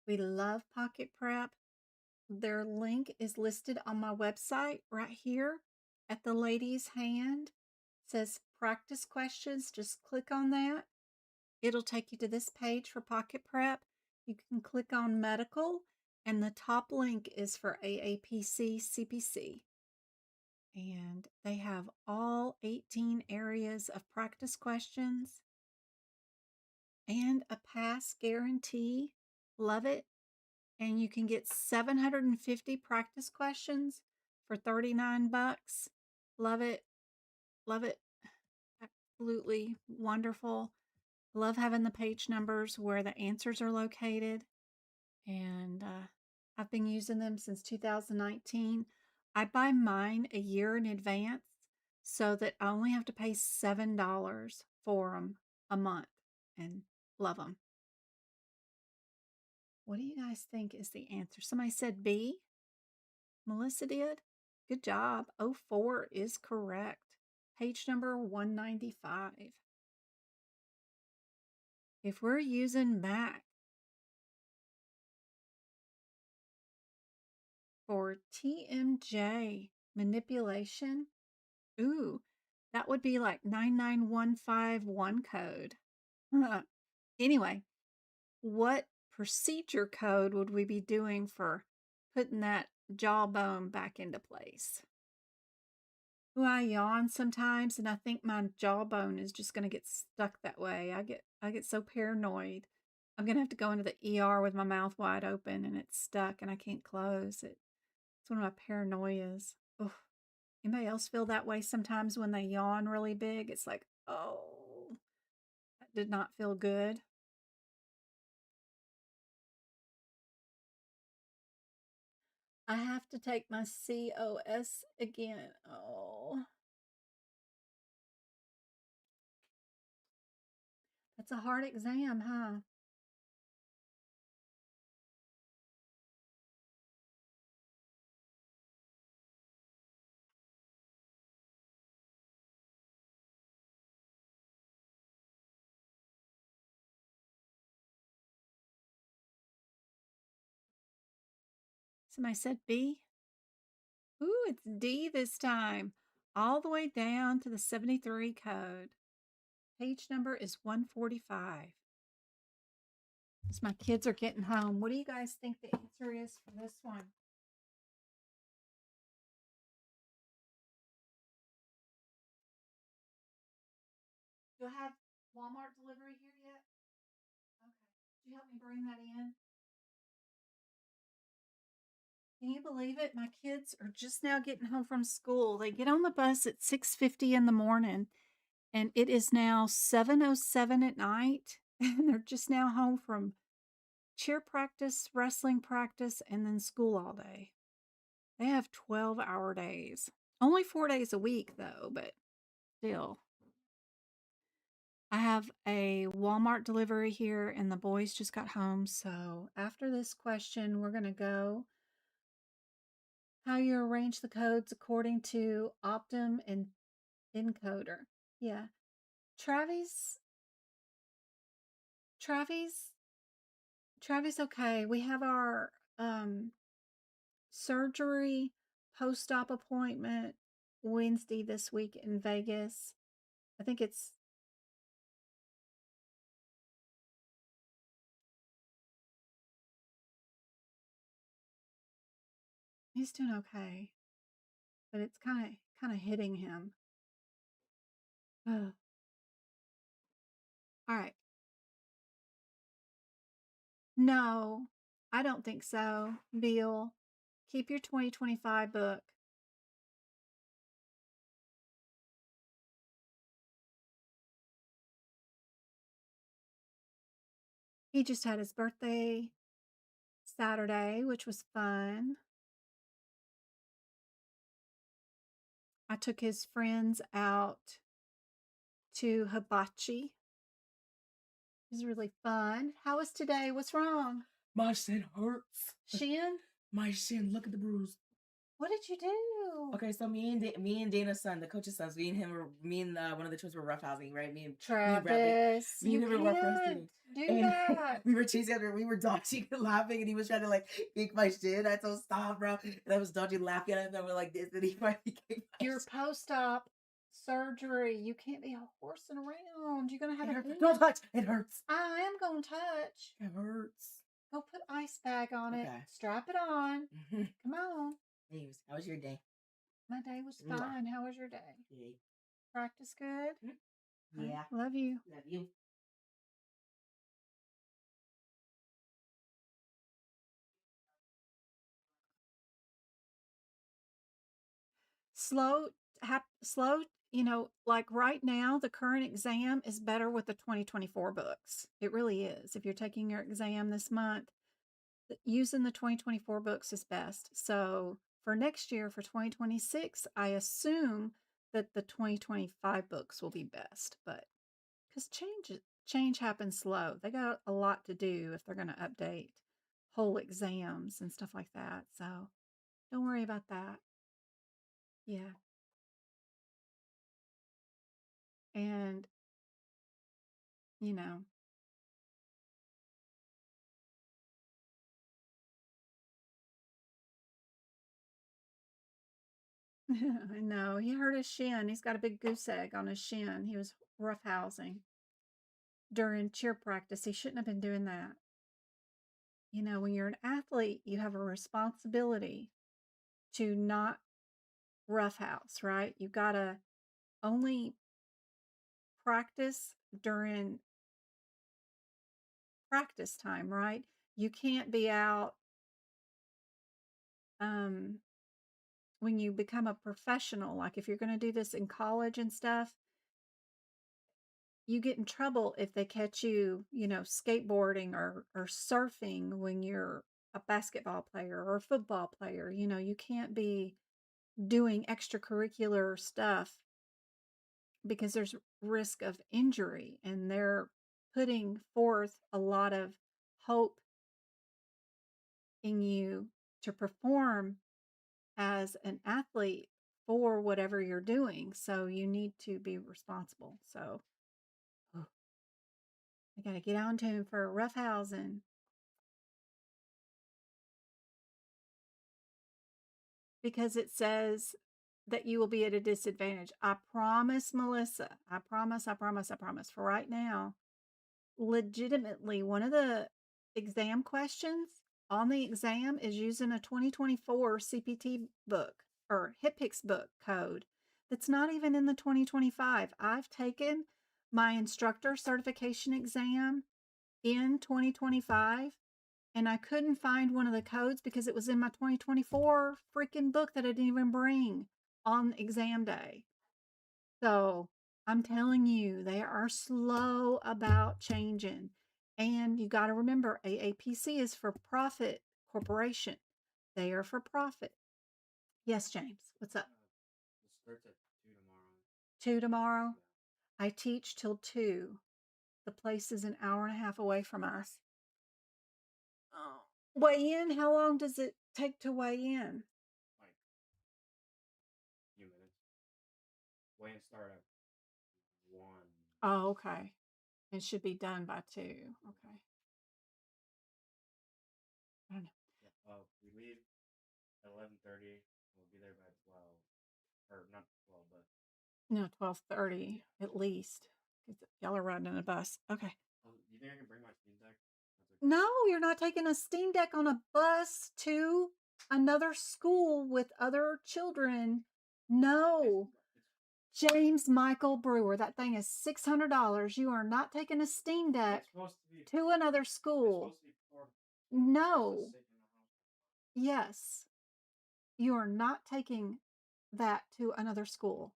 We love Pocket Prep. Their link is listed on my website right here at the lady's hand. It says practice questions. Just click on that. It'll take you to this page for Pocket Prep. You can click on medical, and the top link is for AAPC CPC. And they have all 18 areas of practice questions and a pass guarantee. Love it. And you can get 750 practice questions for 39 bucks. Love it. Love it. Absolutely wonderful. Love having the page numbers where the answers are located. And I've been using them since 2019. I buy mine a year in advance so that I only have to pay $7 for them a month, and love them. What do you guys think is the answer? Somebody said B. Melissa did. Good job. 04 is correct. Page number 195. If we're using Mac for TMJ manipulation, ooh, that would be like 99151 code. Anyway, what procedure code would we be doing for putting that jawbone back into place? Ooh, I yawn sometimes, and I think my jawbone is just going to get stuck that way. I get so paranoid. I'm going to have to go into the ER with my mouth wide open and it's stuck and I can't close it. It's one of my paranoias. Ugh. Anybody else feel that way sometimes when they yawn really big? It's like, oh, that did not feel good. I have to take my COS again. Oh, that's a hard exam, huh? Somebody said B. Ooh, it's D this time. All the way down to the 73 code. Page number is 145. As my kids are getting home, what do you guys think the answer is for this one? Do I have Walmart delivery here yet? Okay. Could you help me bring that in? Can you believe it? My kids are just now getting home from school. They get on the bus at 6:50 in the morning, and it is now 7:07 at night, and they're just now home from cheer practice, wrestling practice, and then school all day. They have 12-hour days. Only 4 days a week though, but still. I have a Walmart delivery here and the boys just got home. So after this question, we're going to go how you arrange the codes according to Optum and Encoder. Yeah. Travis, Travis, okay. We have our surgery post-op appointment Wednesday this week in Vegas. I think he's doing okay, but it's kind of hitting him. Ugh. All right. No, I don't think so. Bill, keep your 2025 book. He just had his birthday Saturday, which was fun. I took his friends out to hibachi. It was really fun. How was today? What's wrong? My shin hurts. Shin? My shin. Look at the bruise. What did you do? Okay, so me and Dana's son, the coach's sons, me and one of the twins were roughhousing, right? Travis, me and him were roughhousing. do that. We were chasing after, we were dodging and laughing, and he was trying to like kick my shin. I told stop, bro, and I was dodging, laughing at him, and we're like this, and he finally kicked my Your shin. post-op surgery. You can't be horsing around. You're gonna have a Don't touch. It hurts. I am gonna touch. It hurts. Go put ice bag on it. Okay. Strap it on. Come on. Anyways, how was your day? My day was fine. How was your day? Yay. Practice good? Yeah. Love you. Love you. Slow, slow, like right now, the current exam is better with the 2024 books. It really is. If you're taking your exam this month, using the 2024 books is best. So for next year, for 2026, I assume that the 2025 books will be best, but because change happens slow. They got a lot to do if they're going to update whole exams and stuff like that. So don't worry about that. Yeah. And, you know, I know. He hurt his shin. He's got a big goose egg on his shin. He was roughhousing during cheer practice. He shouldn't have been doing that. When you're an athlete, you have a responsibility to not roughhouse, right? You got to only practice during practice time, right? You can't be out when you become a professional. Like if you're going to do this in college and stuff, you get in trouble if they catch you, skateboarding or surfing when you're a basketball player or a football player. You can't be doing extracurricular stuff because there's risk of injury, and they're putting forth a lot of hope in you to perform as an athlete for whatever you're doing. So you need to be responsible. So I got to get on to him for roughhousing. Because it says that you will be at a disadvantage. I promise, Melissa. I promise. For right now, legitimately, one of the exam questions on the exam is using a 2024 CPT book or HipPix book code that's not even in the 2025. I've taken my instructor certification exam in 2025, and I couldn't find one of the codes because it was in my 2024 freaking book that I didn't even bring on exam day. So I'm telling you, they are slow about changing. And you got to remember, AAPC is for profit corporation. They are for profit. Yes, James. What's up? It starts at 2 tomorrow. 2 tomorrow? I teach till 2. The place is an hour and a half away from us. Oh. Weigh in? How long does it take to weigh in? Like a few minutes. Weigh in start at 1. Oh, okay. It should be done by 2. Okay. I don't know. Yeah, we leave at 11:30. We'll be there by 12, or not 12, but No, 12:30 at least. 'Cause y'all are riding in a bus. Okay. you think I can bring my Steam Deck? That's okay. No, you're not taking a Steam Deck on a bus to another school with other children. No. James Michael Brewer, that thing is $600. You are not taking a Steam Deck to another school. No. Yes. You are not taking that to another school.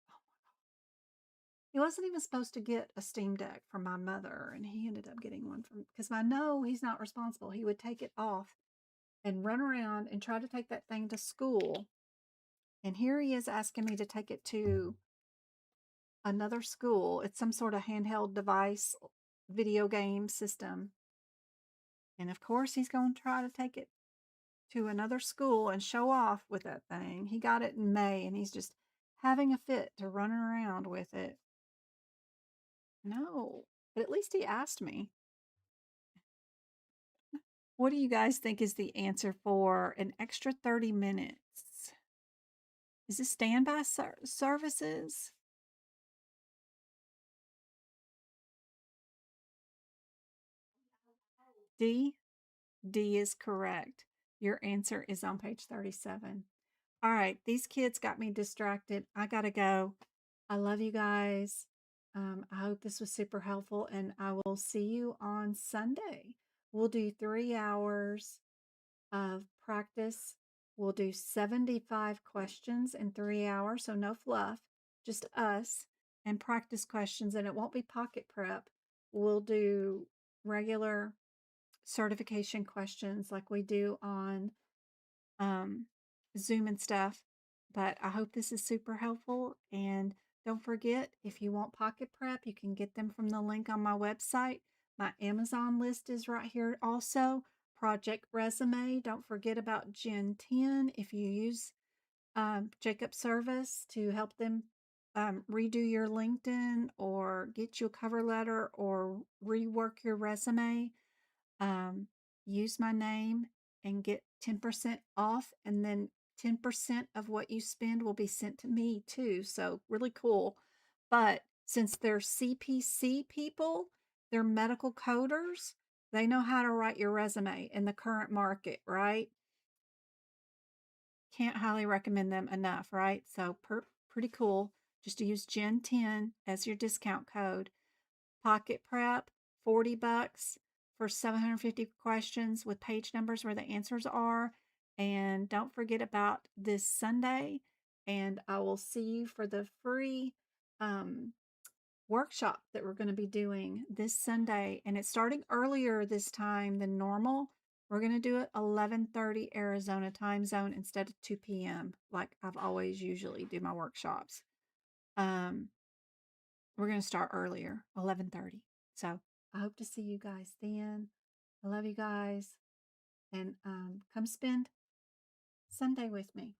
Oh my God. He wasn't even supposed to get a Steam Deck from my mother, and he ended up getting one from, because I know he's not responsible. He would take it off and run around and try to take that thing to school. And here he is asking me to take it to another school. It's some sort of handheld device, video game system. And of course, he's going to try to take it to another school and show off with that thing. He got it in May and he's just having a fit to run around with it. No, but at least he asked me. What do you guys think is the answer for an extra 30 minutes? Is this standby services? D? D is correct. Your answer is on page 37. All right, these kids got me distracted. I gotta go. I love you guys. I hope this was super helpful, and I will see you on Sunday. We'll do 3 hours of practice. We'll do 75 questions in 3 hours, so no fluff, just us and practice questions, and it won't be pocket prep. We'll do regular certification questions like we do on Zoom and stuff. But I hope this is super helpful. And don't forget, if you want pocket prep, you can get them from the link on my website. My Amazon list is right here also. Project Resume. Don't forget about Gen 10. If you use Jacob Service to help them redo your LinkedIn or get you a cover letter or rework your resume, use my name and get 10% off, and then 10% of what you spend will be sent to me too. So really cool. But since they're CPC people, they're medical coders, they know how to write your resume in the current market, right? Can't highly recommend them enough, right? So pretty cool. Just use Gen 10 as your discount code. Pocket Prep, $40 for 750 questions with page numbers where the answers are. And don't forget about this Sunday. And I will see you for the free workshop that we're going to be doing this Sunday. And it's starting earlier this time than normal. We're going to do it 11:30 Arizona time zone instead of 2 p.m. like I've always usually do my workshops. We're going to start earlier, 11:30. So I hope to see you guys then. I love you guys. And come spend Sunday with me.